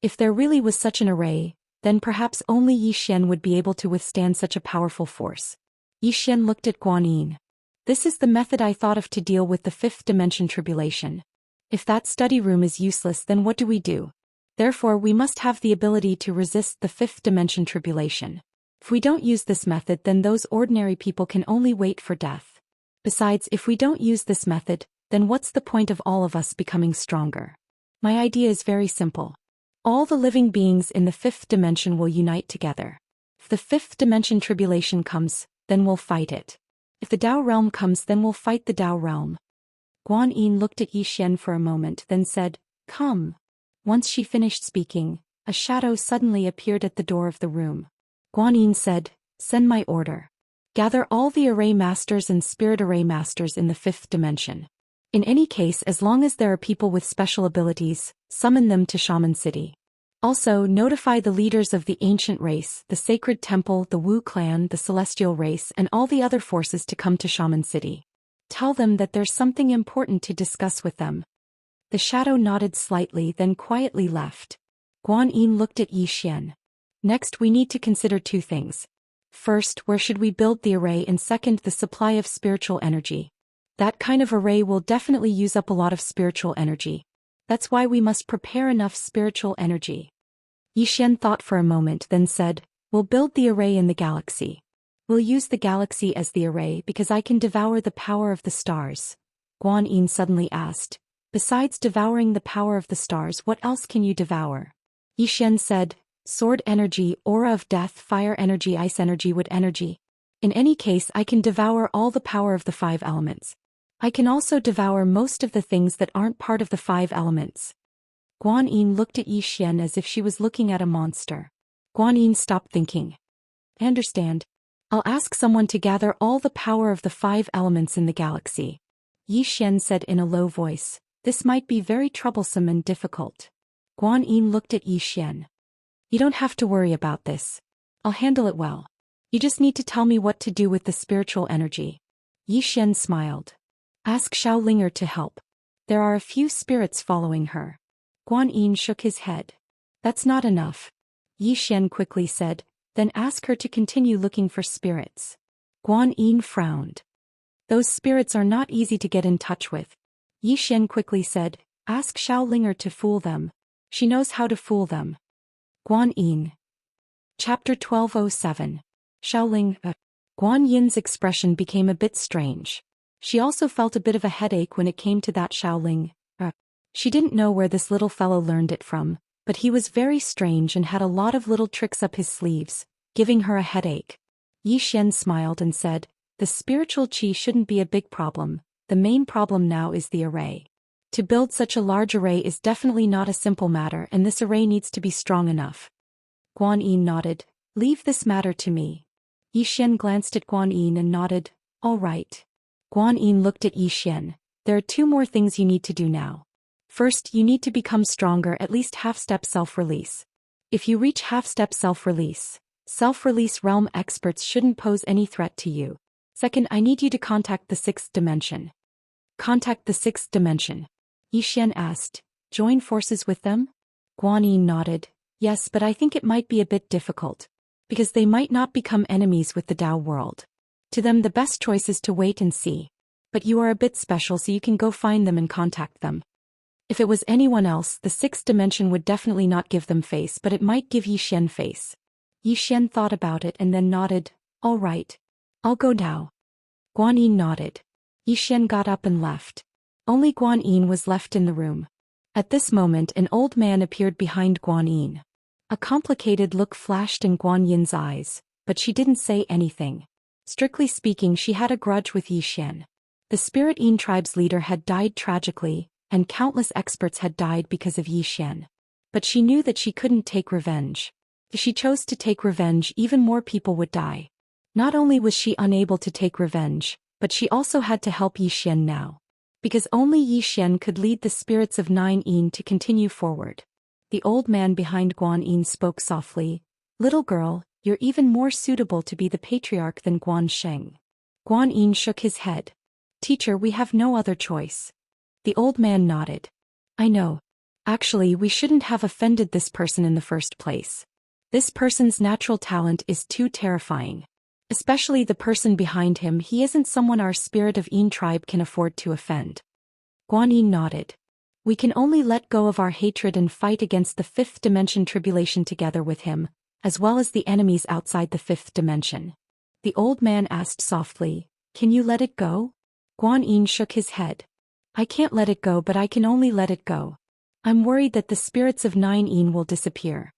If there really was such an array, then perhaps only Yi Xian would be able to withstand such a powerful force. Yi Xian looked at Guan Yin. This is the method I thought of to deal with the fifth dimension tribulation. If that study room is useless, then what do we do? Therefore, we must have the ability to resist the fifth dimension tribulation. If we don't use this method, then those ordinary people can only wait for death. Besides, if we don't use this method, then what's the point of all of us becoming stronger? My idea is very simple. All the living beings in the fifth dimension will unite together. If the fifth dimension tribulation comes, then we'll fight it. If the Dao realm comes, then we'll fight the Dao realm. Guan Yin looked at Yi Xian for a moment, then said, come. Once she finished speaking, a shadow suddenly appeared at the door of the room. Guan Yin said, send my order. Gather all the array masters and spirit array masters in the fifth dimension. In any case, as long as there are people with special abilities, summon them to Shaman City. Also, notify the leaders of the ancient race, the sacred temple, the Wu clan, the celestial race, and all the other forces to come to Shaman City. Tell them that there's something important to discuss with them. The shadow nodded slightly then quietly left. Guan Yin looked at Yi Xian. Next we need to consider two things. First, where should we build the array, and second, the supply of spiritual energy. That kind of array will definitely use up a lot of spiritual energy. That's why we must prepare enough spiritual energy. Yi Xian thought for a moment then said, we'll build the array in the galaxy. We'll use the galaxy as the array because I can devour the power of the stars. Guan Yin suddenly asked, besides devouring the power of the stars, what else can you devour? Yi Xian said, sword energy, aura of death, fire energy, ice energy, wood energy. In any case, I can devour all the power of the 5 elements. I can also devour most of the things that aren't part of the 5 elements. Guan Yin looked at Yi Xian as if she was looking at a monster. Guan Yin stopped thinking. I understand. I'll ask someone to gather all the power of the 5 elements in the galaxy. Yi Xian said in a low voice, this might be very troublesome and difficult. Guan Yin looked at Yi Xian. You don't have to worry about this. I'll handle it well. You just need to tell me what to do with the spiritual energy. Yi Xian smiled. Ask Xiaolinger to help. There are a few spirits following her. Guan Yin shook his head. That's not enough. Yi Xian quickly said, then ask her to continue looking for spirits. Guan Yin frowned. Those spirits are not easy to get in touch with. Yi Xian quickly said, ask Xiaolinger to fool them. She knows how to fool them. Guan Yin. Chapter 1207. Xiaoling. Guan Yin's expression became a bit strange. She also felt a bit of a headache when it came to that Xiaoling. She didn't know where this little fellow learned it from, but he was very strange and had a lot of little tricks up his sleeves, giving her a headache. Yi Xian smiled and said, the spiritual qi shouldn't be a big problem. The main problem now is the array. To build such a large array is definitely not a simple matter, and this array needs to be strong enough. Guan Yin nodded. Leave this matter to me. Yi Xian glanced at Guan Yin and nodded. All right. Guan Yin looked at Yi Xian. There are 2 more things you need to do now. First, you need to become stronger, at least half-step self-release. If you reach half-step self-release realm experts shouldn't pose any threat to you. Second, I need you to contact the 6th dimension. Contact the 6th dimension. Yi Xian asked, join forces with them? Guan Yin nodded. Yes, but I think it might be a bit difficult. Because they might not become enemies with the Dao world. To them the best choice is to wait and see. But you are a bit special, so you can go find them and contact them. If it was anyone else, the 6th dimension would definitely not give them face, but it might give Yi Xian face. Yi Xian thought about it and then nodded. All right. I'll go now. Guan Yin nodded. Yi Xian got up and left. Only Guan Yin was left in the room. At this moment an old man appeared behind Guan Yin. A complicated look flashed in Guan Yin's eyes, but she didn't say anything. Strictly speaking, she had a grudge with Yi Xian. The Spirit Yin tribe's leader had died tragically, and countless experts had died because of Yi Xian. But she knew that she couldn't take revenge. If she chose to take revenge, even more people would die. Not only was she unable to take revenge, but she also had to help Yi Xian now. Because only Yi Xian could lead the spirits of 9 Yin to continue forward. The old man behind Guan Yin spoke softly. Little girl, you're even more suitable to be the patriarch than Guan Sheng. Guan Yin shook his head. Teacher, we have no other choice. The old man nodded. I know. Actually, we shouldn't have offended this person in the first place. This person's natural talent is too terrifying. Especially the person behind him, he isn't someone our Spirit of Yin tribe can afford to offend. Guan Yin nodded. We can only let go of our hatred and fight against the 5th dimension tribulation together with him, as well as the enemies outside the 5th dimension. The old man asked softly, can you let it go? Guan Yin shook his head. I can't let it go, but I can only let it go. I'm worried that the spirits of 9 Yin will disappear.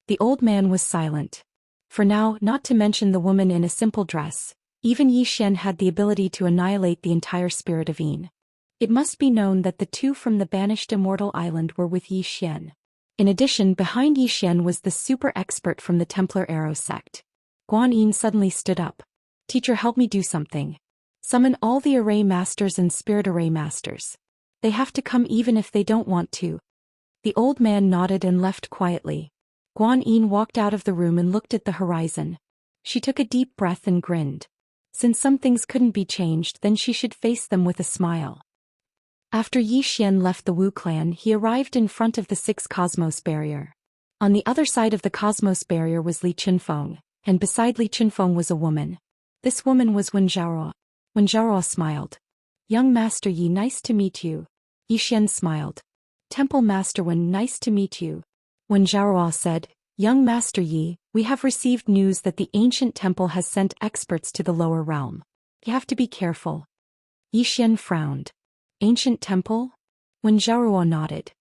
The old man was silent. For now, not to mention the woman in a simple dress, even Yi Xian had the ability to annihilate the entire Spirit of Yin. It must be known that the 2 from the banished Immortal Island were with Yi Xian. In addition, behind Yi Xian was the super expert from the Templar Arrow sect. Guan Yin suddenly stood up. Teacher, help me do something. Summon all the Array Masters and Spirit Array Masters. They have to come even if they don't want to. The old man nodded and left quietly. Guan Yin walked out of the room and looked at the horizon. She took a deep breath and grinned. Since some things couldn't be changed, then she should face them with a smile. After Yi Xian left the Wu clan, he arrived in front of the 6 Cosmos barrier. On the other side of the Cosmos barrier was Li Qinfeng, and beside Li Qinfeng was a woman. This woman was Wen Zhaoruo. Wen Zhaoruo smiled. Young Master Yi, nice to meet you. Yi Xian smiled. Temple Master Wen, nice to meet you. Wen Zhaoruo said, Young Master Yi, we have received news that the ancient temple has sent experts to the lower realm. You have to be careful. Yi Xian frowned. Ancient temple? Wen Zhaoruo nodded.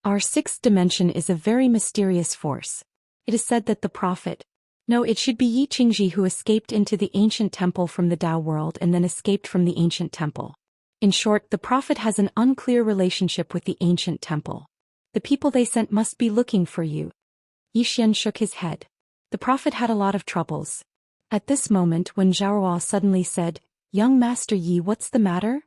Our 6th dimension is a very mysterious force. It is said that the prophet— No, it should be Yi Qingji who escaped into the ancient temple from the Dao world and then escaped from the ancient temple. In short, the prophet has an unclear relationship with the ancient temple. The people they sent must be looking for you. Yi Xian shook his head. The prophet had a lot of troubles. At this moment, Wen Zhaoruo suddenly said, Young Master Yi, what's the matter?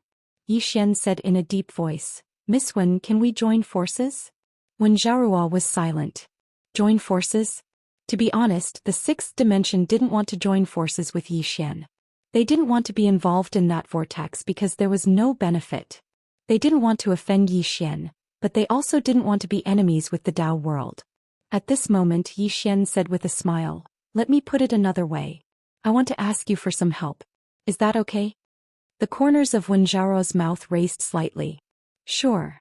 Yi Xian said in a deep voice, Miss Wen, can we join forces? Wen Zhaoruo was silent. Join forces? To be honest, the 6th dimension didn't want to join forces with Yi Xian. They didn't want to be involved in that vortex because there was no benefit. They didn't want to offend Yi Xian, but they also didn't want to be enemies with the Dao world. At this moment, Yi Xian said with a smile, Let me put it another way. I want to ask you for some help. Is that okay? The corners of Wen Zhaoruo's mouth raised slightly. Sure.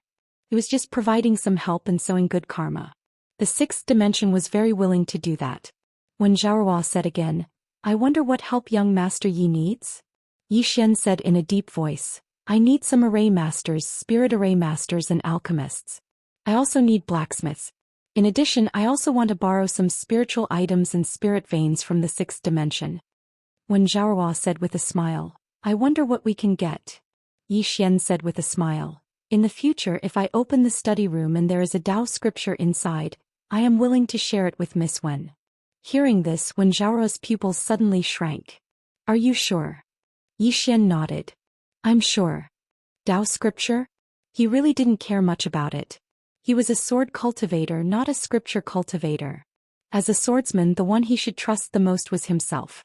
It was just providing some help and sowing good karma. The 6th dimension was very willing to do that. Wen Zhaoruo said again, I wonder what help young Master Yi needs? Yi Xian said in a deep voice, I need some array masters, spirit array masters and alchemists. I also need blacksmiths. In addition, I also want to borrow some spiritual items and spirit veins from the 6th dimension. Wen Zhaoruo said with a smile, I wonder what we can get. Yi Xian said with a smile, In the future, if I open the study room and there is a Dao scripture inside, I am willing to share it with Miss Wen. Hearing this, Wen Zhaoruo's pupils suddenly shrank. Are you sure? Yi Xian nodded. I'm sure. Dao scripture? He really didn't care much about it. He was a sword cultivator, not a scripture cultivator. As a swordsman, the one he should trust the most was himself.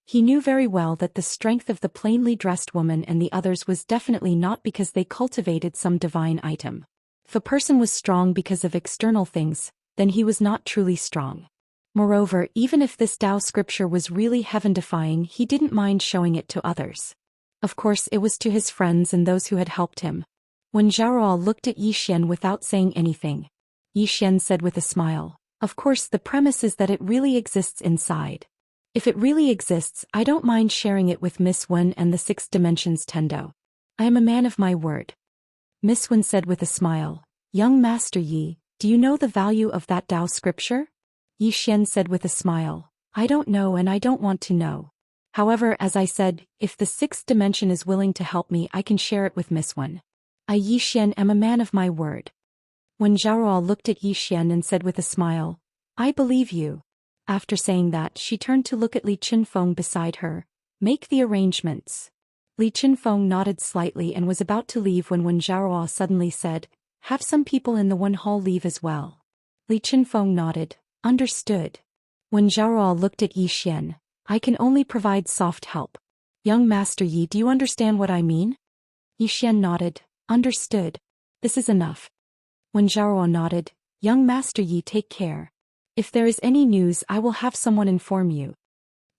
He knew very well that the strength of the plainly dressed woman and the others was definitely not because they cultivated some divine item. If a person was strong because of external things, then he was not truly strong. Moreover, even if this Dao scripture was really heaven-defying, he didn't mind showing it to others. Of course, it was to his friends and those who had helped him. Wen Zhaoruo looked at Yi Xian without saying anything. Yi Xian said with a smile, Of course, the premise is that it really exists inside. If it really exists, I don't mind sharing it with Miss Wen and the 6th dimension's Tendo. I am a man of my word. Miss Wen said with a smile, Young Master Yi, do you know the value of that Dao scripture? Yi Xian said with a smile, I don't know and I don't want to know. However, as I said, if the 6th dimension is willing to help me, I can share it with Miss Wen. I, Yi Xian, am a man of my word. Wen Zhaoruo looked at Yi Xian and said with a smile, I believe you. After saying that, she turned to look at Li Qinfeng beside her. Make the arrangements. Li Qinfeng nodded slightly and was about to leave when Wen Zhaoruo suddenly said, Have some people in the Wen Hall leave as well. Li Qinfeng nodded. Understood. Wen Zhaoruo looked at Yi Xian. I can only provide soft help. Young Master Yi, do you understand what I mean? Yi Xian nodded. Understood. This is enough. Wen Zhaoruo nodded. Young Master Yi, take care. If there is any news, I will have someone inform you.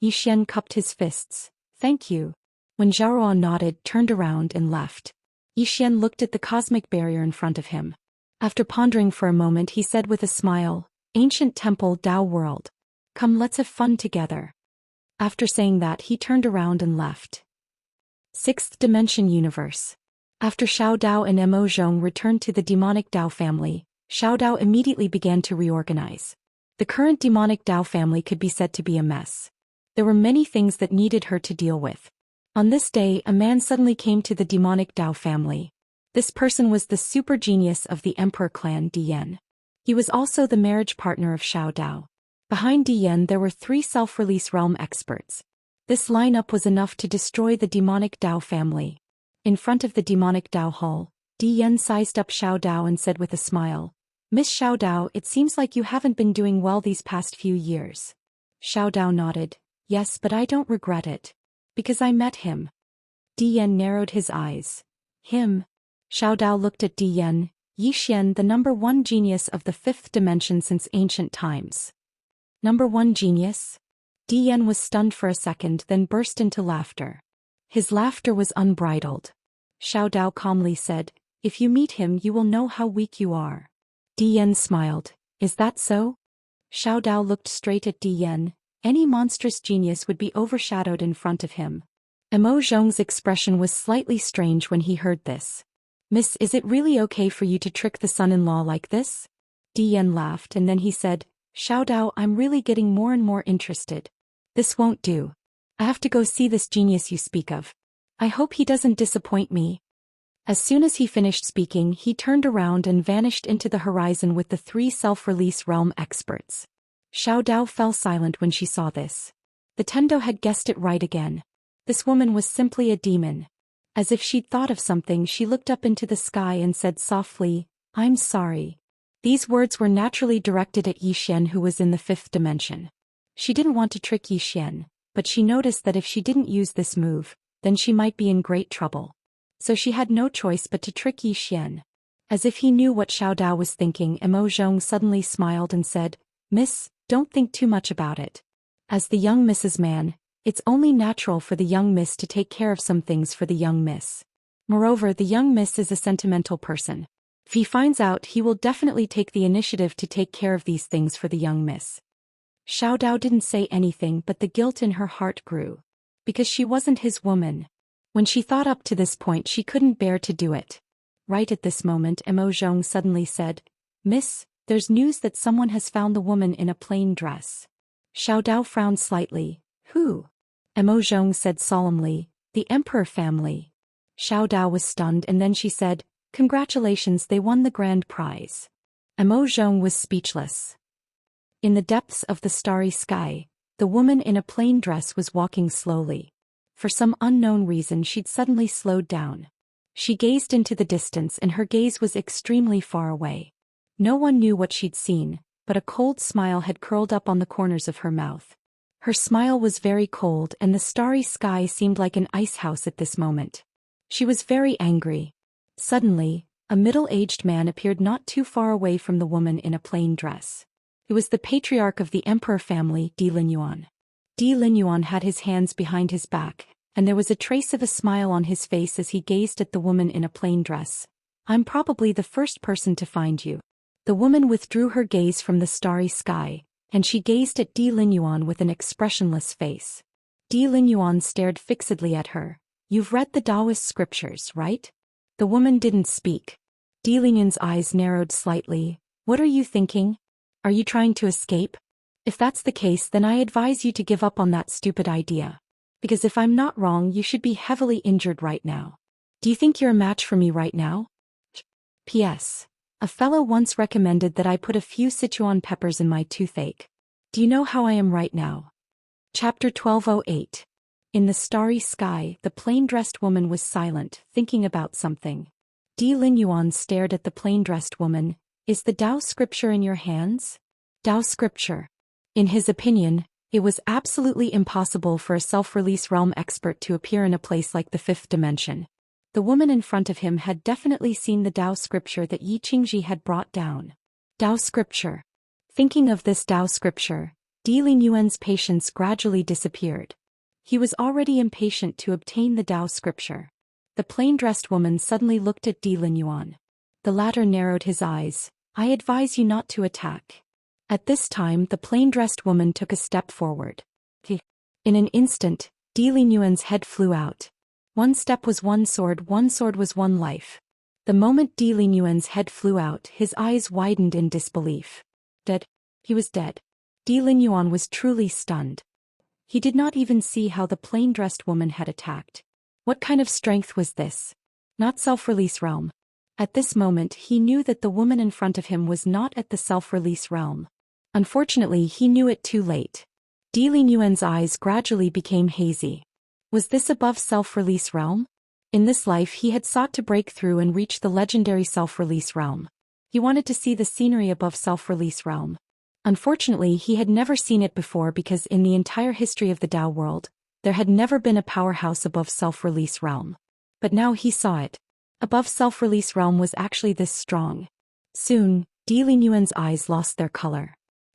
Yi Xian cupped his fists. Thank you. Wen Zhaoruo nodded, turned around and left. Yi Xian looked at the cosmic barrier in front of him. After pondering for a moment, he said with a smile, Ancient Temple, Dao World. Come, let's have fun together. After saying that, he turned around and left. 6th Dimension Universe. After Xiao Dao and Mo Zhong returned to the demonic Dao family, Xiao Dao immediately began to reorganize. The current demonic Dao family could be said to be a mess. There were many things that needed her to deal with. On this day, a man suddenly came to the demonic Dao family. This person was the super genius of the Emperor clan Dian. He was also the marriage partner of Xiao Dao. Behind Dian there were 3 self-release realm experts. This lineup was enough to destroy the demonic Dao family. In front of the demonic Dao hall, Dian sized up Xiao Dao and said with a smile, Miss Xiao Dao, it seems like you haven't been doing well these past few years. Xiao Dao nodded. Yes, but I don't regret it. Because I met him. Dian narrowed his eyes. Him? Xiao Dao looked at Yi Xian, the number one genius of the fifth dimension since ancient times. Number one genius? Yen was stunned for a second, then burst into laughter. His laughter was unbridled. Xiao Dao calmly said, "If you meet him you will know how weak you are." Yen smiled. "Is that so?" Xiao Dao looked straight at Yen. Any monstrous genius would be overshadowed in front of him. Emo Zhong's expression was slightly strange when he heard this. "Miss, is it really okay for you to trick the son-in-law like this?" Yen laughed and then he said, "Xiao Dao, I'm really getting more and more interested. This won't do. I have to go see this genius you speak of. I hope he doesn't disappoint me." As soon as he finished speaking, he turned around and vanished into the horizon with the three self-release realm experts. Xiao Dao fell silent when she saw this. The Tendo had guessed it right again. This woman was simply a demon. As if she'd thought of something, she looked up into the sky and said softly, "I'm sorry." These words were naturally directed at Yi Xian, who was in the fifth dimension. She didn't want to trick Yi Xian, but she noticed that if she didn't use this move, then she might be in great trouble. So she had no choice but to trick Yi Xian. As if he knew what Xiao Dao was thinking, Emo Zhong suddenly smiled and said, "Miss, don't think too much about it. As the young Mrs. Man, it's only natural for the young miss to take care of some things for the young miss. Moreover, the young miss is a sentimental person. If he finds out, he will definitely take the initiative to take care of these things for the young miss." Xiao Dao didn't say anything, but the guilt in her heart grew. Because she wasn't his woman. When she thought up to this point, she couldn't bear to do it. Right at this moment, Emo Zhong suddenly said, "Miss, there's news that someone has found the woman in a plain dress." Xiao Dao frowned slightly. "Who?" Emo Zhong said solemnly, "The Emperor family." Xiao Dao was stunned and then she said, "Congratulations, they won the grand prize." Emo Zhong was speechless. In the depths of the starry sky, the woman in a plain dress was walking slowly. For some unknown reason she'd suddenly slowed down. She gazed into the distance and her gaze was extremely far away. No one knew what she'd seen, but a cold smile had curled up on the corners of her mouth. Her smile was very cold and the starry sky seemed like an ice house at this moment. She was very angry. Suddenly, a middle-aged man appeared not too far away from the woman in a plain dress. It was the patriarch of the Emperor family, Di Linyuan. Di Linyuan had his hands behind his back, and there was a trace of a smile on his face as he gazed at the woman in a plain dress. "I'm probably the first person to find you." The woman withdrew her gaze from the starry sky, and she gazed at Di Linyuan with an expressionless face. Di Linyuan stared fixedly at her. "You've read the Daoist scriptures, right?" The woman didn't speak. Di Linyuan's eyes narrowed slightly. "What are you thinking? Are you trying to escape? If that's the case, then I advise you to give up on that stupid idea. Because if I'm not wrong, you should be heavily injured right now. Do you think you're a match for me right now? P.S. A fellow once recommended that I put a few Sichuan peppers in my toothache. Do you know how I am right now? Chapter 1208. In the starry sky, the plain-dressed woman was silent, thinking about something. Di Linyuan stared at the plain-dressed woman. "Is the Tao scripture in your hands?" Tao scripture. In his opinion, it was absolutely impossible for a self-release realm expert to appear in a place like the fifth dimension. The woman in front of him had definitely seen the Tao scripture that Yi Qingji had brought down. Tao scripture. Thinking of this Tao scripture, Di Linyuan's patience gradually disappeared. He was already impatient to obtain the Tao scripture. The plain-dressed woman suddenly looked at Di Linyuan. The latter narrowed his eyes. "I advise you not to attack." At this time, the plain-dressed woman took a step forward. In an instant, Di Linyuan's head flew out. One step was one sword was one life. The moment Di Linyuan's head flew out, his eyes widened in disbelief. Dead. He was dead. Di Linyuan was truly stunned. He did not even see how the plain-dressed woman had attacked. What kind of strength was this? Not self-release realm. At this moment, he knew that the woman in front of him was not at the self-release realm. Unfortunately, he knew it too late. Di Linyuan's eyes gradually became hazy. Was this above self-release realm? In this life he had sought to break through and reach the legendary self-release realm. He wanted to see the scenery above self-release realm. Unfortunately, he had never seen it before because in the entire history of the Tao world, there had never been a powerhouse above self-release realm. But now he saw it. above self-release realm was actually this strong. Soon, Di Linyuan's eyes lost their color.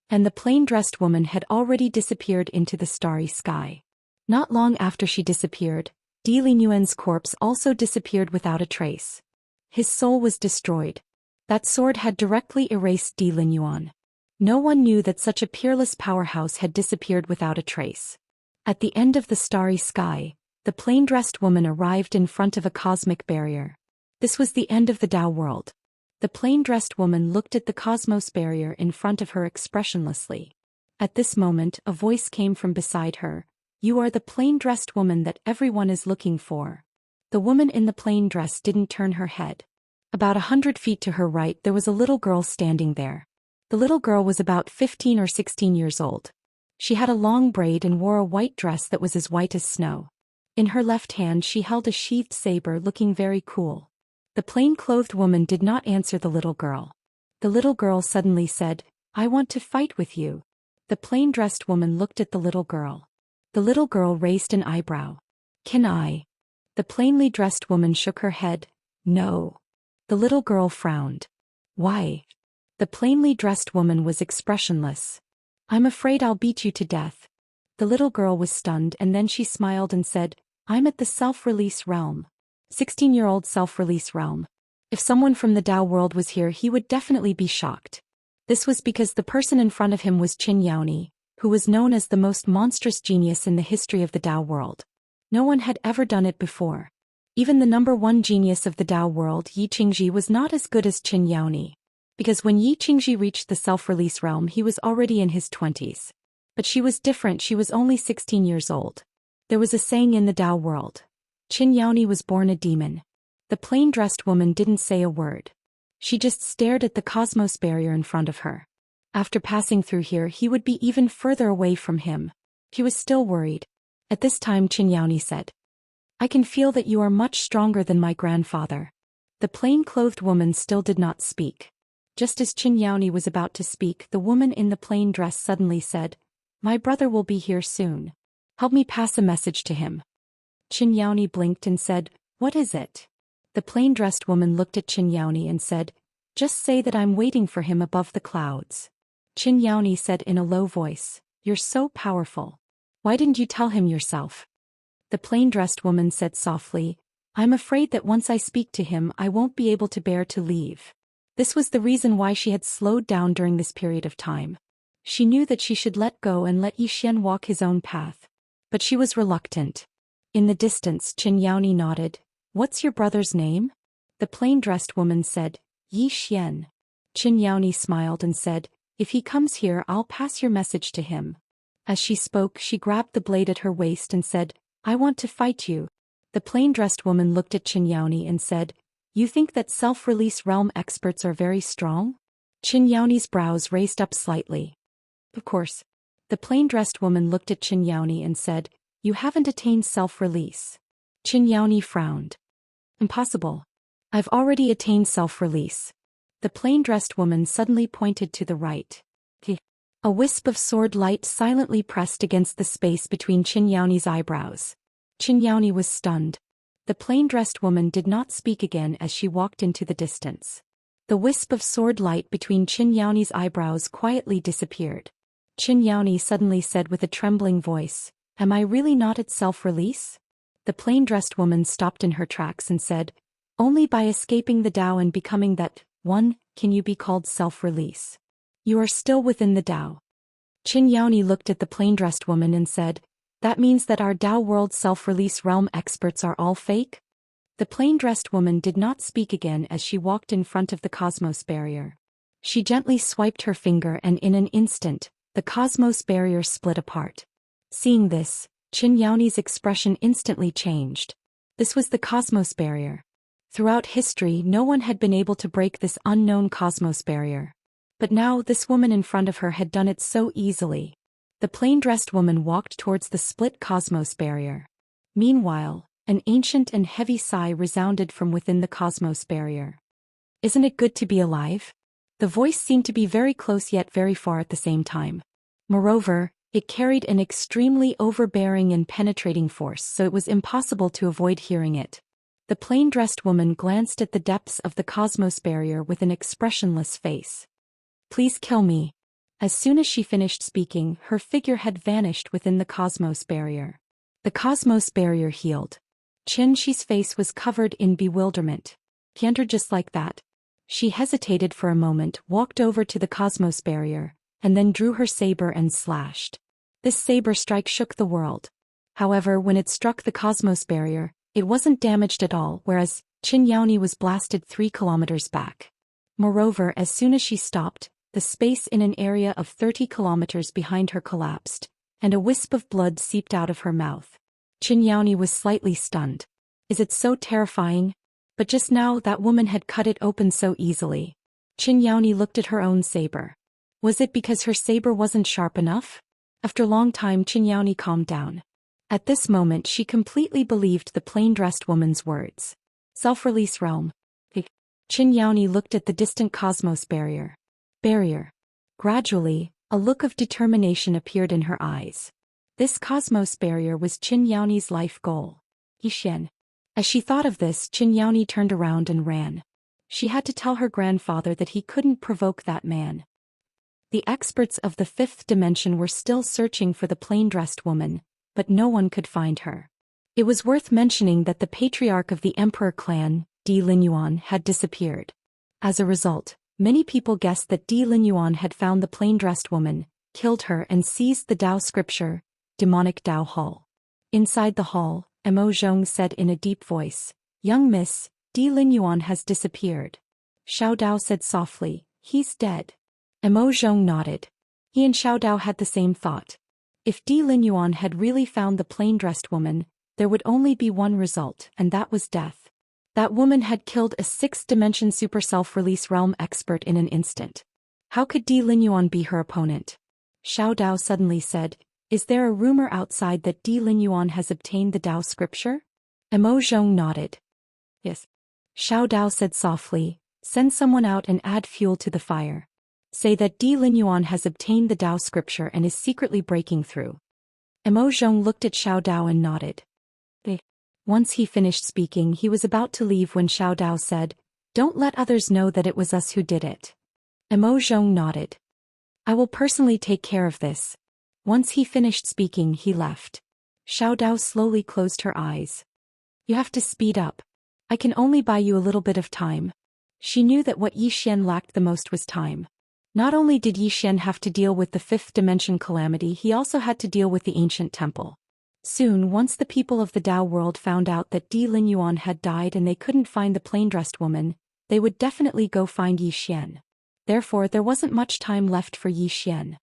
And the plain-dressed woman had already disappeared into the starry sky. Not long after she disappeared, Di Linyuan's corpse also disappeared without a trace. His soul was destroyed. That sword had directly erased Di Linyuan. No one knew that such a peerless powerhouse had disappeared without a trace. At the end of the starry sky, the plain-dressed woman arrived in front of a cosmic barrier. This was the end of the Tao world. The plain-dressed woman looked at the cosmos barrier in front of her expressionlessly. At this moment, a voice came from beside her. You are the plain-dressed woman that everyone is looking for. The woman in the plain dress didn't turn her head. About 100 feet to her right there was a little girl standing there. The little girl was about 15 or 16 years old. She had a long braid and wore a white dress that was as white as snow. In her left hand she held a sheathed saber looking very cool. The plain-clothed woman did not answer the little girl. The little girl suddenly said, I want to fight with you. The plain-dressed woman looked at the little girl. The little girl raised an eyebrow. Can I? The plainly dressed woman shook her head. No. The little girl frowned. Why? The plainly dressed woman was expressionless. I'm afraid I'll beat you to death. The little girl was stunned and then she smiled and said, I'm at the self-release realm. 16-year-old self-release realm. If someone from the Tao world was here he would definitely be shocked. This was because the person in front of him was Qin Yaoni, who was known as the most monstrous genius in the history of the Tao world. No one had ever done it before. Even the #1 genius of the Tao world, Yi Qingji, was not as good as Qin Yaoni. Because when Yi Qingji reached the self-release realm he was already in his 20s. But she was different, she was only 16 years old. There was a saying in the Tao world. Qin Yaoni was born a demon. The plain-dressed woman didn't say a word. She just stared at the cosmos barrier in front of her. After passing through here he would be even further away from him. He was still worried. At this time Qin Yaoni said, I can feel that you are much stronger than my grandfather. The plain-clothed woman still did not speak. Just as Qin Yaoni was about to speak, the woman in the plain dress suddenly said, My brother will be here soon. Help me pass a message to him. Qin Yaoni blinked and said, What is it? The plain-dressed woman looked at Qin Yaoni and said, Just say that I'm waiting for him above the clouds. Qin Yaoni said in a low voice, You're so powerful. Why didn't you tell him yourself? The plain-dressed woman said softly, I'm afraid that once I speak to him I won't be able to bear to leave. This was the reason why she had slowed down during this period of time. She knew that she should let go and let Yi Xian walk his own path. But she was reluctant. In the distance Qin Yaoni nodded. What's your brother's name? The plain-dressed woman said, Yi Xian. Qin Yaoni smiled and said, If he comes here I'll pass your message to him. As she spoke she grabbed the blade at her waist and said, I want to fight you. The plain-dressed woman looked at Qin Yaoni and said, You think that self-release realm experts are very strong? Qin Yaoni's brows raised up slightly. Of course. The plain-dressed woman looked at Qin Yaoni and said, You haven't attained self-release. Qin Yaoni frowned. Impossible. I've already attained self-release. The plain-dressed woman suddenly pointed to the right. A wisp of sword light silently pressed against the space between Qin Yaoni's eyebrows. Qin Yaoni was stunned. The plain-dressed woman did not speak again as she walked into the distance. The wisp of sword light between Qin Yaoni's eyebrows quietly disappeared. Qin Yaoni suddenly said with a trembling voice, Am I really not at self-release? The plain-dressed woman stopped in her tracks and said, Only by escaping the Tao and becoming that one can you be called self-release. You are still within the Tao. Qin Yaoni looked at the plain-dressed woman and said, That means that our Tao world self-release realm experts are all fake? The plain-dressed woman did not speak again as she walked in front of the cosmos barrier. She gently swiped her finger and in an instant, the cosmos barrier split apart. Seeing this, Qin Yaoni's expression instantly changed. This was the cosmos barrier. Throughout history no one had been able to break this unknown cosmos barrier. But now this woman in front of her had done it so easily. The plain-dressed woman walked towards the split cosmos barrier. Meanwhile, an ancient and heavy sigh resounded from within the cosmos barrier. Isn't it good to be alive? The voice seemed to be very close yet very far at the same time. Moreover, it carried an extremely overbearing and penetrating force, so it was impossible to avoid hearing it. The plain-dressed woman glanced at the depths of the cosmos barrier with an expressionless face. Please kill me. As soon as she finished speaking, her figure had vanished within the cosmos barrier. The cosmos barrier healed. Xianxia's face was covered in bewilderment. He entered just like that. She hesitated for a moment, walked over to the cosmos barrier, and then drew her saber and slashed. This saber strike shook the world. However, when it struck the cosmos barrier, it wasn't damaged at all, whereas Xianxia was blasted 3 kilometers back. Moreover, as soon as she stopped, the space in an area of 30 kilometers behind her collapsed, and a wisp of blood seeped out of her mouth. Xianxia was slightly stunned. Is it so terrifying? But just now that woman had cut it open so easily. Xianxia looked at her own saber. Was it because her saber wasn't sharp enough? After a long time, Xianxia calmed down. At this moment she completely believed the plain-dressed woman's words. Self-release realm. Xianxia looked at the distant cosmos barrier. Gradually, a look of determination appeared in her eyes. This cosmos barrier was Xianxia's life goal. Xian. As she thought of this, Xianxia turned around and ran. She had to tell her grandfather that he couldn't provoke that man. The experts of the 5th dimension were still searching for the plain-dressed woman, but no one could find her. It was worth mentioning that the patriarch of the Emperor clan, Di Linyuan, had disappeared. As a result, many people guessed that Di Linyuan had found the plain-dressed woman, killed her and seized the Dao scripture, demonic Dao Hall. Inside the hall, Mo Zhong said in a deep voice, "Young miss, Di Linyuan has disappeared." Xiao Dao said softly, "He's dead." Mo Zhong nodded. He and Xiao Dao had the same thought. If Di Linyuan had really found the plain-dressed woman, there would only be one result, and that was death. That woman had killed a 6th-dimension super self-release realm expert in an instant. How could Di Linyuan be her opponent? Xiao Dao suddenly said, "Is there a rumor outside that Di Linyuan has obtained the Dao scripture?" Mo Zhong nodded. Yes. Xiao Dao said softly, "Send someone out and add fuel to the fire. Say that Di Linyuan has obtained the Dao scripture and is secretly breaking through." Mo Zhong looked at Xiao Dao and nodded. Once he finished speaking, he was about to leave when Xiao Dao said, "Don't let others know that it was us who did it." Mo Zhong nodded. "I will personally take care of this." Once he finished speaking, he left. Xiao Dao slowly closed her eyes. "You have to speed up. I can only buy you a little bit of time." She knew that what Xian lacked the most was time. Not only did Xian have to deal with the 5th dimension calamity, he also had to deal with the ancient temple. Soon, once the people of the Dao world found out that Di Linyuan had died and they couldn't find the plain-dressed woman, they would definitely go find Xian. Therefore, there wasn't much time left for Xian.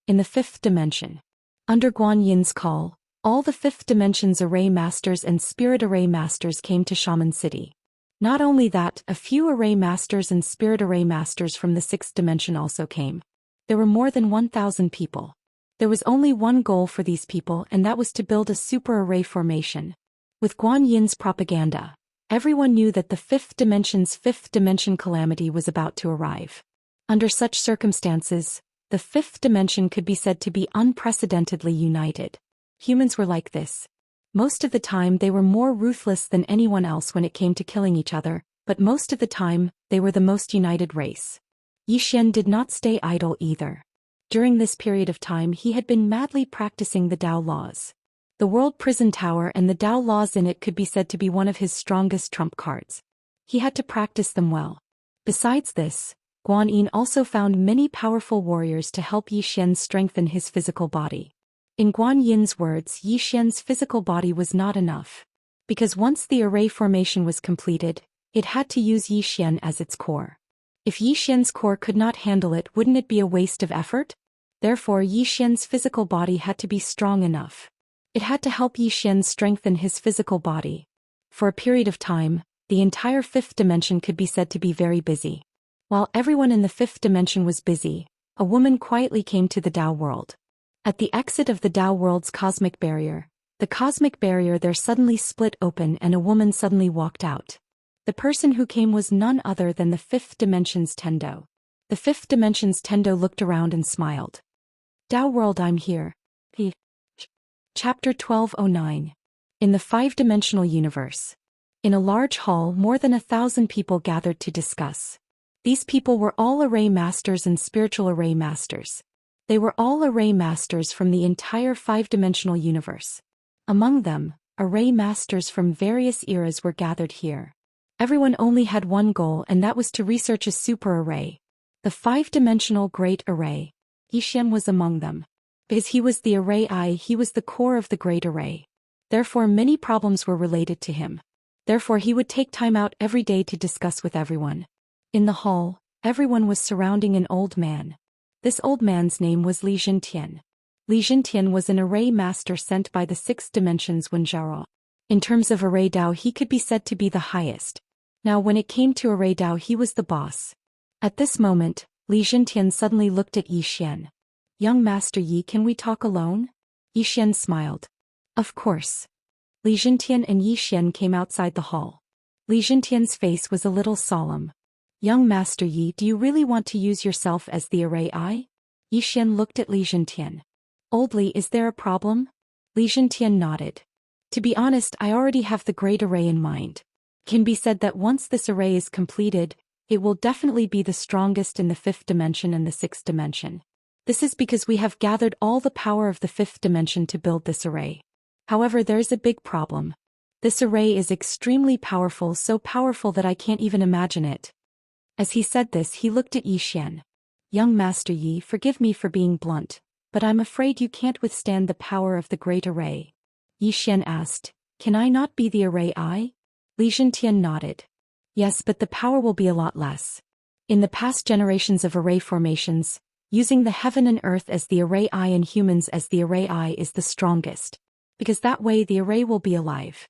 In the 5th dimension. Under Guan Yin's call, all the 5th dimension's array masters and spirit array masters came to Shaman City. Not only that, a few array masters and spirit array masters from the 6th dimension also came. There were more than 1,000 people. There was only one goal for these people, and that was to build a super array formation. With Guan Yin's propaganda, everyone knew that the 5th dimension's 5th dimension calamity was about to arrive. Under such circumstances, the 5th dimension could be said to be unprecedentedly united. Humans were like this. Most of the time they were more ruthless than anyone else when it came to killing each other, but most of the time, they were the most united race. Xian did not stay idle either. During this period of time he had been madly practicing the Dao laws. The World Prison Tower and the Dao laws in it could be said to be one of his strongest trump cards. He had to practice them well. Besides this, Guan Yin also found many powerful warriors to help Xian strengthen his physical body. In Guan Yin's words, Xian's physical body was not enough. Because once the array formation was completed, it had to use Xian as its core. If Xian's core could not handle it, wouldn't it be a waste of effort? Therefore, Xian's physical body had to be strong enough. It had to help Xian strengthen his physical body. For a period of time, the entire 5th dimension could be said to be very busy. While everyone in the 5th dimension was busy, a woman quietly came to the Dao world. At the exit of the Dao world's cosmic barrier, the cosmic barrier there suddenly split open and a woman suddenly walked out. The person who came was none other than the 5th dimension's Tendo. The 5th dimension's Tendo looked around and smiled. "Dao world, I'm here." Chapter 1209. In the 5-dimensional universe. In a large hall, more than 1,000 people gathered to discuss. These people were all array masters and spiritual array masters. They were all array masters from the entire five-dimensional universe. Among them, array masters from various eras were gathered here. Everyone only had one goal, and that was to research a super array. The five-dimensional great array. Zhou Xian was among them. Because he was the array he was the core of the great array. Therefore many problems were related to him. Therefore he would take time out every day to discuss with everyone. In the hall, everyone was surrounding an old man. This old man's name was Li Zhentian. Li Zhentian was an array master sent by the sixth dimensions when Zhao. In terms of array Dao, he could be said to be the highest. Now when it came to array Dao, he was the boss. At this moment, Li Zhentian suddenly looked at Zhou Xian. "Young Master Yi, can we talk alone?" Zhou Xian smiled. "Of course." Li Zhentian and Zhou Xian came outside the hall. Li Zhentian's face was a little solemn. "Young Master Yi, do you really want to use yourself as the array Zhou Xian looked at Li Zhentian. "Old Li, is there a problem?" Li Zhentian nodded. "To be honest, I already have the great array in mind. Can be said that once this array is completed, it will definitely be the strongest in the fifth dimension and the sixth dimension. This is because we have gathered all the power of the fifth dimension to build this array. However, there is a big problem. This array is extremely powerful, so powerful that I can't even imagine it." As he said this, he looked at Zhou Xian. "Young Master Yi, forgive me for being blunt, but I'm afraid you can't withstand the power of the great array." Zhou Xian asked, "Can I not be the array Li Zhentian nodded. "Yes, but the power will be a lot less. In the past generations of array formations, using the heaven and earth as the array and humans as the array is the strongest. Because that way the array will be alive."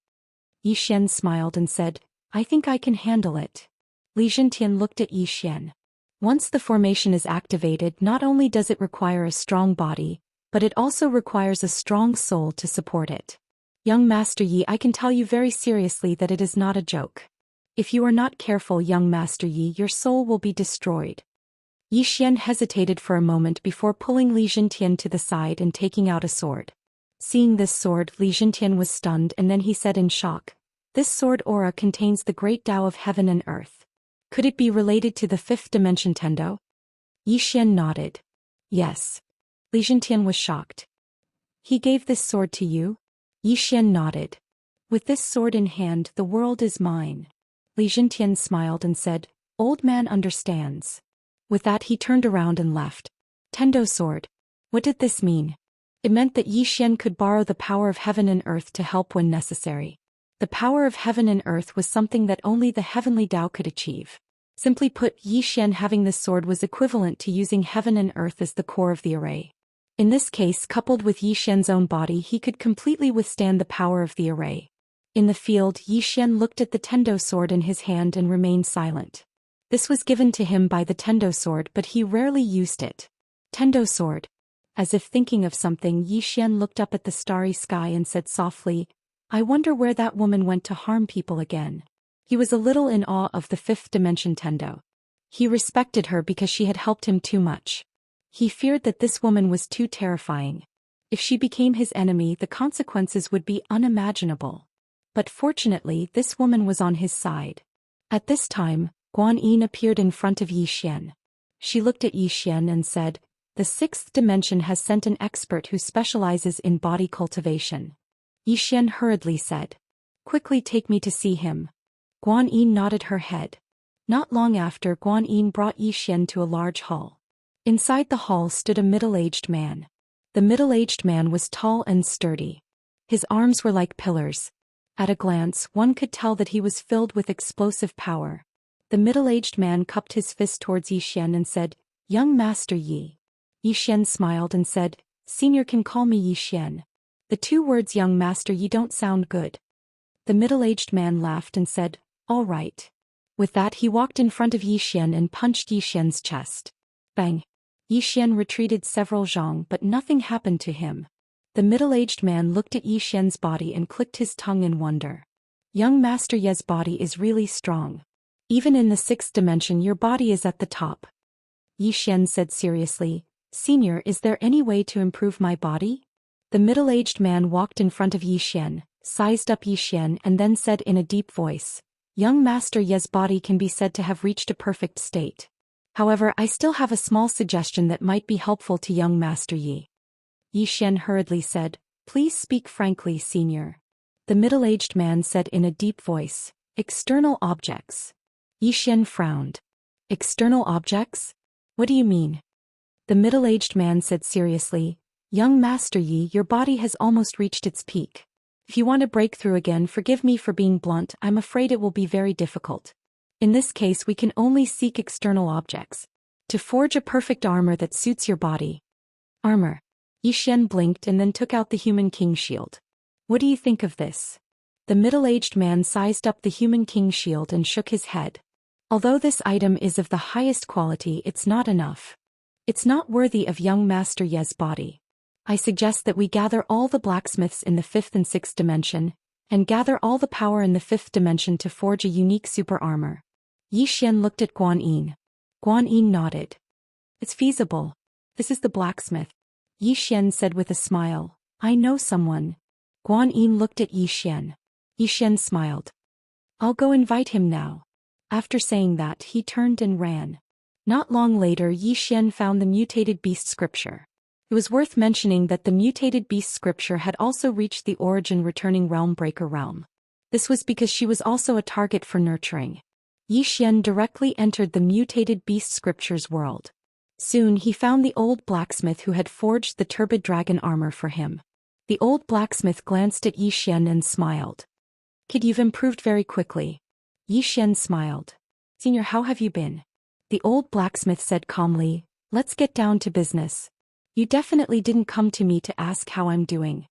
Zhou Xian smiled and said, "I think I can handle it." Li Zhentian looked at Zhou Xian. Once the formation is activated, not only does it require a strong body, but it also requires a strong soul to support it. "Young Master Yi, I can tell you very seriously that it is not a joke. If you are not careful, young Master Yi, your soul will be destroyed." Zhou Xian hesitated for a moment before pulling Li Zhentian to the side and taking out a sword. Seeing this sword, Li Zhentian was stunned, and then he said in shock, "This sword aura contains the great Tao of heaven and earth. Could it be related to the fifth dimension Tendo?" Zhou Xian nodded. "Yes." Li Zhentian was shocked. "He gave this sword to you?" Zhou Xian nodded. "With this sword in hand, the world is mine." Li Zhentian smiled and said, "Old man understands." With that he turned around and left. Tendo sword. What did this mean? It meant that Zhou Xian could borrow the power of heaven and earth to help when necessary. The power of heaven and earth was something that only the heavenly Tao could achieve. Simply put, Zhou Xian having this sword was equivalent to using heaven and earth as the core of the array. In this case, coupled with Zhou Xian's own body, he could completely withstand the power of the array. In the field, Zhou Xian looked at the Tendo sword in his hand and remained silent. This was given to him by the Tendo sword, but he rarely used it. Tendo sword. As if thinking of something, Zhou Xian looked up at the starry sky and said softly, "I wonder where that woman went to harm people again." He was a little in awe of the fifth dimension Tendo. He respected her because she had helped him too much. He feared that this woman was too terrifying. If she became his enemy, the consequences would be unimaginable. But fortunately, this woman was on his side. At this time, Guan Yin appeared in front of Zhou Xian. She looked at Zhou Xian and said, "The sixth dimension has sent an expert who specializes in body cultivation." Zhou Xian hurriedly said, "Quickly take me to see him." Guan Yin nodded her head. Not long after, Guan Yin brought Zhou Xian to a large hall. Inside the hall stood a middle-aged man. The middle-aged man was tall and sturdy. His arms were like pillars. At a glance, one could tell that he was filled with explosive power. The middle-aged man cupped his fist towards Zhou Xian and said, "Young Master Yi." Zhou Xian smiled and said, "Senior can call me Zhou Xian." The two words "Young Master Yi" don't sound good. The middle-aged man laughed and said, "All right." With that he walked in front of Zhou Xian and punched Zhou Xian's chest. Bang! Zhou Xian retreated several zhang, but nothing happened to him. The middle-aged man looked at Zhou Xian's body and clicked his tongue in wonder. "Young Master Ye's body is really strong. Even in the sixth dimension, your body is at the top." Zhou Xian said seriously, "Senior, is there any way to improve my body?" The middle-aged man walked in front of Zhou Xian, sized up Yi Xian and then said in a deep voice, young Master Ye's body can be said to have reached a perfect state. However, I still have a small suggestion that might be helpful to young Master Yi. Yi Xian hurriedly said, please speak frankly, senior. The middle-aged man said in a deep voice, external objects. Yi Xian frowned. External objects? What do you mean? The middle-aged man said seriously, young Master Yi, your body has almost reached its peak. If you want to break through again, forgive me for being blunt, I'm afraid it will be very difficult. In this case we can only seek external objects. To forge a perfect armor that suits your body. Armor. Yi Xian blinked and then took out the human king shield. What do you think of this? The middle-aged man sized up the human king shield and shook his head. Although this item is of the highest quality, it's not enough. It's not worthy of young Master Ye's body. I suggest that we gather all the blacksmiths in the 5th and 6th dimension, and gather all the power in the 5th dimension to forge a unique super armor. Yi Xian looked at Guan Yin. Guan Yin nodded. It's feasible. This is the blacksmith. Yi Xian said with a smile, I know someone. Guan Yin looked at Yi Xian. Yi Xian smiled. I'll go invite him now. After saying that, he turned and ran. Not long later, Yi Xian found the mutated beast scripture. It was worth mentioning that the mutated beast scripture had also reached the origin returning realm breaker realm. This was because she was also a target for nurturing. Yi Xian directly entered the mutated beast scripture's world. Soon he found the old blacksmith who had forged the turbid dragon armor for him. The old blacksmith glanced at Yi Xian and smiled. Kid, you've improved very quickly. Yi Xian smiled. Senior, how have you been? The old blacksmith said calmly, let's get down to business. You definitely didn't come to me to ask how I'm doing.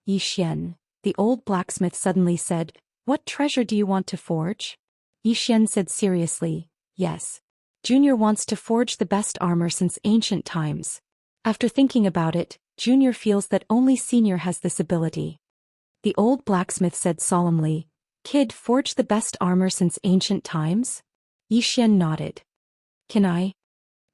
Yi Xian, the old blacksmith suddenly said, what treasure do you want to forge? Yi Xian said seriously, yes. Junior wants to forge the best armor since ancient times. After thinking about it, Junior feels that only Senior has this ability. The old blacksmith said solemnly, Kid, forge the best armor since ancient times? Yi Xian nodded. Can I?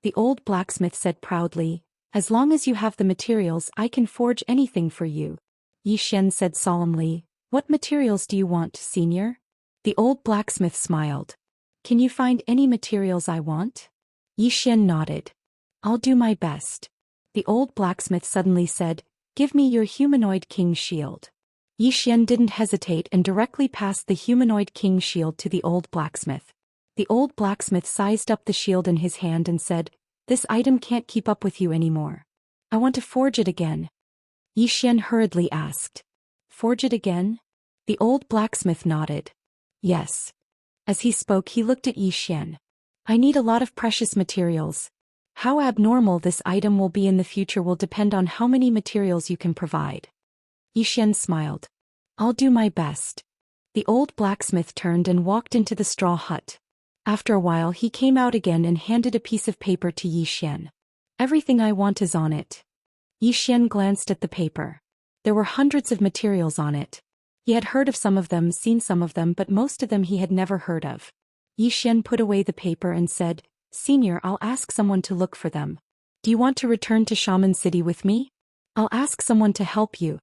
The old blacksmith said proudly, as long as you have the materials, I can forge anything for you. Yi Xian said solemnly, what materials do you want, Senior? The old blacksmith smiled. Can you find any materials I want? Yi Xian nodded. I'll do my best. The old blacksmith suddenly said, give me your humanoid king shield. Yi Xian didn't hesitate and directly passed the humanoid king shield to the old blacksmith. The old blacksmith sized up the shield in his hand and said, this item can't keep up with you anymore. I want to forge it again. Yi Xian hurriedly asked. Forge it again? The old blacksmith nodded. Yes. As he spoke, he looked at Yi Xian. I need a lot of precious materials. How abnormal this item will be in the future will depend on how many materials you can provide. Yi Xian smiled. I'll do my best. The old blacksmith turned and walked into the straw hut. After a while he came out again and handed a piece of paper to Yi Xian. Everything I want is on it. Yi Xian glanced at the paper. There were hundreds of materials on it. He had heard of some of them, seen some of them, but most of them he had never heard of. Yi Xian put away the paper and said, Senior, I'll ask someone to look for them. Do you want to return to Shaman City with me? I'll ask someone to help you.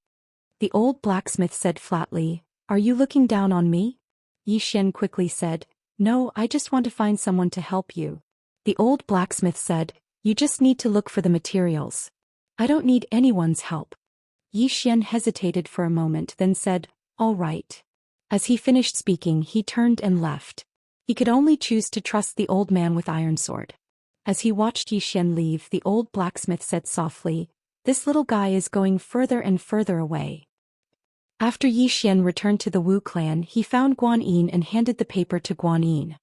The old blacksmith said flatly, are you looking down on me? Yi Xian quickly said, no, I just want to find someone to help you. The old blacksmith said, you just need to look for the materials. I don't need anyone's help. Yi Xian hesitated for a moment, then said, all right. As he finished speaking, he turned and left. He could only choose to trust the old man with iron sword. As he watched Yi Xian leave, the old blacksmith said softly, this little guy is going further and further away. After Yi Xian returned to the Wu clan, he found Guan Yin and handed the paper to Guan Yin.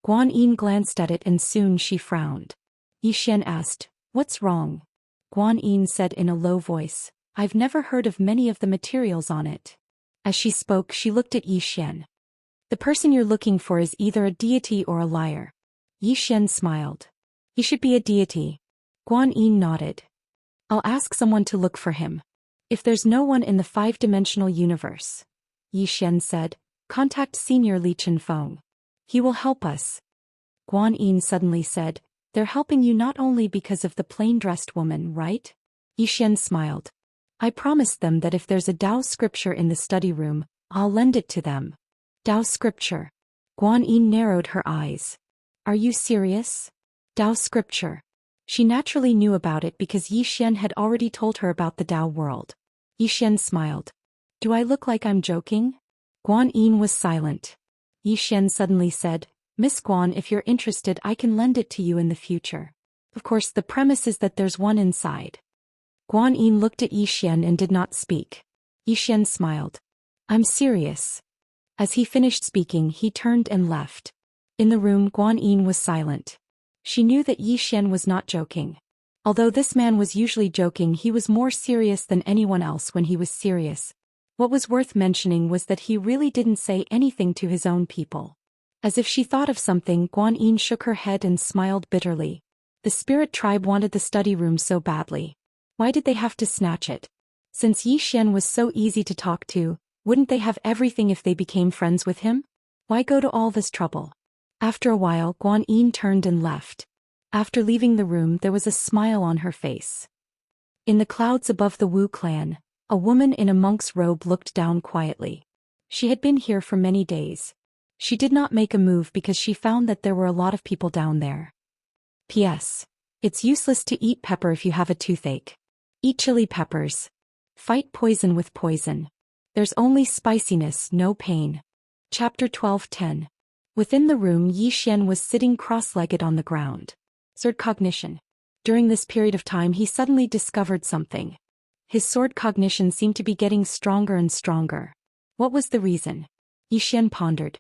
Guan Yin glanced at it and soon she frowned. Yi Xian asked, what's wrong? Guan Yin said in a low voice, I've never heard of many of the materials on it. As she spoke, she looked at Yi Xian. The person you're looking for is either a deity or a liar. Yi Xian smiled. He should be a deity. Guan Yin nodded. I'll ask someone to look for him. If there's no one in the 5-dimensional universe, Yi Xian said, contact Senior Li Chenfeng. He will help us. Guan Yin suddenly said, they're helping you not only because of the plain-dressed woman, right? Yi Xian smiled. I promised them that if there's a Dao scripture in the study room, I'll lend it to them. Dao scripture. Guan Yin narrowed her eyes. Are you serious? Dao scripture. She naturally knew about it because Yi Xian had already told her about the Dao world. Yi Xian smiled. Do I look like I'm joking? Guan Yin was silent. Yi Xian suddenly said, Miss Guan, if you're interested, I can lend it to you in the future. Of course, the premise is that there's one inside. Guan Yin looked at Yi Xian and did not speak. Yi Xian smiled. I'm serious. As he finished speaking, he turned and left. In the room, Guan Yin was silent. She knew that Yi Xian was not joking. Although this man was usually joking, he was more serious than anyone else when he was serious. What was worth mentioning was that he really didn't say anything to his own people. As if she thought of something, Guan Yin shook her head and smiled bitterly. The spirit tribe wanted the study room so badly. Why did they have to snatch it? Since Yi Xian was so easy to talk to, wouldn't they have everything if they became friends with him? Why go to all this trouble? After a while, Guan Yin turned and left. After leaving the room, there was a smile on her face. In the clouds above the Wu clan, a woman in a monk's robe looked down quietly. She had been here for many days. She did not make a move because she found that there were a lot of people down there. P.S. It's useless to eat pepper if you have a toothache. Eat chili peppers. Fight poison with poison. There's only spiciness, no pain. Chapter 12:10. Within the room, Yi Xian was sitting cross-legged on the ground. Sword cognition. During this period of time, he suddenly discovered something. His sword cognition seemed to be getting stronger and stronger. What was the reason? Yi Xian pondered.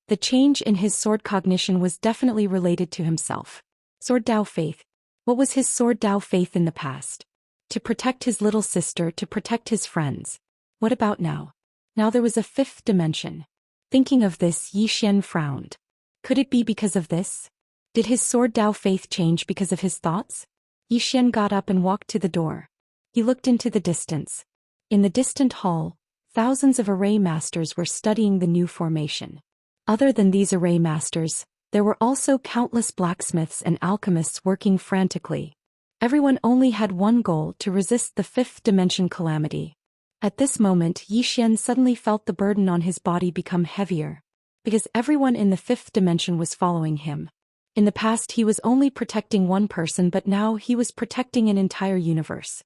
The change in his sword cognition was definitely related to himself. Sword Dao faith. What was his sword Dao faith in the past? To protect his little sister, to protect his friends. What about now? Now there was a fifth dimension. Thinking of this, Yi Xian frowned. Could it be because of this? Did his sword Dao faith change because of his thoughts? Yi Xian got up and walked to the door. He looked into the distance. In the distant hall, thousands of array masters were studying the new formation. Other than these array masters, there were also countless blacksmiths and alchemists working frantically. Everyone only had one goal: to resist the fifth dimension calamity. At this moment, Yi Xian suddenly felt the burden on his body become heavier. Because everyone in the fifth dimension was following him. In the past he was only protecting one person, but now he was protecting an entire universe.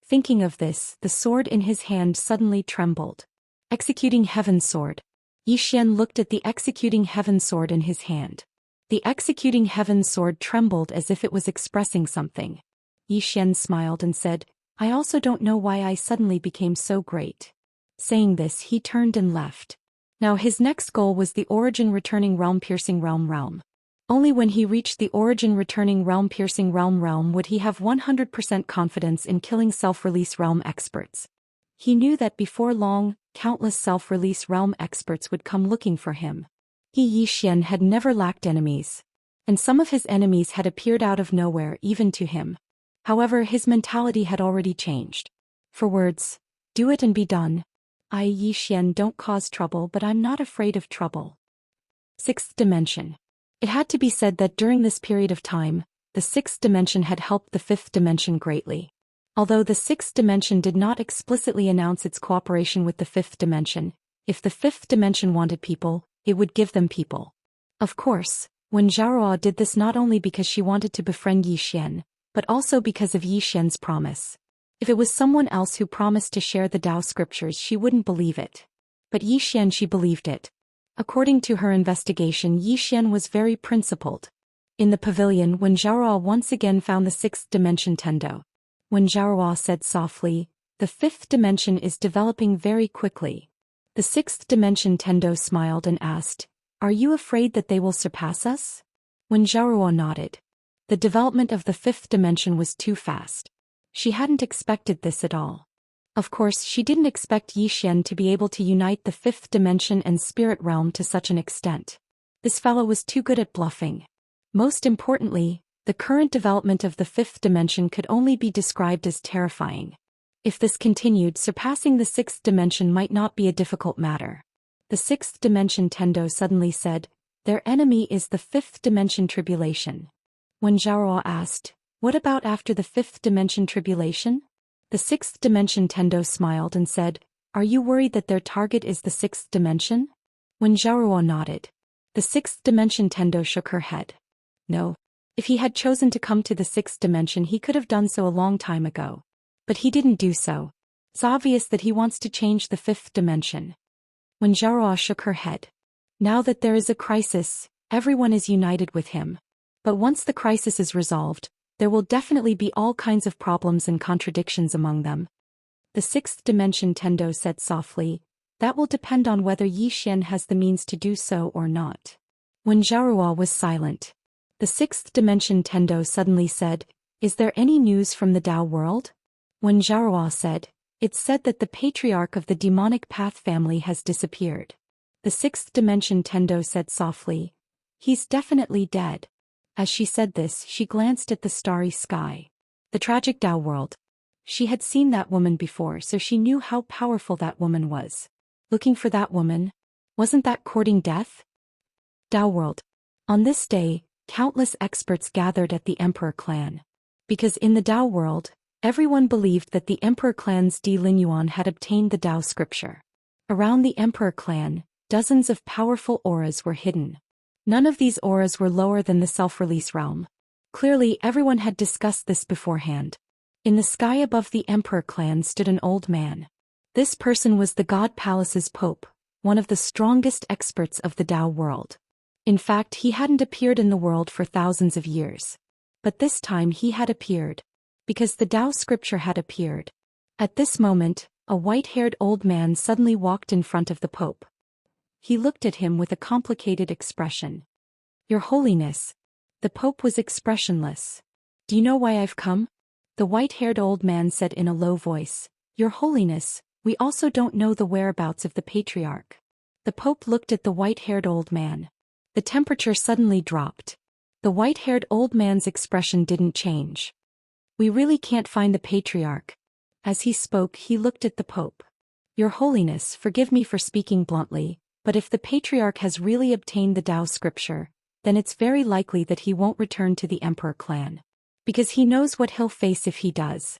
Thinking of this, the sword in his hand suddenly trembled. Executing Heaven Sword. Yi Xian looked at the Executing Heaven Sword in his hand. The Executing Heaven Sword trembled as if it was expressing something. Yi Xian smiled and said, I also don't know why I suddenly became so great. Saying this, he turned and left. Now his next goal was the Origin Returning Realm Piercing Realm. Only when he reached the Origin Returning Realm Piercing Realm would he have 100% confidence in killing self-release realm experts. He knew that before long, countless self-release realm experts would come looking for him. He, Yi Xian, had never lacked enemies. And some of his enemies had appeared out of nowhere even to him. However, his mentality had already changed. For words, do it and be done. I, Yi Xian, don't cause trouble, but I'm not afraid of trouble. Sixth dimension. It had to be said that during this period of time, the sixth dimension had helped the fifth dimension greatly. Although the sixth dimension did not explicitly announce its cooperation with the fifth dimension, if the fifth dimension wanted people, it would give them people. Of course, when Zhao did this not only because she wanted to befriend Yi Xian, but also because of Yi Xian's promise. If it was someone else who promised to share the Dao scriptures, she wouldn't believe it. But Yi Xian, she believed it. According to her investigation, Yi Xian was very principled. In the pavilion, when Zhao once again found the sixth dimension Tendo. When Zhao said softly, the fifth dimension is developing very quickly. The sixth dimension Tendo smiled and asked, are you afraid that they will surpass us? When Zhao nodded. The development of the fifth dimension was too fast. She hadn't expected this at all. Of course, she didn't expect Yi Xian to be able to unite the fifth dimension and spirit realm to such an extent. This fellow was too good at bluffing. Most importantly, the current development of the fifth dimension could only be described as terrifying. If this continued, surpassing the sixth dimension might not be a difficult matter. The sixth dimension Tendo suddenly said, their enemy is the fifth dimension tribulation. When Zhao asked, what about after the fifth dimension tribulation? The sixth dimension Tendo smiled and said, "Are you worried that their target is the sixth dimension?" When Zhao nodded. The sixth dimension Tendo shook her head. No. If he had chosen to come to the sixth dimension he could have done so a long time ago. But he didn't do so. It's obvious that he wants to change the fifth dimension. When Zhao shook her head. Now that there is a crisis, everyone is united with him. But once the crisis is resolved, there will definitely be all kinds of problems and contradictions among them. The sixth dimension Tendo said softly, "That will depend on whether Yi Xian has the means to do so or not." When Zhao was silent. The sixth dimension Tendo suddenly said, "Is there any news from the Dao world?" When Zhao said, "It's said that the patriarch of the demonic path family has disappeared." The sixth dimension Tendo said softly, "He's definitely dead." As she said this, she glanced at the starry sky. The tragic Dao world. She had seen that woman before, so she knew how powerful that woman was. Looking for that woman? Wasn't that courting death? Dao world. On this day, countless experts gathered at the Emperor clan. Because in the Dao world, everyone believed that the Emperor clan's Di Linyuan had obtained the Dao scripture. Around the Emperor clan, dozens of powerful auras were hidden. None of these auras were lower than the self-release realm. Clearly everyone had discussed this beforehand. In the sky above the Emperor clan stood an old man. This person was the God Palace's Pope, one of the strongest experts of the Dao world. In fact, he hadn't appeared in the world for thousands of years. But this time he had appeared. Because the Dao scripture had appeared. At this moment, a white-haired old man suddenly walked in front of the Pope. He looked at him with a complicated expression. "Your Holiness." The Pope was expressionless. "Do you know why I've come?" The white-haired old man said in a low voice. "Your Holiness, we also don't know the whereabouts of the Patriarch." The Pope looked at the white-haired old man. The temperature suddenly dropped. The white-haired old man's expression didn't change. "We really can't find the Patriarch." As he spoke, he looked at the Pope. "Your Holiness, forgive me for speaking bluntly, but if the Patriarch has really obtained the Dao scripture, then it's very likely that he won't return to the Emperor clan. Because he knows what he'll face if he does.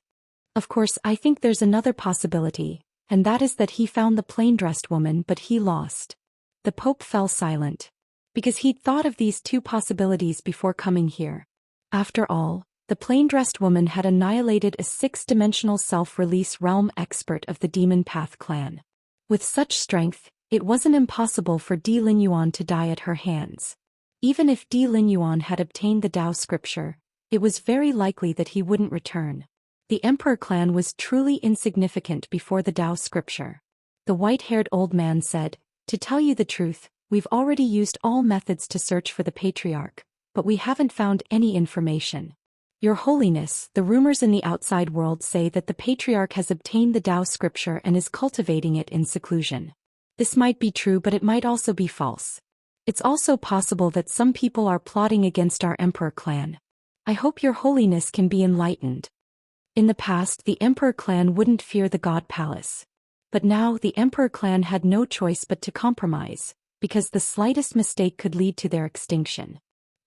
Of course, I think there's another possibility, and that is that he found the plain-dressed woman but he lost." The Pope fell silent. Because he'd thought of these two possibilities before coming here. After all, the plain-dressed woman had annihilated a six-dimensional self-release realm expert of the Demon Path clan. With such strength, it wasn't impossible for Di Linyuan to die at her hands. Even if Di Linyuan had obtained the Dao scripture, it was very likely that he wouldn't return. The Emperor clan was truly insignificant before the Dao scripture. The white-haired old man said, "To tell you the truth, we've already used all methods to search for the Patriarch, but we haven't found any information. Your Holiness, the rumors in the outside world say that the Patriarch has obtained the Dao scripture and is cultivating it in seclusion. This might be true, but it might also be false. It's also possible that some people are plotting against our Emperor clan. I hope Your Holiness can be enlightened." In the past, the Emperor clan wouldn't fear the God Palace. But now the Emperor clan had no choice but to compromise, because the slightest mistake could lead to their extinction.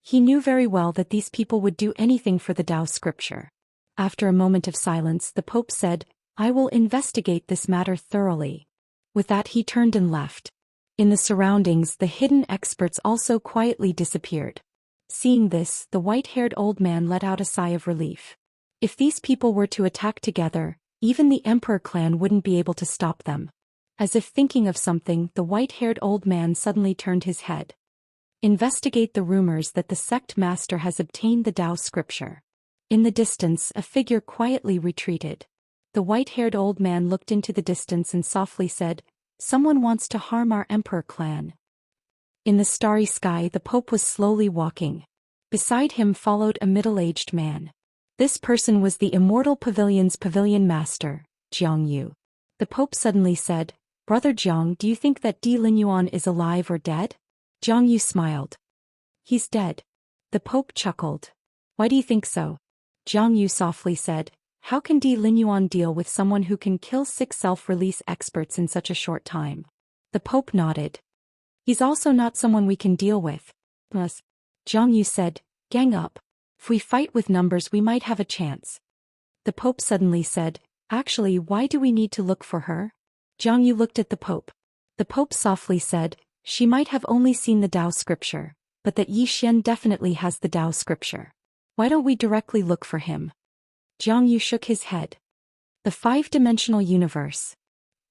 He knew very well that these people would do anything for the Dao scripture. After a moment of silence, the Pope said, "I will investigate this matter thoroughly." With that he turned and left. In the surroundings, the hidden experts also quietly disappeared. Seeing this, the white-haired old man let out a sigh of relief. If these people were to attack together, even the Emperor clan wouldn't be able to stop them. As if thinking of something, the white-haired old man suddenly turned his head. "Investigate the rumors that the sect master has obtained the Dao scripture." In the distance, a figure quietly retreated. The white-haired old man looked into the distance and softly said, "Someone wants to harm our Emperor clan." In the starry sky, the Pope was slowly walking. Beside him followed a middle-aged man. This person was the Immortal Pavilion's pavilion master, Jiang Yu. The Pope suddenly said, "Brother Jiang, do you think that Di Linyuan is alive or dead?" Jiang Yu smiled. "He's dead." The Pope chuckled. "Why do you think so?" Jiang Yu softly said, "How can Di Linyuan deal with someone who can kill 6 self-release experts in such a short time?" The Pope nodded. "He's also not someone we can deal with." Plus, Jiang Yu said, "Gang up. If we fight with numbers we might have a chance." The Pope suddenly said, Actually, why do we need to look for her? Jiang Yu looked at the Pope. The Pope softly said, she might have only seen the Tao scripture, but that Yi Xian definitely has the Tao scripture. Why don't we directly look for him? Jiang Yu shook his head. The five-dimensional universe.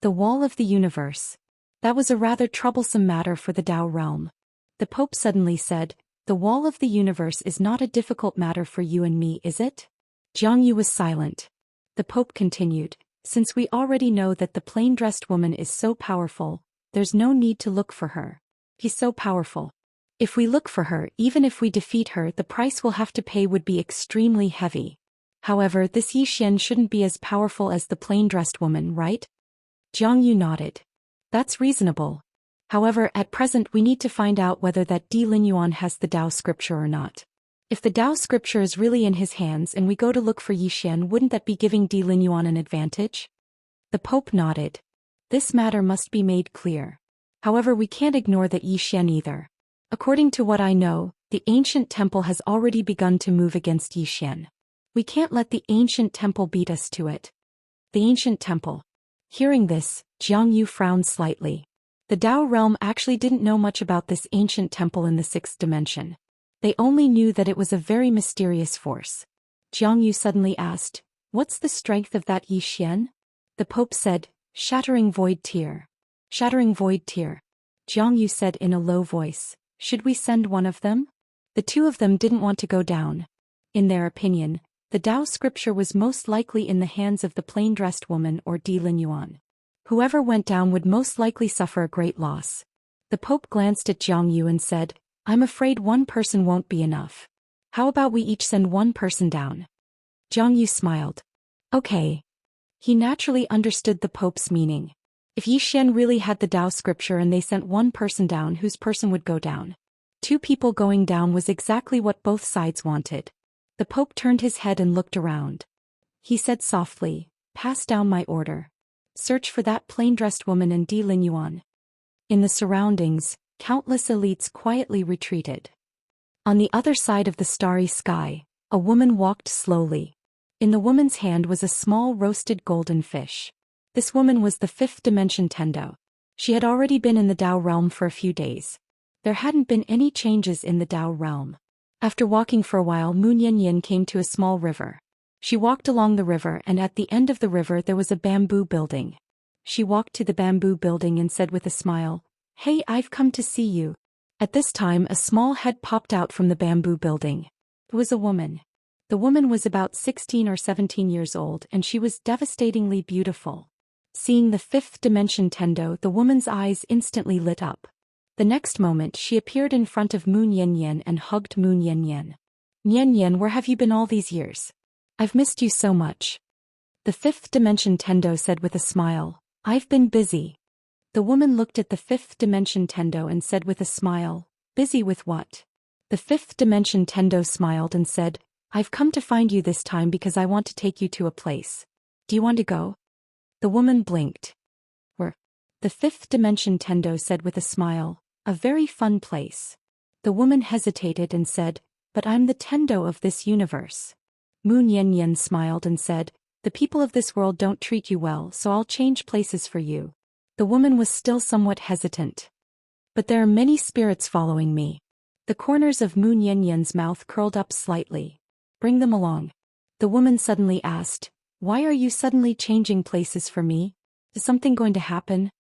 The wall of the universe. That was a rather troublesome matter for the Tao realm. The Pope suddenly said, the wall of the universe is not a difficult matter for you and me, is it? Jiang Yu was silent. The Pope continued, since we already know that the plain-dressed woman is so powerful, there's no need to look for her. He's so powerful. If we look for her, even if we defeat her, the price we'll have to pay would be extremely heavy. However, this Yi Xian shouldn't be as powerful as the plain-dressed woman, right? Jiang Yu nodded. That's reasonable. However, at present we need to find out whether that Di Linyuan has the Tao scripture or not. If the Tao scripture is really in his hands and we go to look for Yi Xian, wouldn't that be giving Di Linyuan an advantage? The Pope nodded. This matter must be made clear. However, we can't ignore that Yi Xian either. According to what I know, the ancient temple has already begun to move against Yi Xian. We can't let the ancient temple beat us to it. The ancient temple. Hearing this, Jiang Yu frowned slightly. The Tao realm actually didn't know much about this ancient temple in the sixth dimension. They only knew that it was a very mysterious force. Jiang Yu suddenly asked, what's the strength of that Yi Xian? The Pope said, shattering void tear. Shattering void tear. Jiang Yu said in a low voice, should we send one of them? The two of them didn't want to go down. In their opinion, the Tao scripture was most likely in the hands of the plain-dressed woman or Di Linyuan. Whoever went down would most likely suffer a great loss. The Pope glanced at Jiang Yu and said, I'm afraid one person won't be enough. How about we each send one person down? Jiang Yu smiled. Okay. He naturally understood the Pope's meaning. If Yi Xian really had the Tao scripture and they sent one person down, whose person would go down? Two people going down was exactly what both sides wanted. The Pope turned his head and looked around. He said softly, pass down my order. Search for that plain-dressed woman and Di Linyuan. In the surroundings, countless elites quietly retreated. On the other side of the starry sky, a woman walked slowly. In the woman's hand was a small roasted golden fish. This woman was the fifth dimension Tendo. She had already been in the Tao realm for a few days. There hadn't been any changes in the Tao realm. After walking for a while, Moon Yin came to a small river. She walked along the river, and at the end of the river there was a bamboo building. She walked to the bamboo building and said with a smile, hey, I've come to see you. At this time a small head popped out from the bamboo building. It was a woman. The woman was about 16 or 17 years old and she was devastatingly beautiful. Seeing the fifth dimension Tendo, the woman's eyes instantly lit up. The next moment she appeared in front of Moon Yin and hugged Moon Yin. Yin, where have you been all these years? I've missed you so much. The fifth dimension Tendo said with a smile, I've been busy. The woman looked at the fifth dimension Tendo and said with a smile, busy with what? The fifth dimension Tendo smiled and said, I've come to find you this time because I want to take you to a place. Do you want to go? The woman blinked. Where? The fifth dimension Tendo said with a smile, a very fun place. The woman hesitated and said, but I'm the Tendo of this universe. Moon Yin smiled and said, the people of this world don't treat you well, so I'll change places for you. The woman was still somewhat hesitant. But there are many spirits following me. The corners of Moon Yin's mouth curled up slightly. Bring them along. The woman suddenly asked, why are you suddenly changing places for me? Is something going to happen?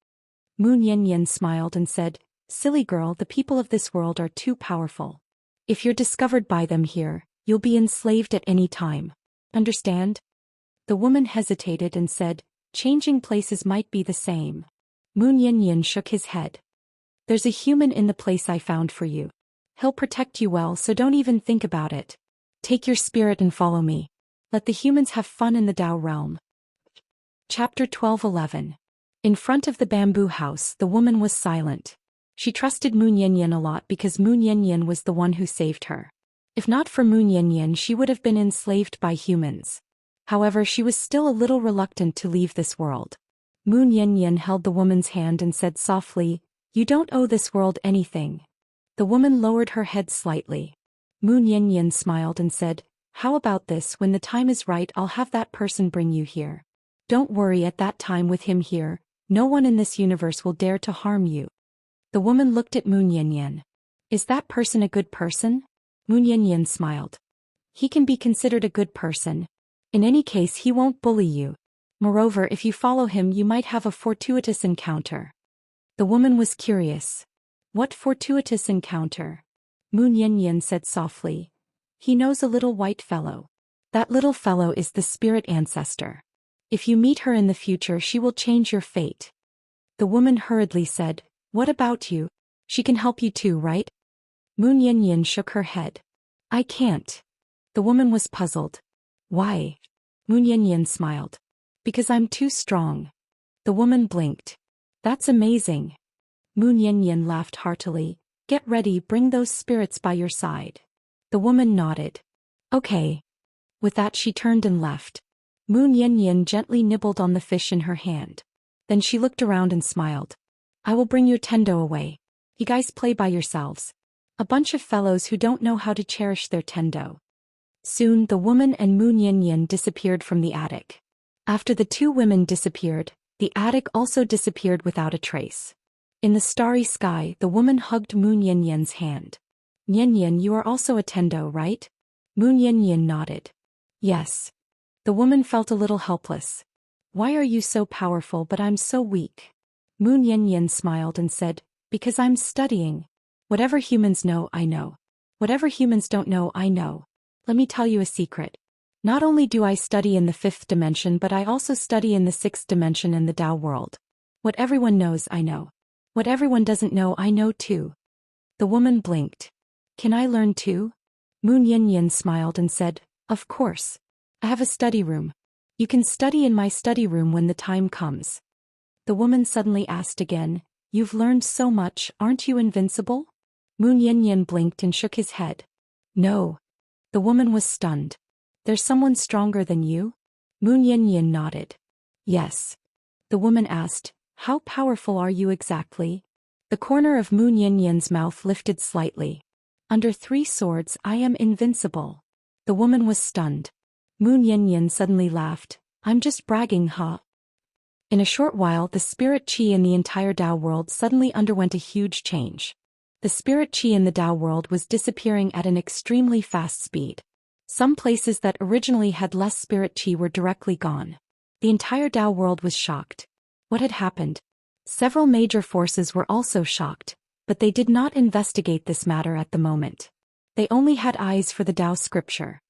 Moon Yin smiled and said, silly girl, the people of this world are too powerful. If you're discovered by them here, you'll be enslaved at any time. Understand? The woman hesitated and said, changing places might be the same. Moon Yin shook his head. There's a human in the place I found for you. He'll protect you well, so don't even think about it. Take your spirit and follow me. Let the humans have fun in the Tao realm. Chapter 12:11. In front of the bamboo house, the woman was silent. She trusted Moon Yin a lot because Moon Yin was the one who saved her. If not for Moon Yin, she would have been enslaved by humans. However, she was still a little reluctant to leave this world. Moon Yin held the woman's hand and said softly, you don't owe this world anything. The woman lowered her head slightly. Moon Yin smiled and said, how about this, when the time is right I'll have that person bring you here. Don't worry at that time with him here, no one in this universe will dare to harm you. The woman looked at Moon Yanyan. Is that person a good person? Moon Yanyan smiled. He can be considered a good person. In any case he won't bully you. Moreover, if you follow him you might have a fortuitous encounter. The woman was curious. What fortuitous encounter? Moon Yanyan said softly. He knows a little white fellow. That little fellow is the spirit ancestor. If you meet her in the future she will change your fate. The woman hurriedly said, what about you? She can help you too, right? Moon Yanyan shook her head. I can't. The woman was puzzled. Why? Moon Yanyan smiled. Because I'm too strong. The woman blinked. That's amazing. Moon Yanyan laughed heartily. Get ready, bring those spirits by your side. The woman nodded. Okay. With that she turned and left. Moon Yanyan gently nibbled on the fish in her hand. Then she looked around and smiled. I will bring your tendo away. You guys play by yourselves. A bunch of fellows who don't know how to cherish their tendo. Soon the woman and Moon Yanyan disappeared from the attic. After the two women disappeared, the attic also disappeared without a trace. In the starry sky the woman hugged Moon Yanyan's hand. Yanyan, you are also a tendo, right? Moon Yanyan nodded. Yes. The woman felt a little helpless. Why are you so powerful but I'm so weak? Moon Yanyan smiled and said, because I'm studying. Whatever humans know, I know. Whatever humans don't know, I know. Let me tell you a secret. Not only do I study in the 5th dimension but I also study in the 6th dimension and the Dao world. What everyone knows, I know. What everyone doesn't know, I know too. The woman blinked. Can I learn too? Moon Yanyan smiled and said, of course. I have a study room. You can study in my study room when the time comes. The woman suddenly asked again, you've learned so much, aren't you invincible? Moon Yanyan blinked and shook his head. No. The woman was stunned. There's someone stronger than you? Moon Yanyan nodded. Yes. The woman asked, how powerful are you exactly? The corner of Moon Yanyan's mouth lifted slightly. Under 3 swords I am invincible. The woman was stunned. Moon Yanyan suddenly laughed. I'm just bragging, huh? In a short while the spirit chi in the entire Dao world suddenly underwent a huge change. The spirit chi in the Dao world was disappearing at an extremely fast speed. Some places that originally had less spirit chi were directly gone. The entire Dao world was shocked. What had happened? Several major forces were also shocked, but they did not investigate this matter at the moment. They only had eyes for the Dao scripture.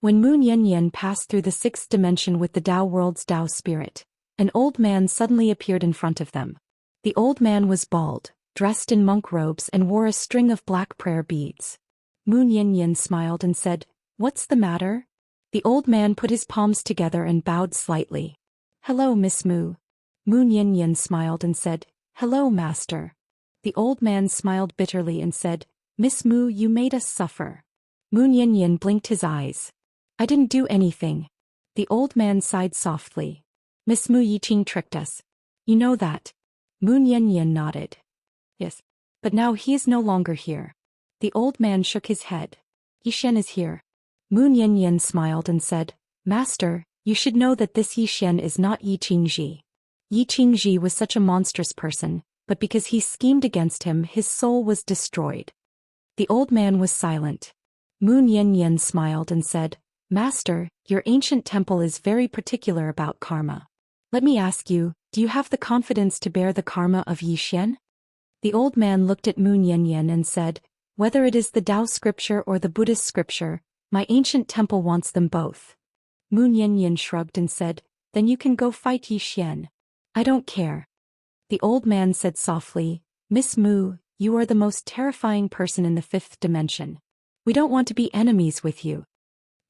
When Moon Yanyan passed through the 6th dimension with the Dao world's Dao spirit, an old man suddenly appeared in front of them. The old man was bald, dressed in monk robes and wore a string of black prayer beads. Moon Yanyan smiled and said, what's the matter? The old man put his palms together and bowed slightly. Hello, Miss Mu. Moon Yanyan smiled and said, hello, master. The old man smiled bitterly and said, Miss Mu, you made us suffer. Moon Yanyan blinked his eyes. I didn't do anything. The old man sighed softly. Miss Mu Yiqing tricked us. You know that. Moon Yanyan nodded. Yes. But now he is no longer here. The old man shook his head. Yixian is here. Moon Yanyan smiled and said, Master, you should know that this Yixian is not Yiqingji. Yiqingji was such a monstrous person, but because he schemed against him his soul was destroyed. The old man was silent. Moon Yanyan smiled and said, Master, your ancient temple is very particular about karma. Let me ask you, do you have the confidence to bear the karma of Yixian? The old man looked at Moon Yanyan and said, whether it is the Dao scripture or the Buddhist scripture, my ancient temple wants them both. Moon Yanyan shrugged and said, then you can go fight Yixian. I don't care. The old man said softly, Miss Mu, you are the most terrifying person in the 5th dimension. We don't want to be enemies with you.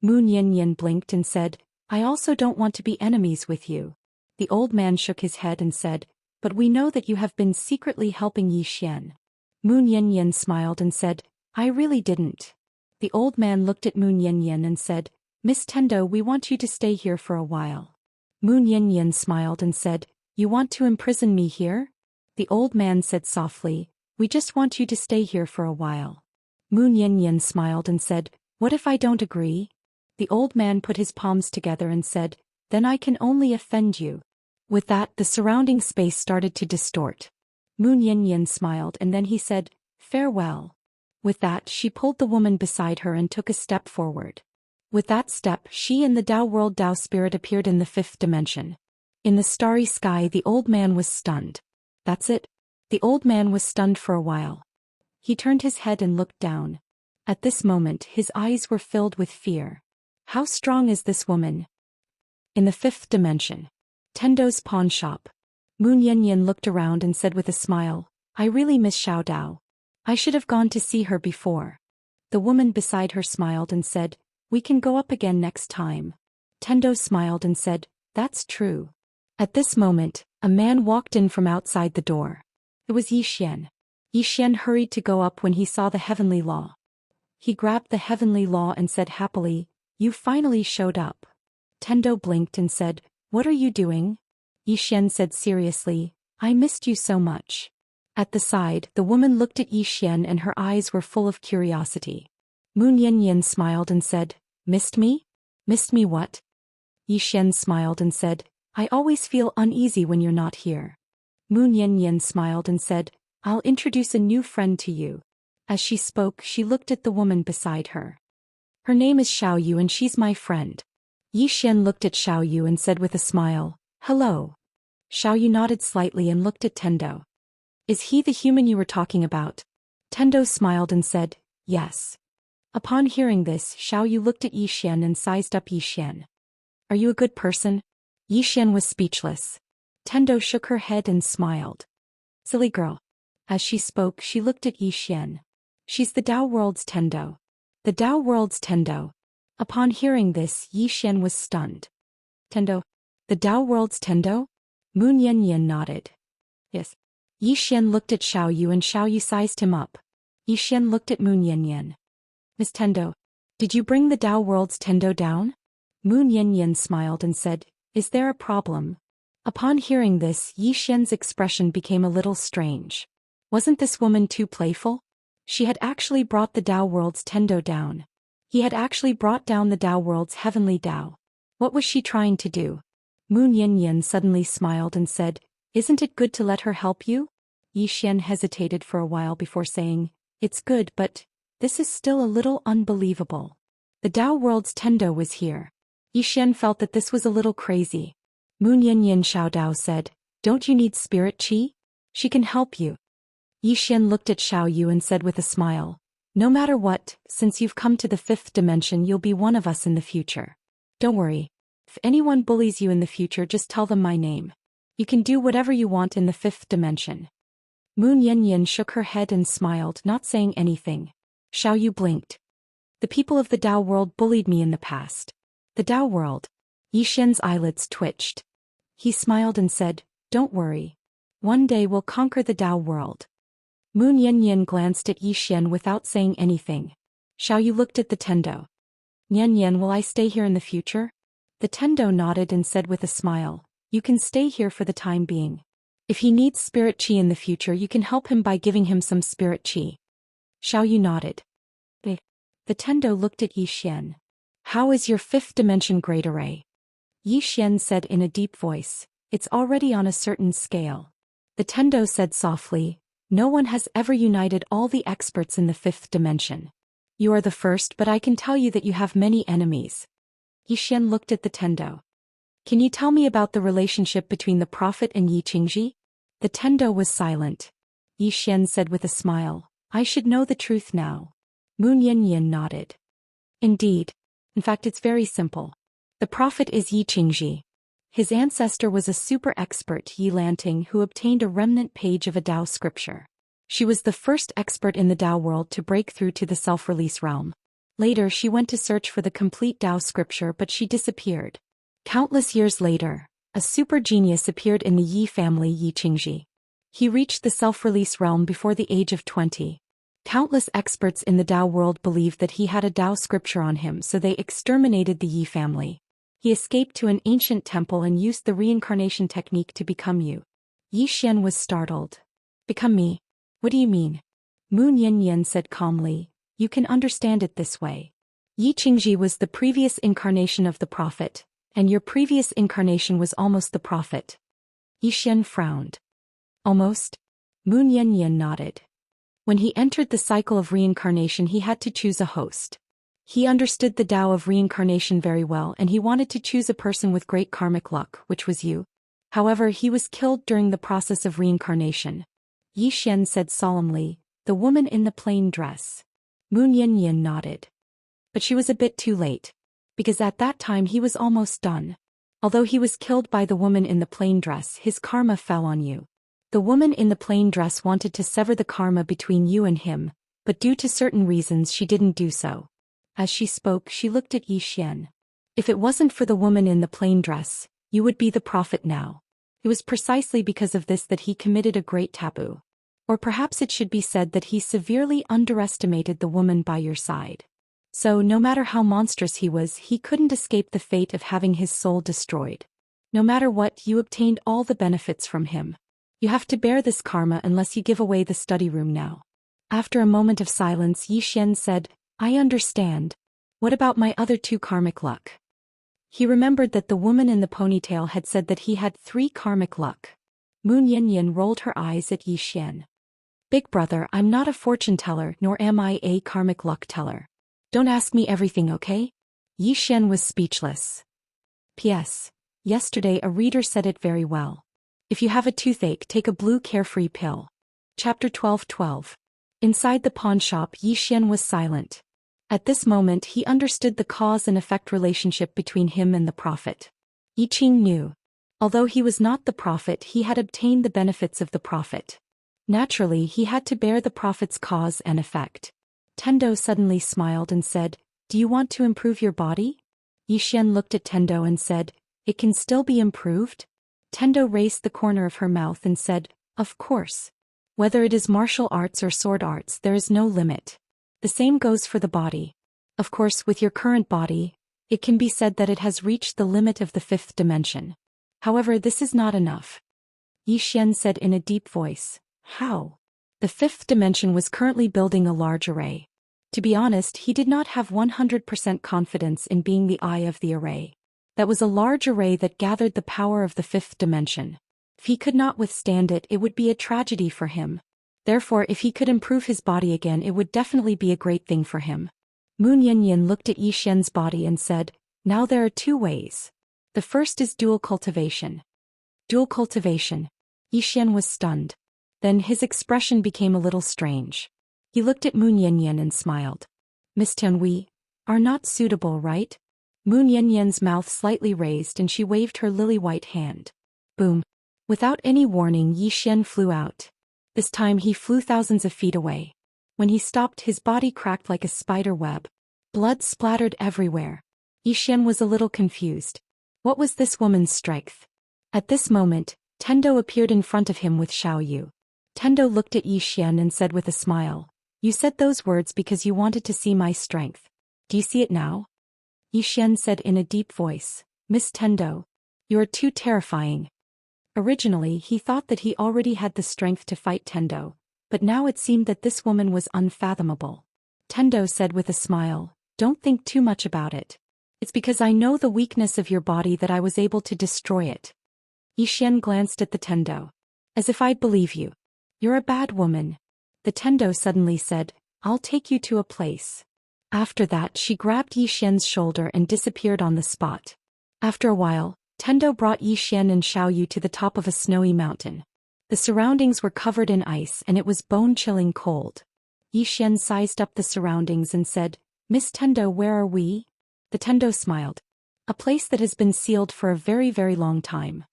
Moon Yanyan blinked and said, I also don't want to be enemies with you. The old man shook his head and said, but we know that you have been secretly helping Yixian. Moon Yanyan smiled and said, I really didn't. The old man looked at Moon Yanyan and said, Miss Tendo, we want you to stay here for a while. Moon Yanyan smiled and said, you want to imprison me here? The old man said softly, we just want you to stay here for a while. Moon Yanyan smiled and said, what if I don't agree? The old man put his palms together and said, then I can only offend you. With that, the surrounding space started to distort. Moon Yin smiled and then he said, farewell. With that, she pulled the woman beside her and took a step forward. With that step, she and the Tao world Tao spirit appeared in the fifth dimension. In the starry sky, the old man was stunned. That's it. The old man was stunned for a while. He turned his head and looked down. At this moment, his eyes were filled with fear. How strong is this woman? In the fifth dimension. Tendo's pawn shop. Moon Yin looked around and said with a smile, I really miss Xiao Dao. I should have gone to see her before. The woman beside her smiled and said, we can go up again next time. Tendo smiled and said, that's true. At this moment, a man walked in from outside the door. It was Yi Xian. Yi Xian hurried to go up when he saw the heavenly law. He grabbed the heavenly law and said happily, you finally showed up. Tendo blinked and said, what are you doing? Yi Xian said seriously, I missed you so much. At the side, the woman looked at Yi Xian and her eyes were full of curiosity. Moon Yin smiled and said, missed me? Missed me what? Yi Xian smiled and said, I always feel uneasy when you're not here. Moon Yin smiled and said, I'll introduce a new friend to you. As she spoke, she looked at the woman beside her. Her name is Xiao Yu and she's my friend. Yi Xian looked at Xiao Yu and said with a smile, hello. Xiao Yu nodded slightly and looked at Tendo. Is he the human you were talking about? Tendo smiled and said, yes. Upon hearing this, Xiao Yu looked at Yi Xian and sized up Yi Xian. Are you a good person? Yi Xian was speechless. Tendo shook her head and smiled. Silly girl. As she spoke, she looked at Yi Xian. She's the Tao world's Tendo. The Tao world's Tendo. Upon hearing this, Yi Xian was stunned. Tendo. The Tao world's Tendo? Moon Yin nodded. Yes. Yi Xian looked at Xiao Yu and Xiao Yu sized him up. Yi Xian looked at Moon Yin. Miss Tendo, did you bring the Tao world's Tendo down? Moon Yin smiled and said, is there a problem? Upon hearing this, Yi Xian's expression became a little strange. Wasn't this woman too playful? She had actually brought the Tao world's Tendo down. He had actually brought down the Tao world's heavenly Tao. What was she trying to do? Moon Yin suddenly smiled and said, isn't it good to let her help you? Yi Xian hesitated for a while before saying, it's good but, this is still a little unbelievable. The Tao world's Tendo was here. Yi Xian felt that this was a little crazy. Moon Yin Xiao Dao said, don't you need spirit qi? She can help you. Yi Xian looked at Xiao Yu and said with a smile, no matter what, since you've come to the fifth dimension you'll be one of us in the future. Don't worry. If anyone bullies you in the future just tell them my name. You can do whatever you want in the fifth dimension. Moon Yin shook her head and smiled, not saying anything. Xiao Yu blinked. The people of the Tao world bullied me in the past. The Tao world. Yi Xian's eyelids twitched. He smiled and said, don't worry. One day we'll conquer the Tao world. Moon Yin glanced at Yi Xian without saying anything. Xiao Yu looked at the Tendo. Yin, will I stay here in the future? The Tendo nodded and said with a smile, you can stay here for the time being. If he needs spirit qi in the future you can help him by giving him some spirit qi. Xiao Yu nodded. The Tendo looked at Yi Xian. How is your fifth dimension great array? Yi Xian said in a deep voice, it's already on a certain scale. The Tendo said softly, no one has ever united all the experts in the fifth dimension. You are the first but I can tell you that you have many enemies. Yi Xian looked at the Tendo. Can you tell me about the relationship between the prophet and Yi Qingji? The Tendo was silent. Yi Xian said with a smile, I should know the truth now. Moon Yin nodded. Indeed. In fact it's very simple. The prophet is Yi Qingji. His ancestor was a super expert Yi Lanting who obtained a remnant page of a Tao scripture. She was the first expert in the Tao world to break through to the self-release realm. Later she went to search for the complete Tao scripture but she disappeared. Countless years later, a super genius appeared in the Yi family Yi Qingji. He reached the self-release realm before the age of 20. Countless experts in the Tao world believed that he had a Tao scripture on him so they exterminated the Yi family. He escaped to an ancient temple and used the reincarnation technique to become you. Yi Xian was startled. Become me? What do you mean? Moon Yin said calmly, you can understand it this way. Yi Qingji was the previous incarnation of the prophet, And your previous incarnation was almost the prophet. Yi Xian frowned. Almost? Moon Yanyan nodded. When he entered the cycle of reincarnation, he had to choose a host. He understood the Tao of reincarnation very well, and he wanted to choose a person with great karmic luck, which was you. However, he was killed during the process of reincarnation. Yi Xian said solemnly, "The woman in the plain dress." Moon Yanyan nodded. But she was a bit too late. Because at that time he was almost done. Although he was killed by the woman in the plain dress, his karma fell on you. The woman in the plain dress wanted to sever the karma between you and him, but due to certain reasons she didn't do so. As she spoke, she looked at Yi Xian. If it wasn't for the woman in the plain dress, you would be the prophet now. It was precisely because of this that he committed a great taboo. Or perhaps it should be said that he severely underestimated the woman by your side. So no matter how monstrous he was, he couldn't escape the fate of having his soul destroyed. No matter what, you obtained all the benefits from him. You have to bear this karma unless you give away the study room now. After a moment of silence, Yi Xian said, "I understand. What about my other two karmic luck?" He remembered that the woman in the ponytail had said that he had 3 karmic luck. Moon Yanyan rolled her eyes at Yi Xian. "Big brother, I'm not a fortune teller, nor am I a karmic luck teller. Don't ask me everything, okay?" Yi Xian was speechless. P.S. Yesterday a reader said it very well. If you have a toothache, take a blue carefree pill. Chapter 12:12. Inside the pawn shop, Yi Xian was silent. At this moment he understood the cause and effect relationship between him and the prophet. Yi Qing knew. Although he was not the prophet, he had obtained the benefits of the prophet. Naturally, he had to bear the prophet's cause and effect. Tendo suddenly smiled and said, "Do you want to improve your body?" Yi Xian looked at Tendo and said, "It can still be improved?" Tendo raised the corner of her mouth and said, "Of course. Whether it is martial arts or sword arts, there is no limit. The same goes for the body. Of course, with your current body, it can be said that it has reached the limit of the 5th dimension. However, this is not enough." Yi Xian said in a deep voice, "How?" The 5th dimension was currently building a large array. To be honest, he did not have 100% confidence in being the eye of the array. That was a large array that gathered the power of the 5th dimension. If he could not withstand it, it would be a tragedy for him. Therefore, if he could improve his body again, it would definitely be a great thing for him. Moon Yanyan looked at Yi Xian's body and said, "Now there are 2 ways. The first is dual cultivation." Dual cultivation. Yi Xian was stunned. Then his expression became a little strange. He looked at Moon Yanyan and smiled. "Miss Tian, we are not suitable, right?" Moon Yanyan's mouth slightly raised and she waved her lily-white hand. Boom. Without any warning, Yi Xian flew out. This time he flew thousands of feet away. When he stopped, his body cracked like a spider web. Blood splattered everywhere. Yi Xian was a little confused. What was this woman's strength? At this moment, Tendo appeared in front of him with Xiao Yu. Tendo looked at Yi Xian and said with a smile, "You said those words because you wanted to see my strength. Do you see it now?" Yi Xian said in a deep voice, "Miss Tendo, you are too terrifying." Originally, he thought that he already had the strength to fight Tendo, but now it seemed that this woman was unfathomable. Tendo said with a smile, "Don't think too much about it. It's because I know the weakness of your body that I was able to destroy it." Yi Xian glanced at the Tendo. "As if I'd believe you. You're a bad woman." The Tendo suddenly said, "I'll take you to a place." After that, she grabbed Yi Xian's shoulder and disappeared on the spot. After a while, Tendo brought Yi Xian and Xiao Yu to the top of a snowy mountain. The surroundings were covered in ice and it was bone-chilling cold. Yi Xian sized up the surroundings and said, "Miss Tendo, where are we?" The Tendo smiled. "A place that has been sealed for a very, very long time."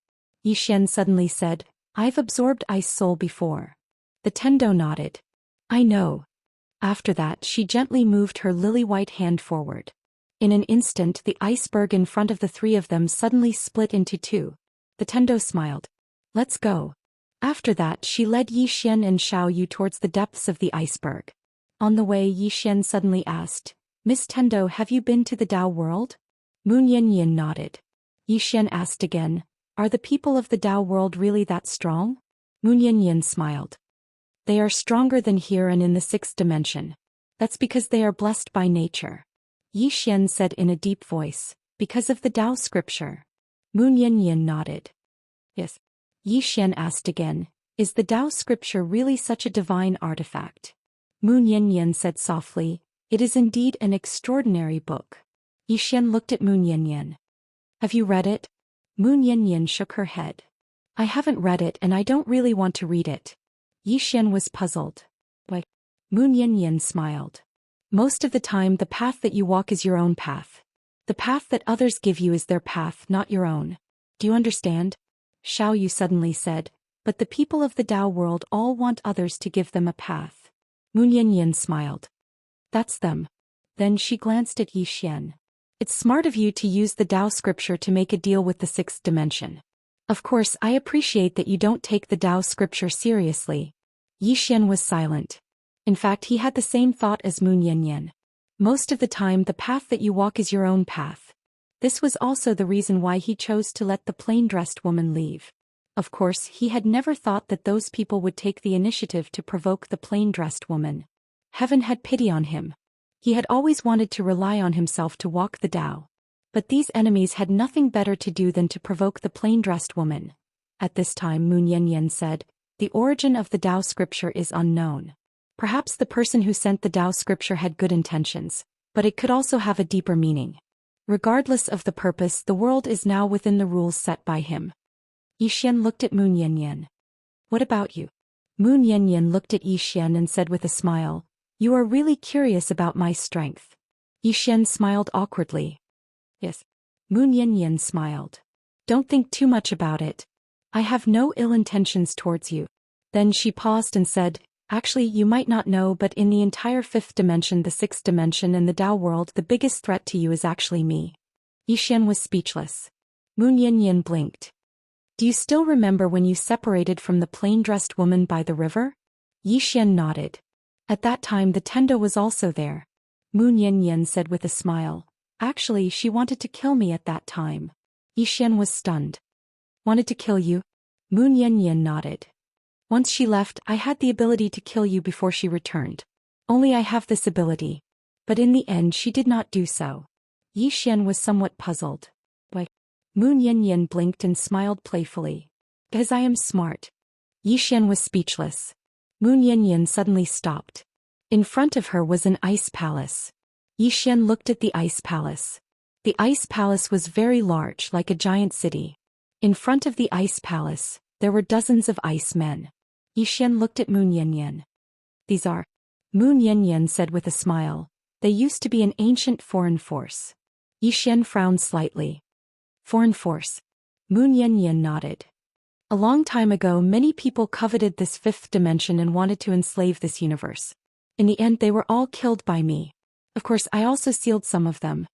Yi Xian suddenly said, "I've absorbed Ice Soul before." The Tendo nodded. "I know." After that, she gently moved her lily-white hand forward. In an instant, the iceberg in front of the 3 of them suddenly split into 2. The Tendo smiled. "Let's go." After that, she led Yi Xian and Xiao Yu towards the depths of the iceberg. On the way, Yi Xian suddenly asked, "Miss Tendo, have you been to the Dao world?" Moon Yanyan nodded. Yi Xian asked again, "Are the people of the Dao world really that strong?" Moon Yanyan smiled. "They are stronger than here and in the 6th dimension. That's because they are blessed by nature." Yi Xian said in a deep voice, Because of the Dao scripture. Moon Yanyan nodded. Yes. Yi Xian asked again, is the Dao scripture really such a divine artifact? Moon Yanyan said softly, it is indeed an extraordinary book. Yi Xian looked at Moon Yanyan. Have you read it? Moon Yanyan shook her head. I haven't read it and I don't really want to read it. Yi Xian was puzzled. Why? Moon Yanyan smiled. Most of the time the path that you walk is your own path. The path that others give you is their path, not your own. Do you understand? Xiao Yu suddenly said, but the people of the Dao world all want others to give them a path. Moon Yanyan smiled. That's them. Then she glanced at Yi Xian. It's smart of you to use the Dao scripture to make a deal with the sixth dimension. Of course, I appreciate that you don't take the Dao scripture seriously. Yi Xian was silent. In fact, he had the same thought as Moon Yanyan. Most of the time the path that you walk is your own path. This was also the reason why he chose to let the plain-dressed woman leave. Of course, he had never thought that those people would take the initiative to provoke the plain-dressed woman. Heaven had pity on him. He had always wanted to rely on himself to walk the Dao. But these enemies had nothing better to do than to provoke the plain-dressed woman. At this time Moon Yanyan said, the origin of the Dao scripture is unknown. Perhaps the person who sent the Dao scripture had good intentions, but it could also have a deeper meaning. Regardless of the purpose, the world is now within the rules set by him. Yi Xian looked at Moon Yanyan. What about you? Moon Yanyan looked at Yi Xian and said with a smile, you are really curious about my strength. Yi Xian smiled awkwardly. Yes. Moon Yanyan smiled. Don't think too much about it. I have no ill intentions towards you. Then she paused and said, actually, you might not know, but in the entire fifth dimension, the sixth dimension, and the Dao world, the biggest threat to you is actually me. Yi Xian was speechless. Moon Yanyan blinked. Do you still remember when you separated from the plain-dressed woman by the river? Yi Xian nodded. At that time the Tendo was also there. Moon Yanyan said with a smile. Actually, she wanted to kill me at that time. Yi Xian was stunned. Wanted to kill you? Moon Yanyan nodded. Once she left, I had the ability to kill you before she returned. Only I have this ability. But in the end she did not do so. Yi Xian was somewhat puzzled. Why? Moon Yanyan blinked and smiled playfully. Because I am smart. Yi Xian was speechless. Moon Yanyan suddenly stopped. In front of her was an ice palace. Yi Xian looked at the ice palace. The ice palace was very large, like a giant city. In front of the ice palace, there were dozens of ice men. Yi Xian looked at Moon Yanyan. These are. Moon Yanyan said with a smile. They used to be an ancient foreign force. Yi Xian frowned slightly. Foreign force. Moon Yanyan nodded. A long time ago many people coveted this fifth dimension and wanted to enslave this universe. In the end they were all killed by me. Of course I also sealed some of them.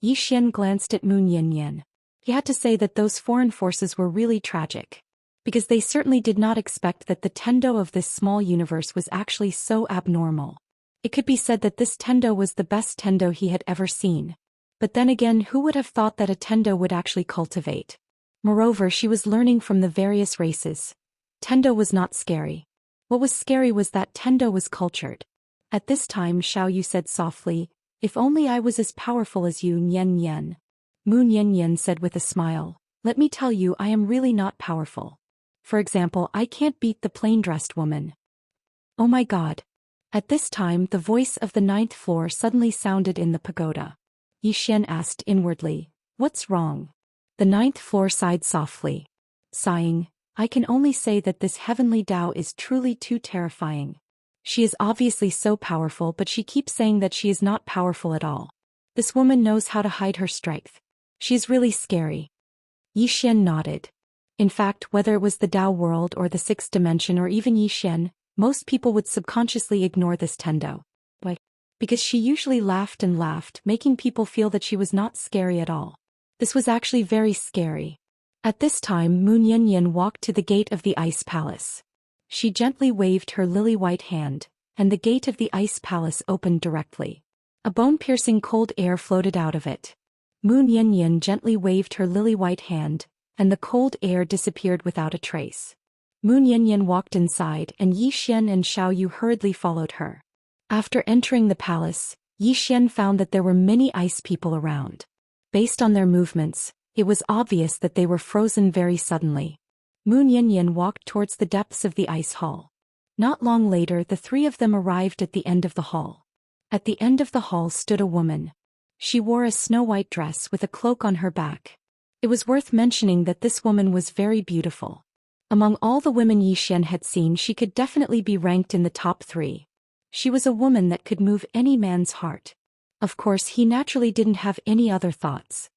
Yi Xian glanced at Moon Yanyan. He had to say that those foreign forces were really tragic. Because they certainly did not expect that the Tendo of this small universe was actually so abnormal. It could be said that this Tendo was the best Tendo he had ever seen. But then again, who would have thought that a Tendo would actually cultivate? Moreover, she was learning from the various races. Tendo was not scary. What was scary was that Tendo was cultured. At this time Xiao Yu said softly, if only I was as powerful as you, Nian Nian. Moon Yanyan said with a smile, let me tell you, I am really not powerful. For example, I can't beat the plain-dressed woman. Oh my God. At this time the voice of the ninth floor suddenly sounded in the pagoda. Yi Xian asked inwardly, what's wrong? The ninth floor sighed softly. Sighing, I can only say that this heavenly Dao is truly too terrifying. She is obviously so powerful, but she keeps saying that she is not powerful at all. This woman knows how to hide her strength. She is really scary. Yi Xian nodded. In fact, whether it was the Dao world or the sixth dimension or even Yi Xian, most people would subconsciously ignore this Tendo. Why? Because she usually laughed and laughed, making people feel that she was not scary at all. This was actually very scary. At this time Moon Yanyan walked to the gate of the ice palace. She gently waved her lily-white hand, and the gate of the ice palace opened directly. A bone-piercing cold air floated out of it. Moon Yanyan gently waved her lily-white hand, and the cold air disappeared without a trace. Moon Yanyan walked inside and Yi Xian and Xiao Yu hurriedly followed her. After entering the palace, Yi Xian found that there were many ice people around. Based on their movements, it was obvious that they were frozen very suddenly. Moon Yanyan walked towards the depths of the ice hall. Not long later, the three of them arrived at the end of the hall. At the end of the hall stood a woman. She wore a snow-white dress with a cloak on her back. It was worth mentioning that this woman was very beautiful. Among all the women Zhou Xian had seen, she could definitely be ranked in the top 3. She was a woman that could move any man's heart. Of course, he naturally didn't have any other thoughts.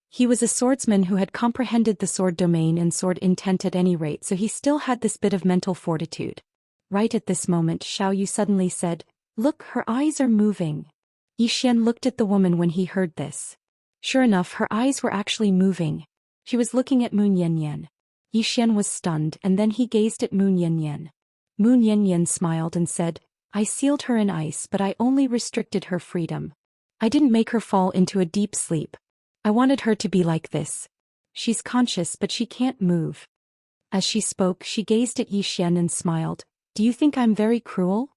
He was a swordsman who had comprehended the sword domain and sword intent at any rate, so he still had this bit of mental fortitude. Right at this moment, Xiao Yu suddenly said, "Look, her eyes are moving." Zhou Xian looked at the woman when he heard this. Sure enough, her eyes were actually moving. She was looking at Moon Yanyan. Zhou Xian was stunned, and then he gazed at Moon Yanyan. Moon Yanyan smiled and said, "I sealed her in ice, but I only restricted her freedom. I didn't make her fall into a deep sleep. I wanted her to be like this. She's conscious but she can't move." As she spoke, she gazed at Zhou Xian and smiled. "Do you think I'm very cruel?"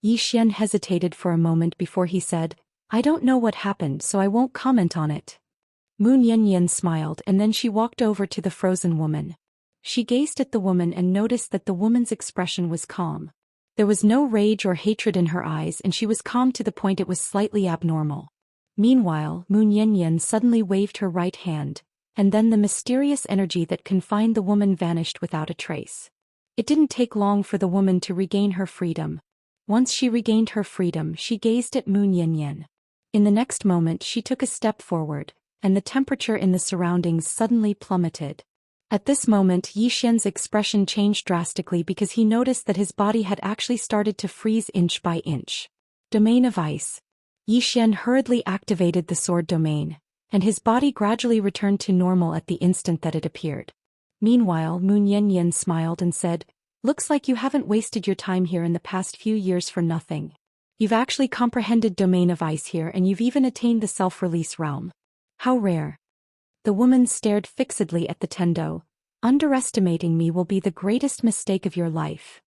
Zhou Xian hesitated for a moment before he said, "I don't know what happened, so I won't comment on it." Moon Yanyan smiled, and then she walked over to the frozen woman. She gazed at the woman and noticed that the woman's expression was calm. There was no rage or hatred in her eyes, and she was calm to the point it was slightly abnormal. Meanwhile, Moon Yanyan suddenly waved her right hand, and then the mysterious energy that confined the woman vanished without a trace. It didn't take long for the woman to regain her freedom. Once she regained her freedom, she gazed at Moon Yanyan. In the next moment, she took a step forward, and the temperature in the surroundings suddenly plummeted. At this moment, Zhou Xian's expression changed drastically because he noticed that his body had actually started to freeze inch by inch. Domain of Ice. Zhou Xian hurriedly activated the sword domain, and his body gradually returned to normal at the instant that it appeared. Meanwhile, Moon Yanyan smiled and said, "Looks like you haven't wasted your time here in the past few years for nothing. You've actually comprehended Domain of Ice here, and you've even attained the self-release realm. How rare." The woman stared fixedly at the Tendo. "Underestimating me will be the greatest mistake of your life."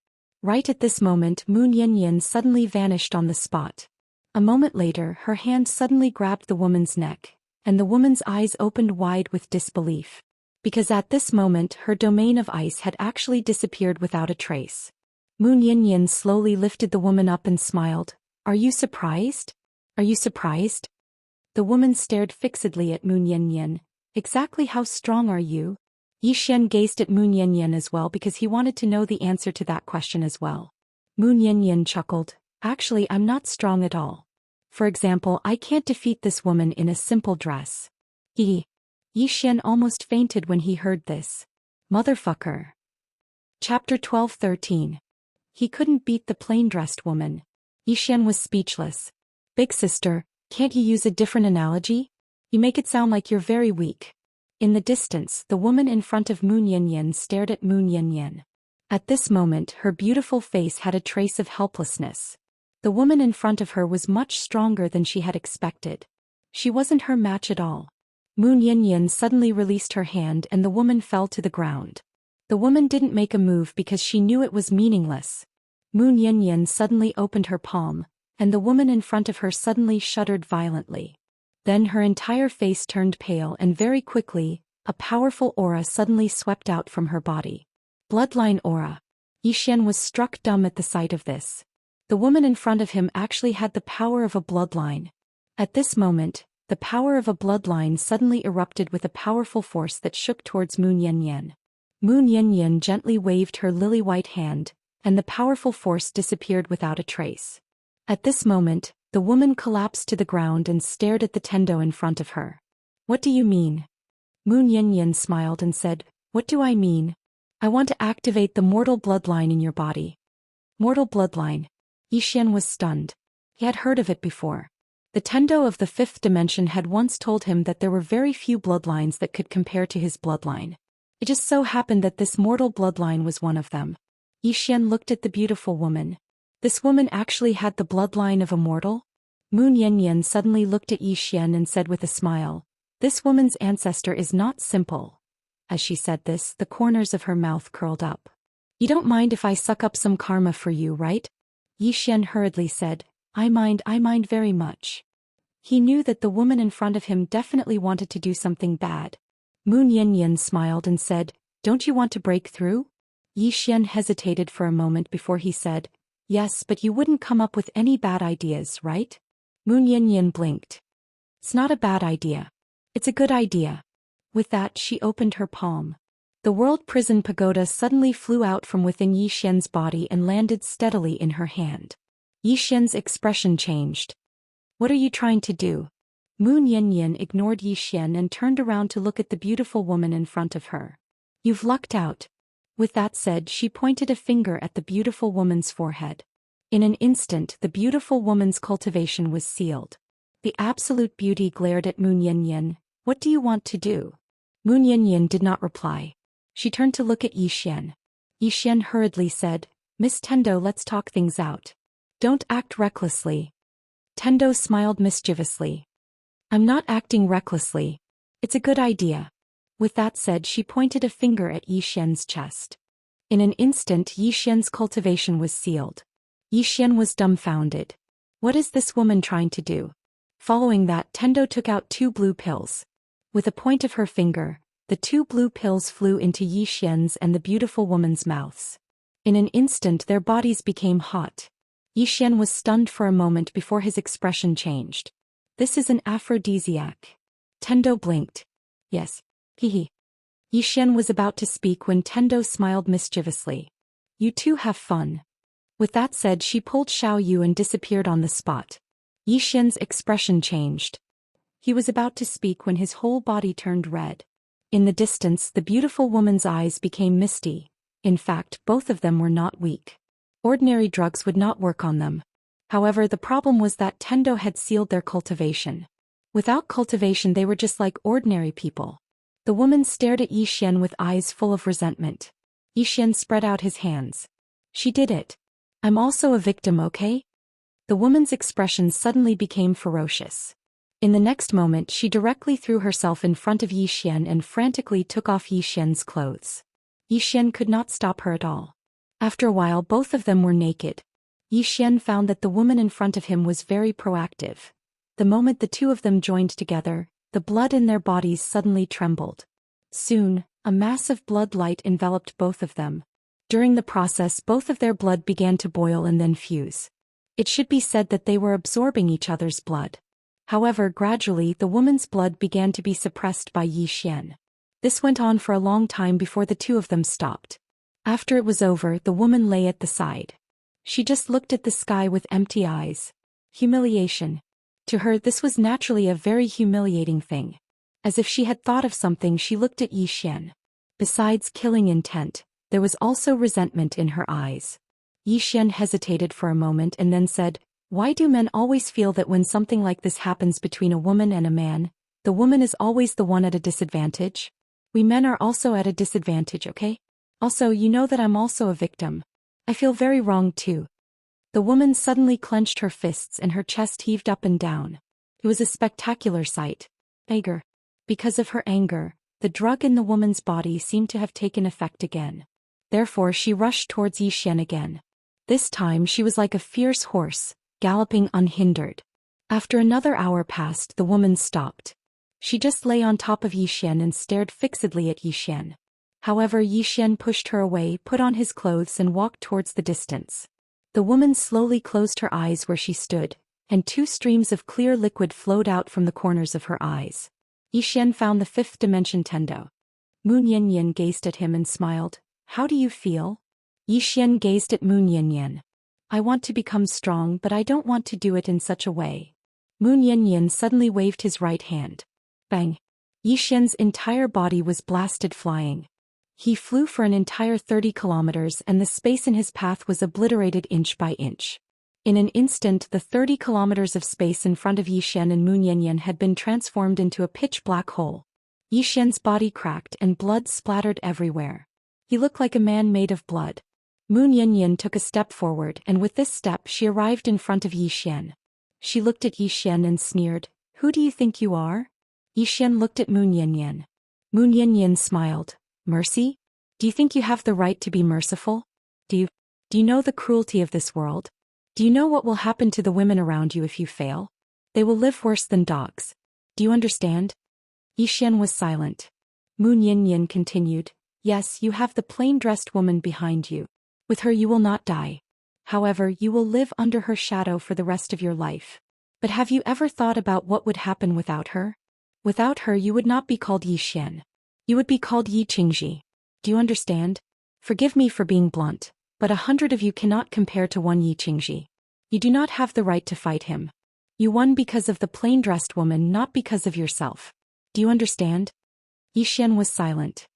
Right at this moment, Moon Yanyan suddenly vanished on the spot. A moment later, her hand suddenly grabbed the woman's neck, and the woman's eyes opened wide with disbelief. Because at this moment, her Domain of Ice had actually disappeared without a trace. Moon Yanyan slowly lifted the woman up and smiled. "Are you surprised? Are you surprised?" The woman stared fixedly at Moon Yanyan. "Exactly how strong are you?" Zhou Xian gazed at Moon Yanyan as well because he wanted to know the answer to that question as well. Moon Yanyan chuckled. "Actually, I'm not strong at all. For example, I can't defeat this woman in a simple dress." Zhou Xian almost fainted when he heard this. Motherfucker. Chapter 12-13. He couldn't beat the plain-dressed woman. Zhou Xian was speechless. "Big sister, can't you use a different analogy? You make it sound like you're very weak." In the distance, the woman in front of Moon Yanyan stared at Moon Yanyan. At this moment, her beautiful face had a trace of helplessness. The woman in front of her was much stronger than she had expected. She wasn't her match at all. Moon Yanyan suddenly released her hand and the woman fell to the ground. The woman didn't make a move because she knew it was meaningless. Moon Yanyan suddenly opened her palm, and the woman in front of her suddenly shuddered violently. Then her entire face turned pale and very quickly, a powerful aura suddenly swept out from her body. Bloodline aura. Zhou Xian was struck dumb at the sight of this. The woman in front of him actually had the power of a bloodline. At this moment, the power of a bloodline suddenly erupted with a powerful force that shook towards Moon Yanyan. Moon Yanyan gently waved her lily-white hand, and the powerful force disappeared without a trace. At this moment, the woman collapsed to the ground and stared at the Tendo in front of her. "What do you mean?" Moon Yanyan smiled and said, "What do I mean? I want to activate the mortal bloodline in your body." Mortal bloodline. Zhou Xian was stunned. He had heard of it before. The Tendo of the fifth dimension had once told him that there were very few bloodlines that could compare to his bloodline. It just so happened that this mortal bloodline was one of them. Zhou Xian looked at the beautiful woman. This woman actually had the bloodline of a mortal? Moon Yanyan suddenly looked at Zhou Xian and said with a smile, "This woman's ancestor is not simple." As she said this, the corners of her mouth curled up. "You don't mind if I suck up some karma for you, right?" Zhou Xian hurriedly said, I mind very much." He knew that the woman in front of him definitely wanted to do something bad. Moon Yanyan smiled and said, "Don't you want to break through?" Yi Xian hesitated for a moment before he said, "Yes, but you wouldn't come up with any bad ideas, right?" Moon Yanyan blinked. "It's not a bad idea. It's a good idea." With that, she opened her palm. The world prison pagoda suddenly flew out from within Yi Xian's body and landed steadily in her hand. Yi Xian's expression changed. "What are you trying to do?" Moon Yanyan ignored Yi Xian and turned around to look at the beautiful woman in front of her. "You've lucked out." With that said, she pointed a finger at the beautiful woman's forehead. In an instant, the beautiful woman's cultivation was sealed. The absolute beauty glared at Moon Yanyan. "What do you want to do?" Moon Yanyan did not reply. She turned to look at Yi Xian. Yi Xian hurriedly said, "Miss Tendo, let's talk things out. Don't act recklessly." Tendo smiled mischievously. "I'm not acting recklessly. It's a good idea." With that said, she pointed a finger at Yi Xian's chest. In an instant, Yi Xian's cultivation was sealed. Yi Xian was dumbfounded. What is this woman trying to do? Following that, Tendo took out 2 blue pills. With a point of her finger, the 2 blue pills flew into Yi Xian's and the beautiful woman's mouths. In an instant, their bodies became hot. Yi Xian was stunned for a moment before his expression changed. "This is an aphrodisiac." Tendo blinked. "Yes. Hehe." Yi Xian was about to speak when Tendo smiled mischievously. "You two have fun." With that said, she pulled Xiao Yu and disappeared on the spot. Yi Xian's expression changed. He was about to speak when his whole body turned red. In the distance, the beautiful woman's eyes became misty. In fact, both of them were not weak. Ordinary drugs would not work on them. However, the problem was that Tendo had sealed their cultivation. Without cultivation, they were just like ordinary people. The woman stared at Yi Xian with eyes full of resentment. Yi Xian spread out his hands. "She did it. I'm also a victim, okay?" The woman's expression suddenly became ferocious. In the next moment, she directly threw herself in front of Yi Xian and frantically took off Yi Xian's clothes. Yi Xian could not stop her at all. After a while, both of them were naked. Yi Xian found that the woman in front of him was very proactive. The moment the two of them joined together, the blood in their bodies suddenly trembled. Soon, a massive blood light enveloped both of them. During the process, both of their blood began to boil and then fuse. It should be said that they were absorbing each other's blood. However, gradually, the woman's blood began to be suppressed by Yi Xian. This went on for a long time before the two of them stopped. After it was over, the woman lay at the side. She just looked at the sky with empty eyes. Humiliation. To her, this was naturally a very humiliating thing. As if she had thought of something, she looked at Yi Xian. Besides killing intent, there was also resentment in her eyes. Yi Xian hesitated for a moment and then said, "Why do men always feel that when something like this happens between a woman and a man, the woman is always the one at a disadvantage? We men are also at a disadvantage, okay? Also, you know that I'm also a victim. I feel very wrong too." The woman suddenly clenched her fists and her chest heaved up and down. It was a spectacular sight. Anger. Because of her anger, the drug in the woman's body seemed to have taken effect again. Therefore, she rushed towards Yi Xian again. This time, she was like a fierce horse, galloping unhindered. After another hour passed, the woman stopped. She just lay on top of Yi Xian and stared fixedly at Yi Xian. However, Yi Xian pushed her away, put on his clothes and walked towards the distance. The woman slowly closed her eyes where she stood, and 2 streams of clear liquid flowed out from the corners of her eyes. Yi Xian found the 5th dimension Tendo. Moon Yanyan gazed at him and smiled. "How do you feel?" Yi Xian gazed at Moon Yanyan. "I want to become strong, but I don't want to do it in such a way." Moon Yanyan suddenly waved his right hand. Bang! Yi Xian's entire body was blasted flying. He flew for an entire 30 kilometers and the space in his path was obliterated inch by inch. In an instant, the 30 kilometers of space in front of Yi Xian and Moon Yanyan had been transformed into a pitch-black hole. Yi Xian's body cracked and blood splattered everywhere. He looked like a man made of blood. Moon Yanyan took a step forward and with this step she arrived in front of Yi Xian. She looked at Yi Xian and sneered, "Who do you think you are?" Yi Xian looked at Moon Yanyan. Moon Yanyan smiled. "Mercy? Do you think you have the right to be merciful? Do you know the cruelty of this world? Do you know what will happen to the women around you if you fail? They will live worse than dogs. Do you understand? Yi Xian was silent. Moon Yin continued, yes, you have the plain-dressed woman behind you. With her you will not die. However, you will live under her shadow for the rest of your life. But have you ever thought about what would happen without her? Without her you would not be called Yi Xian. You would be called Yi Qingji. Do you understand? Forgive me for being blunt, but 100 of you cannot compare to one Yi Qingji. You do not have the right to fight him. You won because of the plain-dressed woman, not because of yourself. Do you understand? Yi Xian was silent.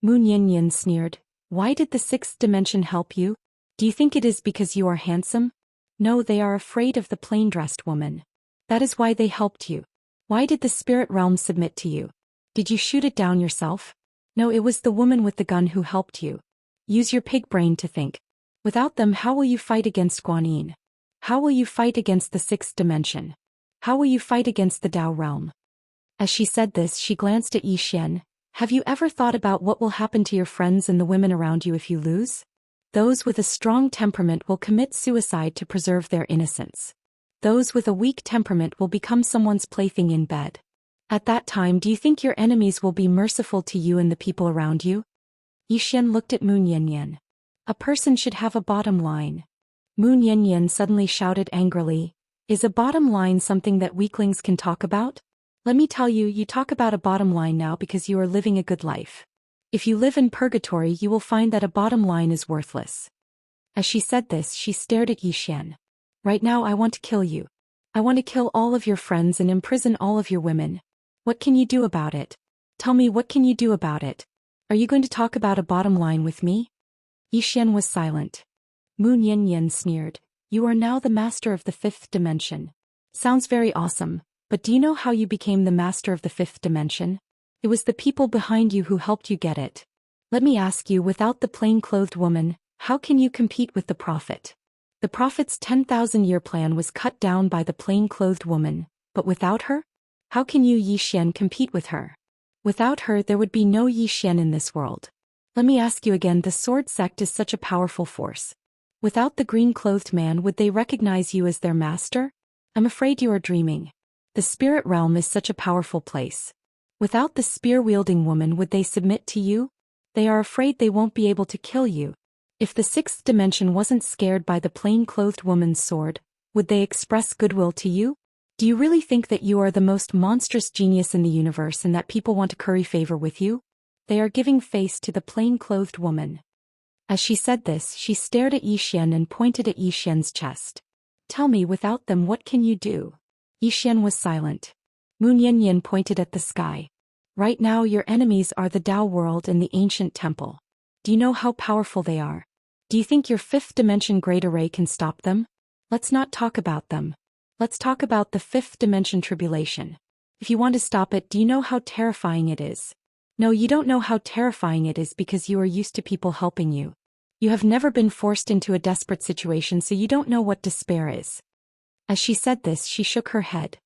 Moon Yin sneered, why did the sixth dimension help you? Do you think it is because you are handsome? No, they are afraid of the plain-dressed woman. That is why they helped you. Why did the spirit realm submit to you? Did you shoot it down yourself? No, it was the woman with the gun who helped you. Use your pig brain to think. Without them, how will you fight against Guanyin? How will you fight against the sixth dimension? How will you fight against the Dao realm? As she said this, she glanced at Yi Xian. Have you ever thought about what will happen to your friends and the women around you if you lose? Those with a strong temperament will commit suicide to preserve their innocence. Those with a weak temperament will become someone's plaything in bed. At that time, do you think your enemies will be merciful to you and the people around you? Yi Xian looked at Moon Yin. A person should have a bottom line. Moon Yin suddenly shouted angrily, is a bottom line something that weaklings can talk about? Let me tell you, you talk about a bottom line now because you are living a good life. If you live in purgatory, you will find that a bottom line is worthless. As she said this, she stared at Yi Xian. Right now I want to kill you. I want to kill all of your friends and imprison all of your women. What can you do about it? Tell me, what can you do about it? Are you going to talk about a bottom line with me? Yi Xian was silent. Moon Yin sneered, you are now the master of the fifth dimension. Sounds very awesome, but do you know how you became the master of the fifth dimension? It was the people behind you who helped you get it. Let me ask you, without the plain-clothed woman, how can you compete with the prophet? The prophet's 10,000-year plan was cut down by the plain-clothed woman, but without her? How can you, Yi Xian, compete with her? Without her, there would be no Yi Xian in this world. Let me ask you again, the sword sect is such a powerful force. Without the green-clothed man, would they recognize you as their master? I'm afraid you are dreaming. The spirit realm is such a powerful place. Without the spear-wielding woman, would they submit to you? They are afraid they won't be able to kill you. If the sixth dimension wasn't scared by the plain-clothed woman's sword, would they express goodwill to you? Do you really think that you are the most monstrous genius in the universe and that people want to curry favor with you? They are giving face to the plain-clothed woman. As she said this, she stared at Yi Xian and pointed at Yi Xian's chest. Tell me, without them, what can you do? Yi Xian was silent. Moon Yin pointed at the sky. Right now your enemies are the Dao world and the ancient temple. Do you know how powerful they are? Do you think your fifth dimension great array can stop them? Let's not talk about them. Let's talk about the fifth dimension tribulation. If you want to stop it, do you know how terrifying it is? No, you don't know how terrifying it is because you are used to people helping you. You have never been forced into a desperate situation, so you don't know what despair is. As she said this, she shook her head.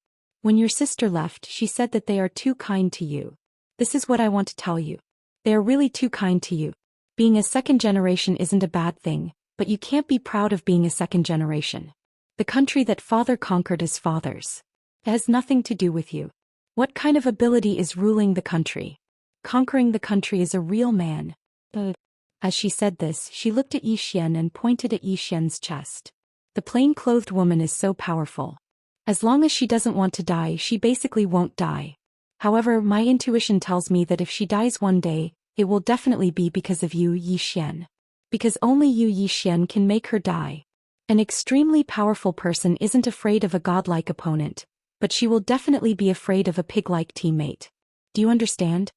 When your sister left, she said that they are too kind to you. This is what I want to tell you. They are really too kind to you. Being a second generation isn't a bad thing, but you can't be proud of being a second generation. The country that father conquered is father's. It has nothing to do with you. What kind of ability is ruling the country? Conquering the country is a real man. As she said this, she looked at Yi Xian and pointed at Yi Xian's chest. The plain-clothed woman is so powerful. As long as she doesn't want to die, she basically won't die. However, my intuition tells me that if she dies one day, it will definitely be because of you, Yi Xian. Because only you, Yi Xian, can make her die. An extremely powerful person isn't afraid of a godlike opponent, but she will definitely be afraid of a pig-like teammate. Do you understand?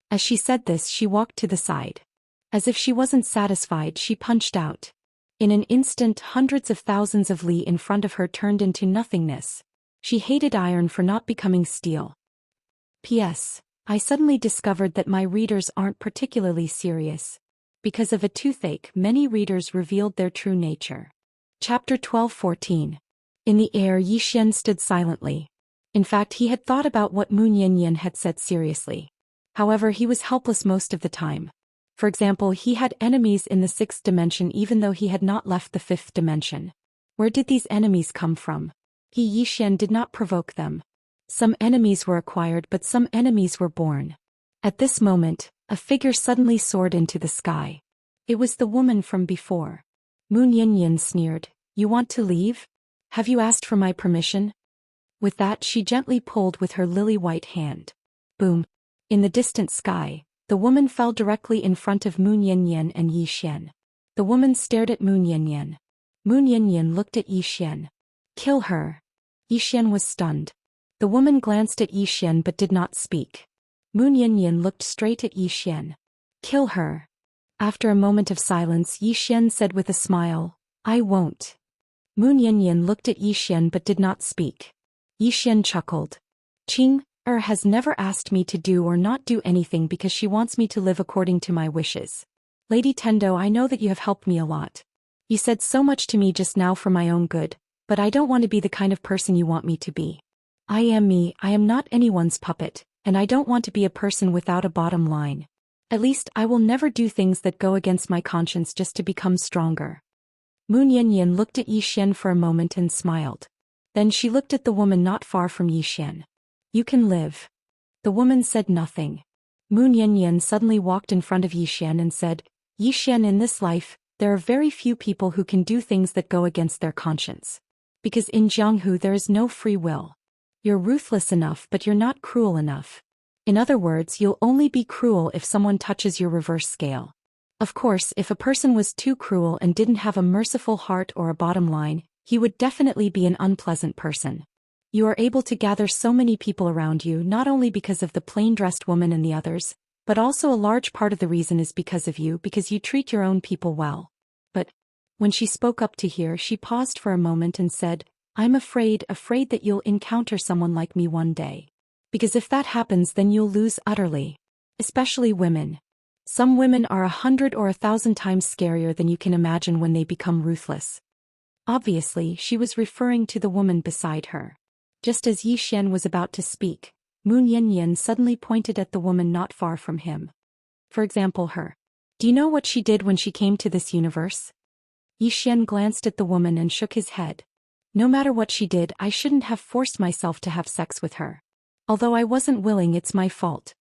As she said this, she walked to the side. As if she wasn't satisfied, she punched out. In an instant, hundreds of thousands of li in front of her turned into nothingness. She hated iron for not becoming steel. P.S. I suddenly discovered that my readers aren't particularly serious. Because of a toothache, many readers revealed their true nature. Chapter 12-14. In the air, Yi Xian stood silently. In fact, he had thought about what Moon Yin had said seriously. However, he was helpless most of the time. For example, he had enemies in the sixth dimension even though he had not left the fifth dimension. Where did these enemies come from? Yi Xian did not provoke them. Some enemies were acquired but some enemies were born. At this moment, a figure suddenly soared into the sky. It was the woman from before. Moon Yin sneered, "You want to leave? Have you asked for my permission?" With that she gently pulled with her lily-white hand. Boom! In the distant sky, the woman fell directly in front of Moon Yin and Yi Xian. The woman stared at Moon Yin. Moon Yin looked at Yi Xian. "Kill her." Yi Xian was stunned. The woman glanced at Yi Xian but did not speak. Moon Yin looked straight at Yi Xian. "Kill her." After a moment of silence, Yi Xian said with a smile, "I won't." Moon Yin looked at Yi Xian but did not speak. Yi Xian chuckled. "Qing has never asked me to do or not do anything because she wants me to live according to my wishes. Lady Tendo, I know that you have helped me a lot. You said so much to me just now for my own good, but I don't want to be the kind of person you want me to be. I am me, I am not anyone's puppet, and I don't want to be a person without a bottom line. At least I will never do things that go against my conscience just to become stronger." Moon Yin looked at Yi Xian for a moment and smiled. Then she looked at the woman not far from Yi Xian. "You can live." The woman said nothing. Moon Yin suddenly walked in front of Yi Xian and said, "Yi Xian, in this life, there are very few people who can do things that go against their conscience. Because in Jianghu there is no free will. You're ruthless enough but you're not cruel enough. In other words, you'll only be cruel if someone touches your reverse scale. Of course, if a person was too cruel and didn't have a merciful heart or a bottom line, he would definitely be an unpleasant person. You are able to gather so many people around you not only because of the plain-dressed woman and the others, but also a large part of the reason is because of you, because you treat your own people well." But when she spoke up to here, she paused for a moment and said, "I'm afraid that you'll encounter someone like me one day. Because if that happens then you'll lose utterly. Especially women. Some women are 100 or 1,000 times scarier than you can imagine when they become ruthless." Obviously, she was referring to the woman beside her. Just as Yi Xian was about to speak, Moon Yin suddenly pointed at the woman not far from him. "For example, her. Do you know what she did when she came to this universe?" Yi Xian glanced at the woman and shook his head. "No matter what she did, I shouldn't have forced myself to have sex with her. Although I wasn't willing, it's my fault.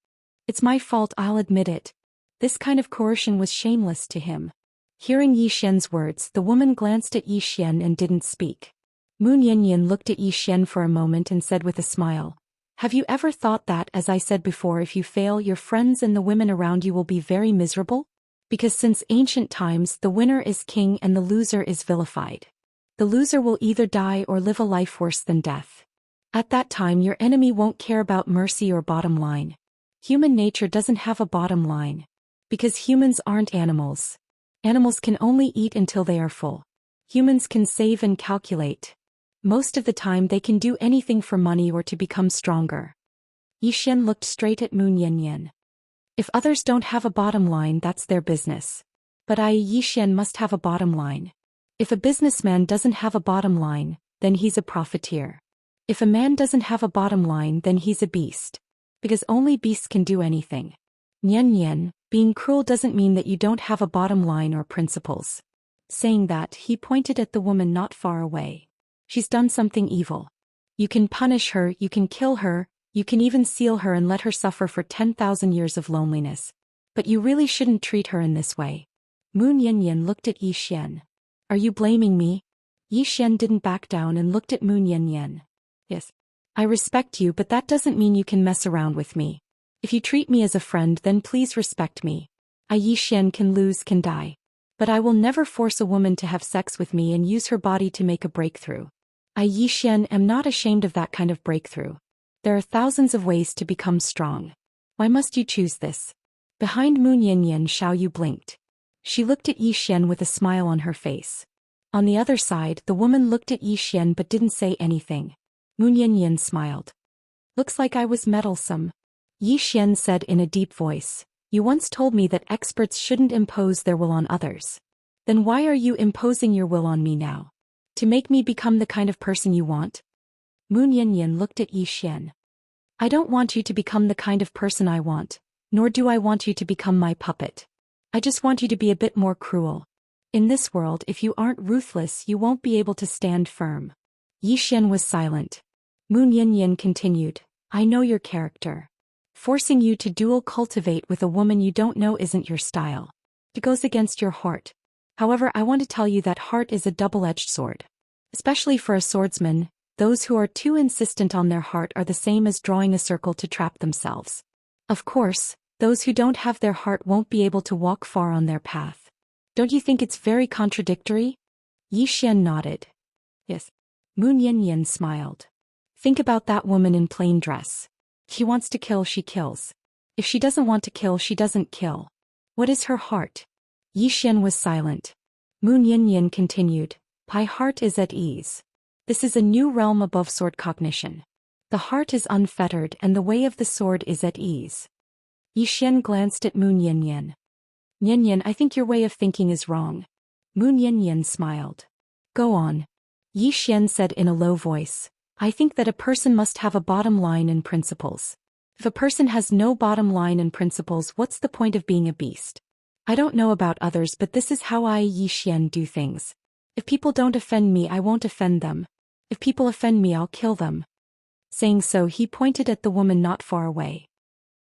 It's my fault, I'll admit it." This kind of coercion was shameless to him. Hearing Yi Xian's words, the woman glanced at Yi Xian and didn't speak. Moon Yin looked at Yi Xian for a moment and said with a smile, "Have you ever thought that, as I said before, if you fail, your friends and the women around you will be very miserable? Because since ancient times, the winner is king and the loser is vilified. The loser will either die or live a life worse than death. At that time your enemy won't care about mercy or bottom line. Human nature doesn't have a bottom line. Because humans aren't animals. Animals can only eat until they are full. Humans can save and calculate. Most of the time they can do anything for money or to become stronger." Yi Xian looked straight at Moon Yin. "If others don't have a bottom line, that's their business. But Yi Xian must have a bottom line. If a businessman doesn't have a bottom line, then he's a profiteer. If a man doesn't have a bottom line, then he's a beast. Because only beasts can do anything. Yin, being cruel doesn't mean that you don't have a bottom line or principles." Saying that, he pointed at the woman not far away. "She's done something evil. You can punish her, you can kill her, you can even seal her and let her suffer for 10,000 years of loneliness. But you really shouldn't treat her in this way." Moon Yin looked at Yi Xian. "Are you blaming me?" Yi Xian didn't back down and looked at Moon Yin. "Yes. I respect you, but that doesn't mean you can mess around with me. If you treat me as a friend, then please respect me. Yi Xian can lose, can die. But I will never force a woman to have sex with me and use her body to make a breakthrough. Yi Xian am not ashamed of that kind of breakthrough. There are thousands of ways to become strong. Why must you choose this?" Behind Moon Yin, Xiaoyu blinked. She looked at Yi Xian with a smile on her face. On the other side, the woman looked at Yi Xian but didn't say anything. Moon Yin smiled. "Looks like I was meddlesome." Yi Xian said in a deep voice, "You once told me that experts shouldn't impose their will on others. Then why are you imposing your will on me now? To make me become the kind of person you want?" Moon Yin looked at Yi Xian. "I don't want you to become the kind of person I want, nor do I want you to become my puppet. I just want you to be a bit more cruel. In this world, if you aren't ruthless, you won't be able to stand firm. Yi Xian was silent. Moon Yin continued, I know your character. Forcing you to dual cultivate with a woman you don't know isn't your style. It goes against your heart. However, I want to tell you that heart is a double-edged sword. Especially for a swordsman, those who are too insistent on their heart are the same as drawing a circle to trap themselves. Of course, those who don't have their heart won't be able to walk far on their path. Don't you think it's very contradictory? Yi Xian nodded. Yes. Moon Yin smiled. Think about that woman in plain dress. She wants to kill, she kills. If she doesn't want to kill, she doesn't kill. What is her heart? Yi Xian was silent. Moon Yin continued, my heart is at ease. This is a new realm above sword cognition. The heart is unfettered and the way of the sword is at ease. Yi Xian glanced at Moon Yin. Yin, I think your way of thinking is wrong. Moon Yin smiled. Go on. Yi Xian said in a low voice, I think that a person must have a bottom line and principles. If a person has no bottom line and principles, what's the point of being a beast? I don't know about others, but this is how I, Yi Xian, do things. If people don't offend me, I won't offend them. If people offend me, I'll kill them. Saying so, he pointed at the woman not far away.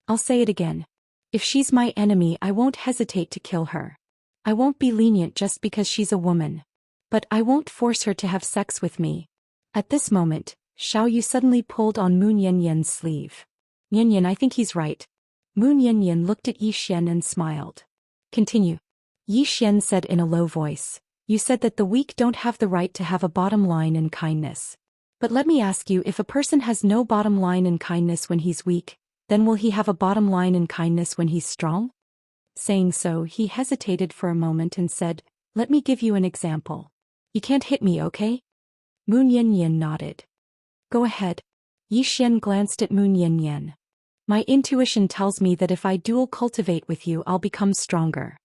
I'll say it again. If she's my enemy, I won't hesitate to kill her. I won't be lenient just because she's a woman. But I won't force her to have sex with me. At this moment, Xiao Yu suddenly pulled on Moon Yin's sleeve. Yin, I think he's right. Moon Yin looked at Yi Xian and smiled. Continue. Yi Xian said in a low voice, you said that the weak don't have the right to have a bottom line and kindness. But let me ask you, if a person has no bottom line and kindness when he's weak, then will he have a bottom line and kindness when he's strong? Saying so, he hesitated for a moment and said, let me give you an example. You can't hit me, okay? Moon Yin nodded. Go ahead. Yi Xian glanced at Moon Yin. My intuition tells me that if I dual cultivate with you, I'll become stronger.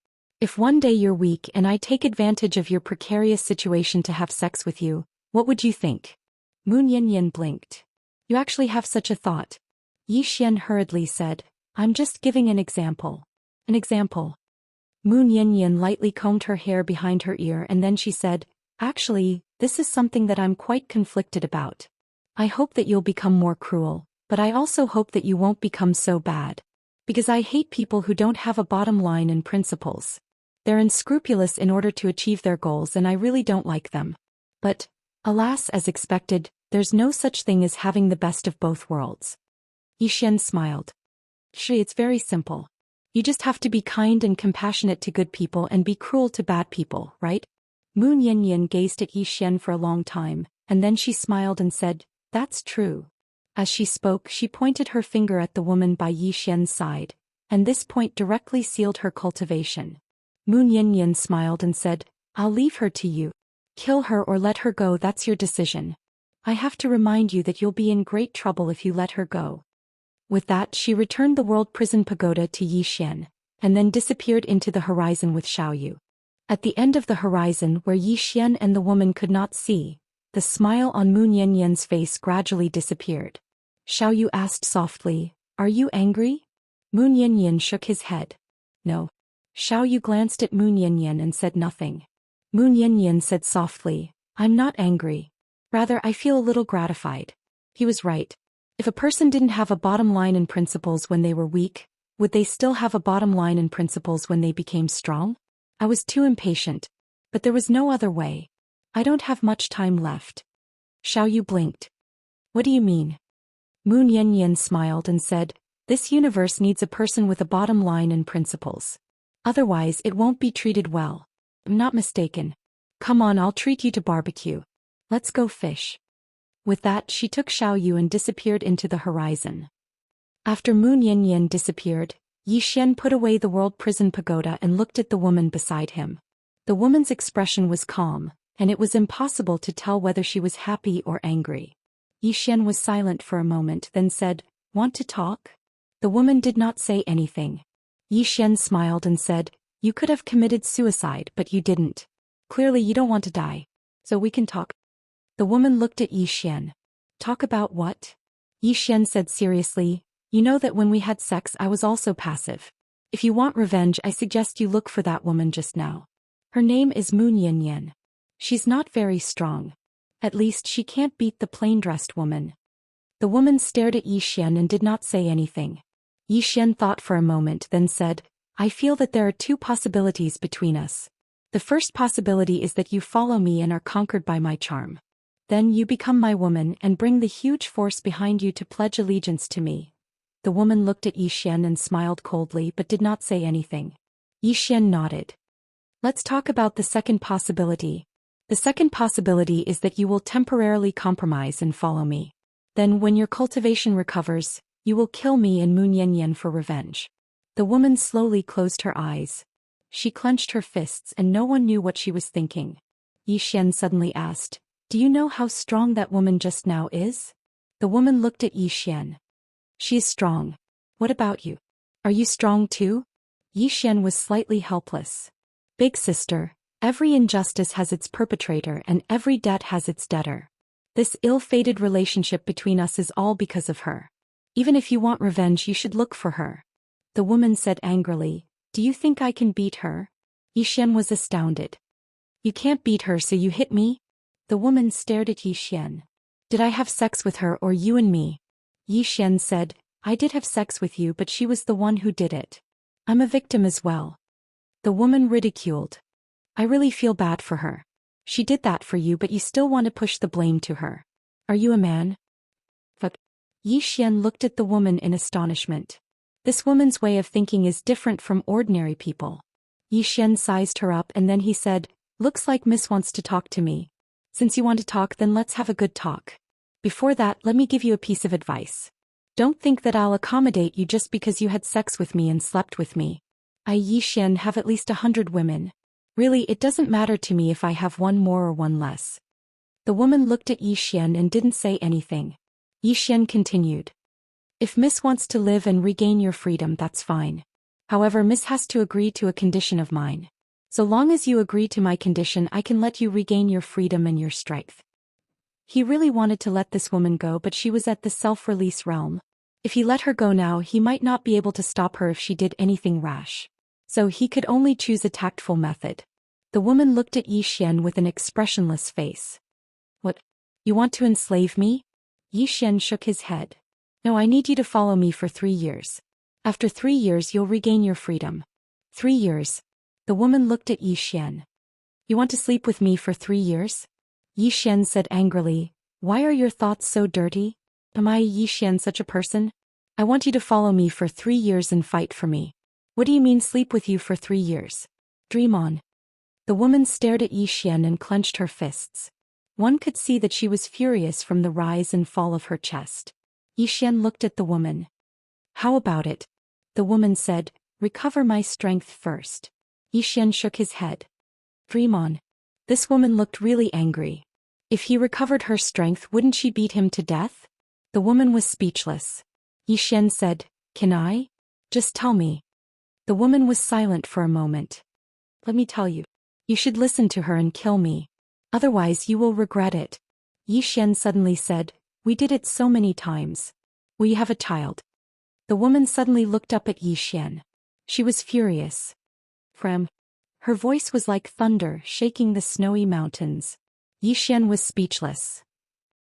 If one day you're weak and I take advantage of your precarious situation to have sex with you, what would you think? Moon Yin blinked. You actually have such a thought. Yi Xian hurriedly said, I'm just giving an example. An example. Moon Yin lightly combed her hair behind her ear and then she said, actually, this is something that I'm quite conflicted about. I hope that you'll become more cruel, but I also hope that you won't become so bad. Because I hate people who don't have a bottom line and principles. They're unscrupulous in order to achieve their goals and I really don't like them. But, alas, as expected, there's no such thing as having the best of both worlds. Yi Xian smiled. Shi, it's very simple. You just have to be kind and compassionate to good people and be cruel to bad people, right? Moon Yin gazed at Yi Xian for a long time, and then she smiled and said, that's true. As she spoke, she pointed her finger at the woman by Yi Xian's side, and this point directly sealed her cultivation. Moon Yin smiled and said, I'll leave her to you. Kill her or let her go, that's your decision. I have to remind you that you'll be in great trouble if you let her go. With that, she returned the world prison pagoda to Yi Xian, and then disappeared into the horizon with Xiao Yu. At the end of the horizon where Yi Xian and the woman could not see, the smile on Moon Yin's face gradually disappeared. Xiao Yu asked softly, are you angry? Moon Yin shook his head. No. Xiao Yu glanced at Moon Yin and said nothing. Moon Yin said softly, I'm not angry. Rather, I feel a little gratified. He was right. If a person didn't have a bottom line and principles when they were weak, would they still have a bottom line and principles when they became strong? I was too impatient. But there was no other way. I don't have much time left. Xiao Yu blinked. What do you mean? Moon Yin smiled and said, this universe needs a person with a bottom line and principles. Otherwise, it won't be treated well. I'm not mistaken. Come on, I'll treat you to barbecue. Let's go fish. With that, she took Xiao Yu and disappeared into the horizon. After Moon Yin disappeared, Yi Xian put away the world prison pagoda and looked at the woman beside him. The woman's expression was calm, and it was impossible to tell whether she was happy or angry. Yi Xian was silent for a moment, then said, want to talk? The woman did not say anything. Yi Xian smiled and said, you could have committed suicide, but you didn't. Clearly you don't want to die. So we can talk. The woman looked at Yi Xian. Talk about what? Yi Xian said seriously, you know that when we had sex I was also passive. If you want revenge, I suggest you look for that woman just now. Her name is Moon Yin. She's not very strong. At least she can't beat the plain-dressed woman. The woman stared at Yi Xian and did not say anything. Yi Xian thought for a moment, then said, I feel that there are two possibilities between us. The first possibility is that you follow me and are conquered by my charm. Then you become my woman and bring the huge force behind you to pledge allegiance to me. The woman looked at Yi Xian and smiled coldly but did not say anything. Yi Xian nodded. Let's talk about the second possibility. The second possibility is that you will temporarily compromise and follow me. Then when your cultivation recovers, you will kill me and Moon Yanyan for revenge. The woman slowly closed her eyes. She clenched her fists and no one knew what she was thinking. Yi Xian suddenly asked, Do you know how strong that woman just now is? The woman looked at Yi Xian. She is strong. What about you? Are you strong too? Yi Xian was slightly helpless. Big sister, every injustice has its perpetrator and every debt has its debtor. This ill-fated relationship between us is all because of her. Even if you want revenge, you should look for her. The woman said angrily, Do you think I can beat her? Yi Xian was astounded. You can't beat her, so you hit me? The woman stared at Yi Xian. Did I have sex with her or you and me? Yi Xian said, I did have sex with you, but she was the one who did it. I'm a victim as well. The woman ridiculed. I really feel bad for her. She did that for you, but you still want to push the blame to her. Are you a man? Fuck. Yi Xian looked at the woman in astonishment. This woman's way of thinking is different from ordinary people. Yi Xian sized her up and then he said, Looks like Miss wants to talk to me. Since you want to talk, then let's have a good talk. Before that, let me give you a piece of advice. Don't think that I'll accommodate you just because you had sex with me and slept with me. I, Yi Xian, have at least 100 women. Really, it doesn't matter to me if I have one more or one less. The woman looked at Yi Xian and didn't say anything. Yi Xian continued. If Miss wants to live and regain your freedom, that's fine. However, Miss has to agree to a condition of mine. So long as you agree to my condition, I can let you regain your freedom and your strength. He really wanted to let this woman go, but she was at the self-release realm. If he let her go now, he might not be able to stop her if she did anything rash. So he could only choose a tactful method. The woman looked at Yi Xian with an expressionless face. What? You want to enslave me? Yi Xian shook his head. No, I need you to follow me for 3 years. After 3 years you'll regain your freedom. 3 years. The woman looked at Yi Xian. You want to sleep with me for 3 years? Yi Xian said angrily, Why are your thoughts so dirty? Am I, Yi Xian, such a person? I want you to follow me for 3 years and fight for me. What do you mean sleep with you for 3 years? Dream on. The woman stared at Yi Xian and clenched her fists. One could see that she was furious from the rise and fall of her chest. Yi Xian looked at the woman. How about it? The woman said, Recover my strength first. Yi Xian shook his head. Dream on. This woman looked really angry. If he recovered her strength, wouldn't she beat him to death? The woman was speechless. Yi Xian said, Can I? Just tell me. The woman was silent for a moment. Let me tell you. You should listen to her and kill me. Otherwise you will regret it. Yi Xian suddenly said, We did it so many times. Will you have a child? The woman suddenly looked up at Yi Xian. She was furious. Her voice was like thunder shaking the snowy mountains. Yi Xian was speechless.